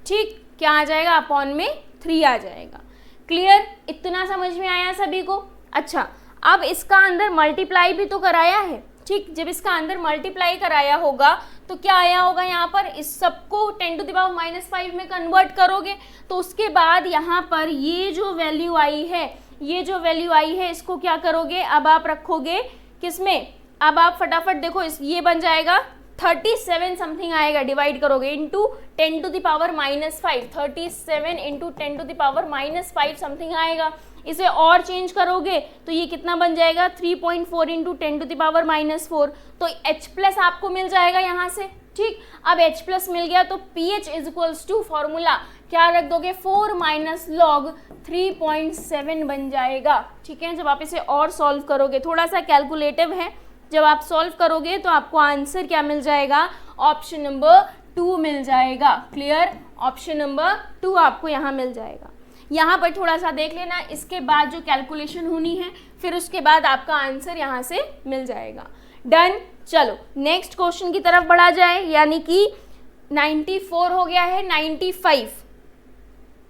ठीक, क्या आ जाएगा, अपॉन में 3 आ जाएगा। क्लियर, इतना समझ में आया सभी को। अच्छा, अब इसका अंदर मल्टीप्लाई भी तो कराया है, ठीक, जब इसका अंदर मल्टीप्लाई कराया होगा तो क्या आया होगा यहाँ पर, इस सबको 10 टू द पावर -5 में कन्वर्ट करोगे तो उसके बाद यहाँ पर ये जो वैल्यू आई है, ये जो वैल्यू आई है इसको क्या करोगे, अब आप रखोगे किसमें, अब आप फटाफट देखो ये बन जाएगा 37 समथिंग आएगा, डिवाइड करोगे into 10 to the power -5, 37 into 10 to the power -5 something आएगा। इसे और चेंज करोगे तो ये कितना बन जाएगा 3.4 इंटू 10 टू द पावर -4, तो H प्लस आपको मिल जाएगा यहाँ से, ठीक। अब H प्लस मिल गया तो pH is equals to formula क्या रख दोगे, 4 माइनस लॉग 3.7 बन जाएगा, ठीक है। जब आप इसे और सॉल्व करोगे, थोड़ा सा कैलकुलेटिव है, जब आप सॉल्व करोगे तो आपको आंसर क्या मिल जाएगा, ऑप्शन नंबर 2 मिल जाएगा। क्लियर, ऑप्शन नंबर 2 आपको यहाँ मिल जाएगा। यहाँ पर थोड़ा सा देख लेना, इसके बाद जो कैलकुलेशन होनी है फिर उसके बाद आपका आंसर यहाँ से मिल जाएगा। डन, चलो नेक्स्ट क्वेश्चन की तरफ बढ़ा जाए, यानी कि 94 हो गया है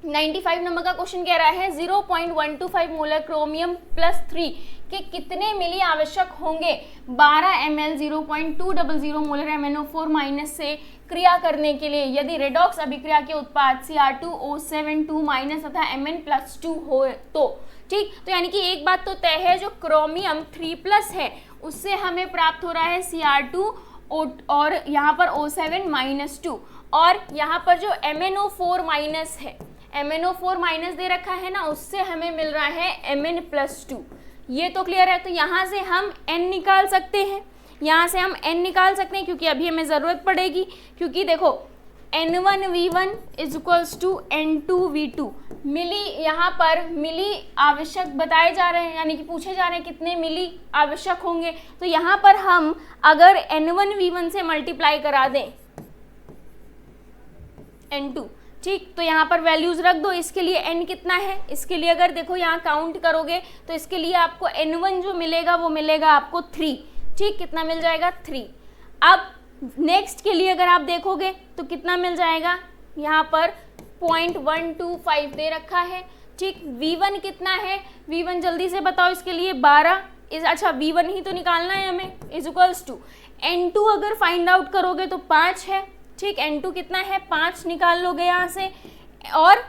95 नंबर का क्वेश्चन कह रहा है 0.125 मोलर क्रोमियम +3 के कितने मिली आवश्यक होंगे 12 ml 0.200 मोलर MnO4- से क्रिया करने के लिए यदि रेडॉक्स अभिक्रिया के उत्पाद Cr2O7 तथा Mn+2 हो तो, ठीक। तो यानी कि एक बात तो तय है, जो क्रोमियम 3+ है उससे हमें प्राप्त हो रहा है Cr2 और यहाँ पर O7-2, और यहाँ पर जो MnO4- है, MnO4- दे रखा है ना, उससे हमें मिल रहा है Mn+2। ये तो क्लियर है। तो यहाँ से हम n निकाल सकते हैं, यहाँ से हम n निकाल सकते हैं, क्योंकि अभी हमें ज़रूरत पड़ेगी, क्योंकि देखो N1V1 is equals to N2V2 मिली, यहाँ पर मिली आवश्यक बताए जा रहे हैं, यानी कि पूछे जा रहे हैं कितने मिली आवश्यक होंगे। तो यहाँ पर हम अगर N1V1 से मल्टीप्लाई करा दें N2, ठीक, तो यहाँ पर वैल्यूज रख दो। इसके लिए n कितना है, इसके लिए अगर देखो यहाँ काउंट करोगे तो इसके लिए आपको N1 जो मिलेगा वो मिलेगा आपको 3, ठीक, कितना मिल जाएगा 3। अब नेक्स्ट के लिए अगर आप देखोगे तो कितना मिल जाएगा, यहाँ पर 0.125 दे रखा है, ठीक। V1 कितना है, V1 जल्दी से बताओ, इसके लिए 12 अच्छा V1 ही तो निकालना है हमें, इज इक्वल्स टू N2 अगर फाइंड आउट करोगे तो 5 है, ठीक। N2 कितना है 5 निकाल लोगे यहाँ से, और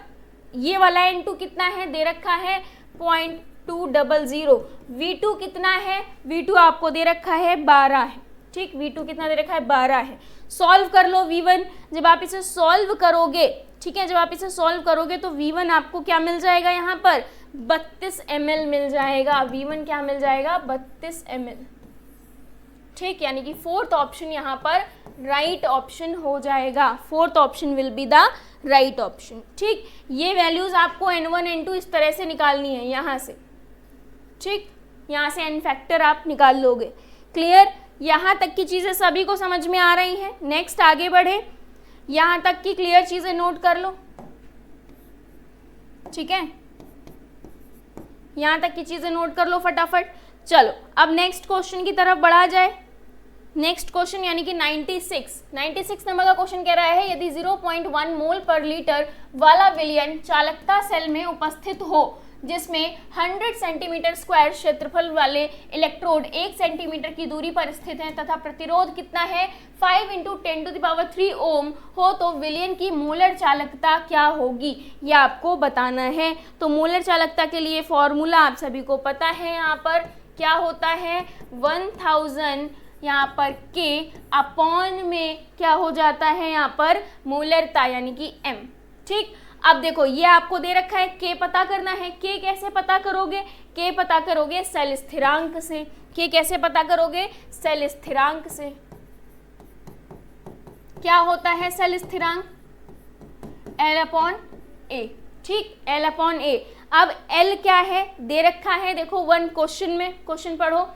ये वाला N2 कितना है दे रखा है 0.200। V2 कितना है, V2 आपको दे रखा है 12 है, ठीक। V2 कितना दे रखा है 12 है। सॉल्व कर लो V1, जब आप इसे सॉल्व करोगे, ठीक है, जब आप इसे सॉल्व करोगे तो V1 आपको क्या मिल जाएगा, यहाँ पर 32 ml मिल जाएगा। V1 क्या मिल जाएगा 32 ml, ठीक, यानी कि फोर्थ ऑप्शन यहाँ पर राइट ऑप्शन हो जाएगा। Fourth option will be the right option, ठीक। ये वैल्यूज आपको N1 N2 इस तरह से निकालनी है यहाँ से, ठीक, यहाँ से n फैक्टर आप निकाल लोगे। क्लियर? यहाँ तक की चीज़ें सभी को समझ में आ रही हैं। नेक्स्ट आगे बढ़े, यहाँ तक की क्लियर चीज़ें नोट कर लो, ठीक है? यहाँ तक की चीज़ें नोट कर लो फटाफट। चलो अब नेक्स्ट क्वेश्चन की तरफ बढ़ा जाए। नेक्स्ट क्वेश्चन यानी कि 96 नंबर का क्वेश्चन कह रहा है, यदि 0.1 मोल पर लीटर वाला विलयन चालकता सेल में उपस्थित हो जिसमें 100 सेंटीमीटर स्क्वायर क्षेत्रफल वाले इलेक्ट्रोड 1 सेंटीमीटर की दूरी पर स्थित हैं तथा प्रतिरोध कितना है 5 × 10³ ओम हो, तो विलयन की मोलर चालकता क्या होगी, यह आपको बताना है। तो मोलर चालकता के लिए फॉर्मूला आप सभी को पता है, यहाँ पर क्या होता है 1000 यहाँ पर K अपॉन में क्या हो जाता है यहाँ पर मोलरता यानी कि M। ठीक, अब देखो ये आपको दे रखा है, K पता करना है। K कैसे पता करोगे? K पता करोगे सेल स्थिरांक से। K कैसे पता करोगे? सेल स्थिरांक से। क्या होता है सेल स्थिरांक? L/A। ठीक, L/A। अब L क्या है दे रखा है, देखो 1 क्वेश्चन में, क्वेश्चन पढ़ो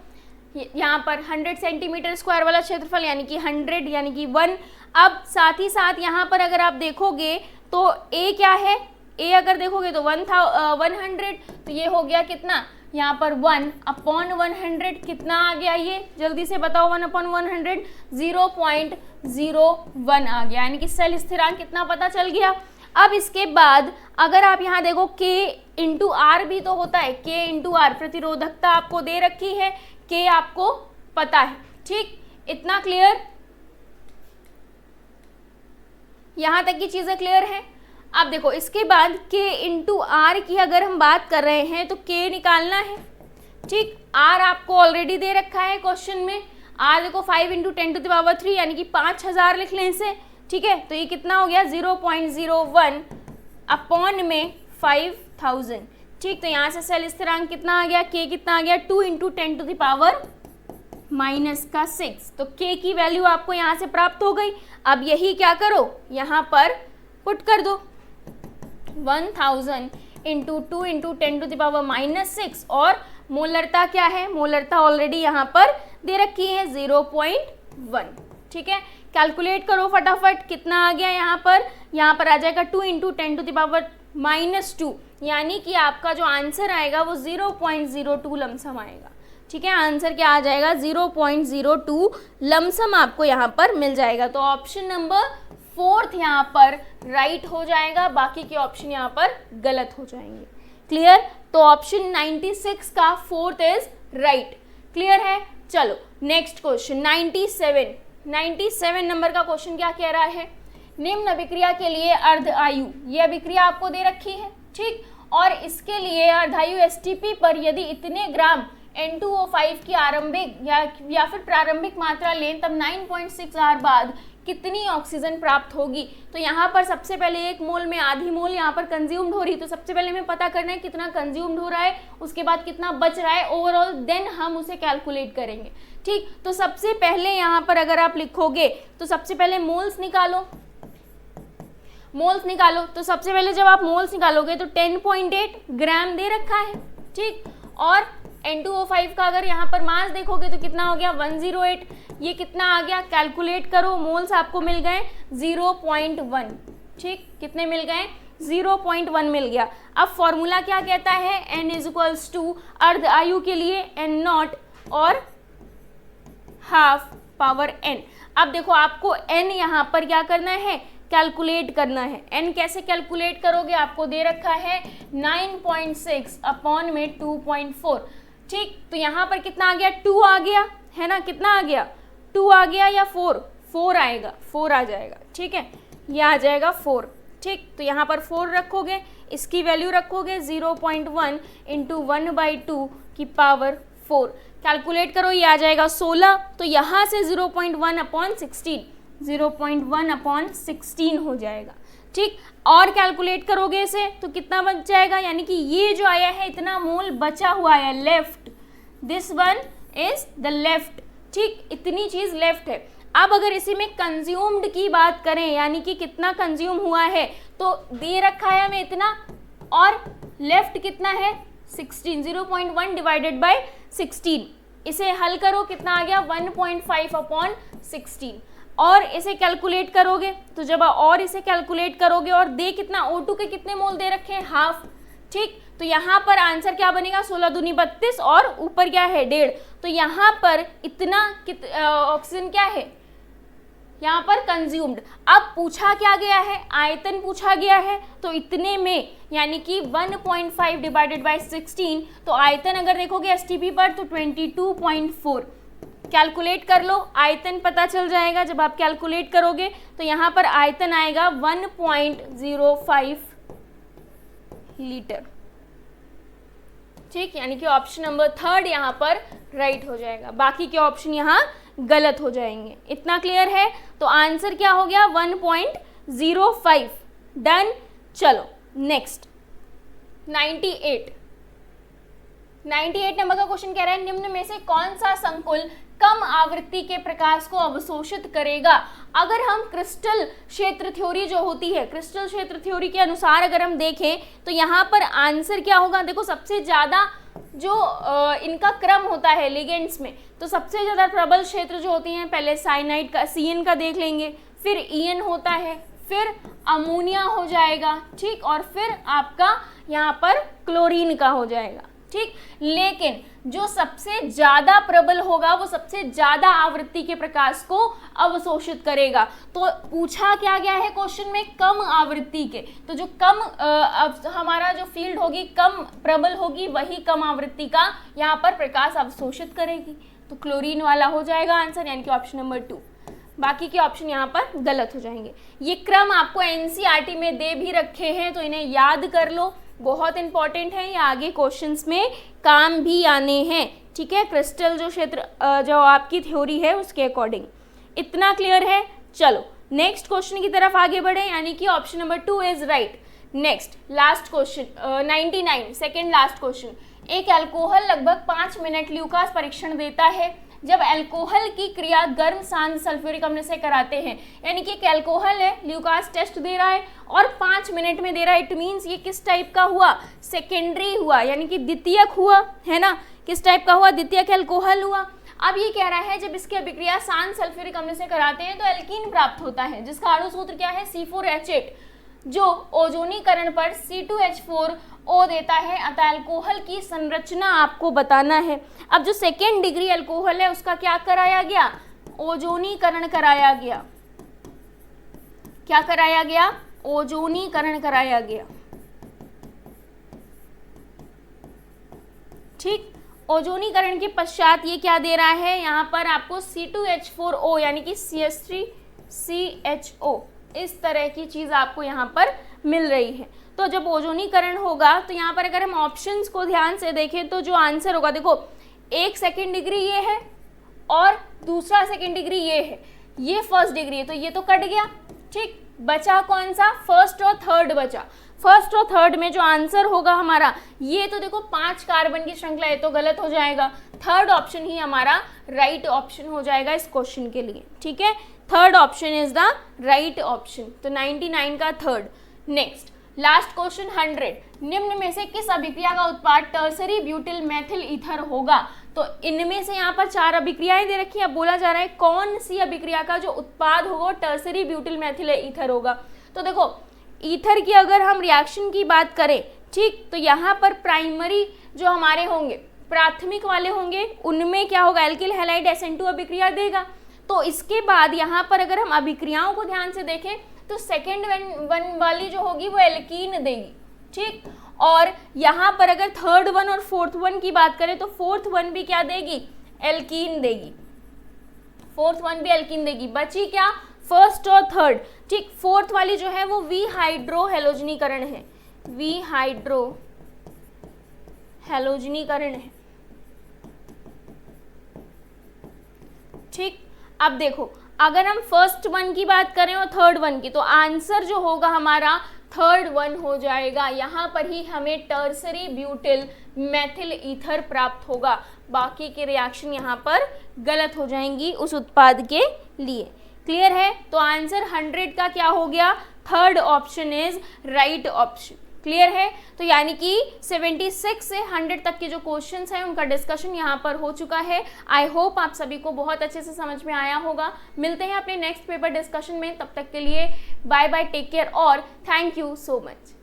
यहाँ पर 100 सेंटीमीटर स्क्वायर वाला क्षेत्रफल यानी कि 100 यानी कि 1। अब साथ ही साथ यहाँ पर अगर आप देखोगे तो A क्या है, A अगर देखोगे तो 100, तो ये हो गया कितना यहाँ पर 1/100 कितना आ गया, ये जल्दी से बताओ 1/100 0.01 आ गया, यानी कि सेल स्थिरांक कितना पता चल गया। अब इसके बाद अगर आप यहाँ देखो K × R भी तो होता है, K × R प्रतिरोधकता आपको दे रखी है, K आपको पता है। ठीक, इतना क्लियर? यहां तक की चीजें क्लियर है। अब देखो इसके बाद K × R की अगर हम बात कर रहे हैं तो K निकालना है। ठीक, R आपको ऑलरेडी दे रखा है क्वेश्चन में। R देखो 5 × 10³ यानी कि 5000 लिख लें इसे। ठीक है, तो ये कितना हो गया 0.01 अपॉन में 5000। ठीक, तो यहाँ से सेल स्थिरांक कितना आ गया, K कितना आ गया 2 × 10⁻⁻⁶। तो K की वैल्यू आपको यहाँ से प्राप्त हो गई। अब यही क्या करो, यहाँ पर पुट कर दो 1000 × 2 × 10⁻⁻⁶। और मोलरता क्या है, मोलरता ऑलरेडी यहाँ पर दे रखी है 0.1। ठीक है, कैलकुलेट करो फटाफट, कितना आ गया यहाँ पर आ जाएगा 2 × 10⁻⁻2, यानी कि आपका जो आंसर आएगा वो 0.02 लमसम आएगा। ठीक है, आंसर क्या आ जाएगा 0.02 लमसम आपको यहाँ पर मिल जाएगा। तो ऑप्शन नंबर 4 यहाँ पर राइट हो जाएगा, बाकी के ऑप्शन यहाँ पर गलत हो जाएंगे। क्लियर? तो ऑप्शन 96 का 4th इज राइट। क्लियर है? चलो नेक्स्ट क्वेश्चन 97 नंबर का क्वेश्चन क्या कह रहा है, निम्न अभिक्रिया के लिए अर्ध आयु, ये अभिक्रिया आपको दे रखी है। ठीक, और इसके लिए अर्धायु STP पर यदि इतने ग्राम N2O5 की आरंभिक या फिर प्रारंभिक मात्रा लें तब 9.6 आवर बाद कितनी ऑक्सीजन प्राप्त होगी। तो यहाँ पर सबसे पहले 1 मोल में आधी मोल यहाँ पर कंज्यूम्ड हो रही, तो सबसे पहले हमें पता करना है कितना कंज्यूम्ड हो रहा है, उसके बाद कितना बच रहा है ओवरऑल, देन हम उसे कैलकुलेट करेंगे। ठीक, तो सबसे पहले यहाँ पर अगर आप लिखोगे तो सबसे पहले मोल्स निकालो, तो सबसे पहले जब आप मोल्स निकालोगे तो 10.8 ग्राम दे रखा है। ठीक, और N2O5 का अगर यहाँ पर मास देखोगे तो कितना हो गया 108, ये कितना आ गया कैलकुलेट करो, मोल्स आपको मिल गए 0.1। ठीक, कितने मिल गए 0.1 मिल गया। अब फॉर्मूला क्या कहता है, N = अर्ध आयु के लिए N0 और हाफ पावर N। अब देखो आपको N यहाँ पर क्या करना है, कैलकुलेट करना है। N कैसे कैलकुलेट करोगे, आपको दे रखा है 9.6 अपॉन में 2.4। ठीक, तो यहाँ पर कितना आ गया 2 आ गया है ना, कितना आ गया 2 आ गया या 4 आएगा, 4 आ जाएगा। ठीक है, ये आ जाएगा 4। ठीक, तो यहाँ पर 4 रखोगे, इसकी वैल्यू रखोगे 0.1 × 1/2 की पावर 4। कैलकुलेट करो, ये आ जाएगा 16। तो यहाँ से 0.1/16 हो जाएगा। ठीक, और कैलकुलेट करोगे इसे तो कितना बच जाएगा, यानी कि ये जो आया है इतना मोल बचा हुआ है left, this one is the left. ठीक, इतनी चीज लेफ्ट है। अब अगर इसी में कंज्यूम्ड की बात करें, यानी कि कितना कंज्यूम हुआ है, तो दे रखा है हमें इतना और लेफ्ट कितना है 16, 0.1 डिवाइडेड बाय 16, इसे हल करो, कितना आ गया 1.5 अपॉन 16, और इसे कैलकुलेट करोगे तो जब और इसे कैलकुलेट करोगे और दे कितना O2 के कितने मोल दे रखे हैं, हाफ, ठीक, तो यहाँ पर आंसर क्या बनेगा 16 दूनी 32 और ऊपर क्या है 1.5, तो यहाँ पर इतना ऑक्सीजन क्या है यहाँ पर कंज्यूम्ड। अब पूछा क्या गया है, आयतन पूछा गया है, तो इतने में यानी कि 1.5 डिवाइडेड बाय 16, तो आयतन अगर देखोगे एसटीपी पर तो 22.4, कैलकुलेट कर लो, आयतन पता चल जाएगा। जब आप कैलकुलेट करोगे तो यहाँ पर आयतन आएगा 1.05 लीटर, ठीक, यानी कि ऑप्शन नंबर 3 यहाँ पर राइट हो जाएगा, बाकी के ऑप्शन यहाँ गलत हो जाएंगे। इतना क्लियर है? तो आंसर क्या हो गया 1.05, डन। चलो नेक्स्ट 98 नंबर का क्वेश्चन कह रहा है निम्न में से कौन सा संकुल कम आवृत्ति के प्रकाश को अवशोषित करेगा। अगर हम क्रिस्टल क्षेत्र थ्योरी जो होती है, क्रिस्टल क्षेत्र थ्योरी के अनुसार अगर हम देखें तो यहाँ पर आंसर क्या होगा, देखो सबसे ज़्यादा जो इनका क्रम होता है लिगेंड्स में, तो सबसे ज़्यादा प्रबल क्षेत्र जो होती हैं, पहले साइनाइड का CN का देख लेंगे, फिर EN होता है, फिर अमोनिया हो जाएगा, ठीक, और फिर आपका यहाँ पर क्लोरीन का हो जाएगा, ठीक। लेकिन जो सबसे ज़्यादा प्रबल होगा वो सबसे ज़्यादा आवृत्ति के प्रकाश को अवशोषित करेगा। तो पूछा क्या गया है क्वेश्चन में, कम आवृत्ति के, तो जो कम हमारा जो फील्ड होगी कम प्रबल होगी वही कम आवृत्ति का यहाँ पर प्रकाश अवशोषित करेगी, तो क्लोरीन वाला हो जाएगा आंसर, यानी कि ऑप्शन नंबर 2। बाकी के ऑप्शन यहाँ पर गलत हो जाएंगे। ये क्रम आपको NCERT में दे भी रखे हैं तो इन्हें याद कर लो, बहुत इंपॉर्टेंट है, ये आगे क्वेश्चंस में काम भी आने हैं, ठीक है, क्रिस्टल जो क्षेत्र जो आपकी थ्योरी है उसके अकॉर्डिंग। इतना क्लियर है? चलो नेक्स्ट क्वेश्चन की तरफ आगे बढ़े, यानी कि option number 2 is right. Next last question 99 second last question, एक अल्कोहल लगभग 5 मिनट ल्यूकास परीक्षण देता है। जब अल्कोहल की क्रिया गर्म शांत सल्फ्यूरिक अम्ल से कराते हैं, यानी कि एक अल्कोहल है, ल्यूकास टेस्ट दे रहा है और 5 मिनट में दे रहा है, इट मीन्स ये किस टाइप का हुआ, सेकेंडरी हुआ, यानी कि द्वितीयक हुआ, है ना, किस टाइप का हुआ, द्वितीयक अल्कोहल हुआ। अब ये कह रहा है जब इसकी अभिक्रिया शांत सल्फ्यूरिक अम्ल से कराते हैं तो एल्कीन प्राप्त होता है, जिसका अणु सूत्र क्या है C4H8, जो ओजोनीकरण पर C2H4O देता है। अतः अल्कोहल की संरचना आपको बताना है। अब जो सेकेंड डिग्री अल्कोहल है उसका क्या कराया गया, ओजोनीकरण कराया गया। क्या कराया गया, ओजोनीकरण कराया गया, ठीक। ओजोनीकरण के पश्चात ये क्या दे रहा है, यहाँ पर आपको C2H4O यानी कि CH3CHO इस तरह की चीज आपको यहाँ पर मिल रही है। तो जब ओजोनीकरण होगा तो यहाँ पर अगर हम ऑप्शंस को ध्यान से देखें तो जो आंसर होगा, देखो एक सेकेंड डिग्री ये है और दूसरा सेकेंड डिग्री ये है, ये फर्स्ट डिग्री है, तो ये तो कट गया, ठीक। बचा कौन सा, फर्स्ट और थर्ड बचा। फर्स्ट और थर्ड में जो आंसर होगा हमारा, ये तो देखो 5 कार्बन की श्रृंखला है तो गलत हो जाएगा। थर्ड ऑप्शन ही हमारा राइट ऑप्शन हो जाएगा इस क्वेश्चन के लिए, ठीक है। Third option is the right option, तो 99 का थर्ड। नेक्स्ट लास्ट क्वेश्चन 100, निम्न में से किस अभिक्रिया का उत्पाद टर्सरी ब्यूटिल मेथिल ईथर होगा। तो इनमें से यहाँ पर 4 अभिक्रियाएं दे रखी है, अब बोला जा रहा है कौन सी अभिक्रिया का जो उत्पाद होगा टर्सरी ब्यूटिल मेथिल ईथर होगा। तो देखो ईथर की अगर हम रिएक्शन की बात करें, ठीक, तो यहाँ पर प्राइमरी जो हमारे होंगे, प्राथमिक वाले होंगे, उनमें क्या होगा, एल्किल हैलाइड SN2 अभिक्रिया देगा। तो इसके बाद यहाँ पर अगर हम अभिक्रियाओं को ध्यान से देखें तो सेकेंड वन वाली जो होगी वो एल्कीन देगी, ठीक। और यहाँ पर अगर थर्ड वन और फोर्थ वन की बात करें तो फोर्थ वन भी क्या देगी, एल्कीन देगी, फोर्थ वन भी एल्कीन देगी। बची क्या, फर्स्ट और थर्ड, ठीक। फोर्थ वाली जो है वो वी हाइड्रो हेलोजनीकरण है, वी हाइड्रो हेलोजनीकरण है, ठीक। अब देखो अगर हम फर्स्ट वन की बात करें और थर्ड वन की, तो आंसर जो होगा हमारा थर्ड वन हो जाएगा। यहाँ पर ही हमें टर्सरी ब्यूटिल मेथिल ईथर प्राप्त होगा, बाकी के रिएक्शन यहाँ पर गलत हो जाएंगी उस उत्पाद के लिए। क्लियर है? तो आंसर 100 का क्या हो गया, third option is right option. Clear है? तो यानी कि 76 से 100 तक के जो क्वेश्चंस हैं उनका डिस्कशन यहाँ पर हो चुका है। आई होप आप सभी को बहुत अच्छे से समझ में आया होगा। मिलते हैं अपने नेक्स्ट पेपर डिस्कशन में, तब तक के लिए बाय बाय, टेक केयर और थैंक यू सो मच।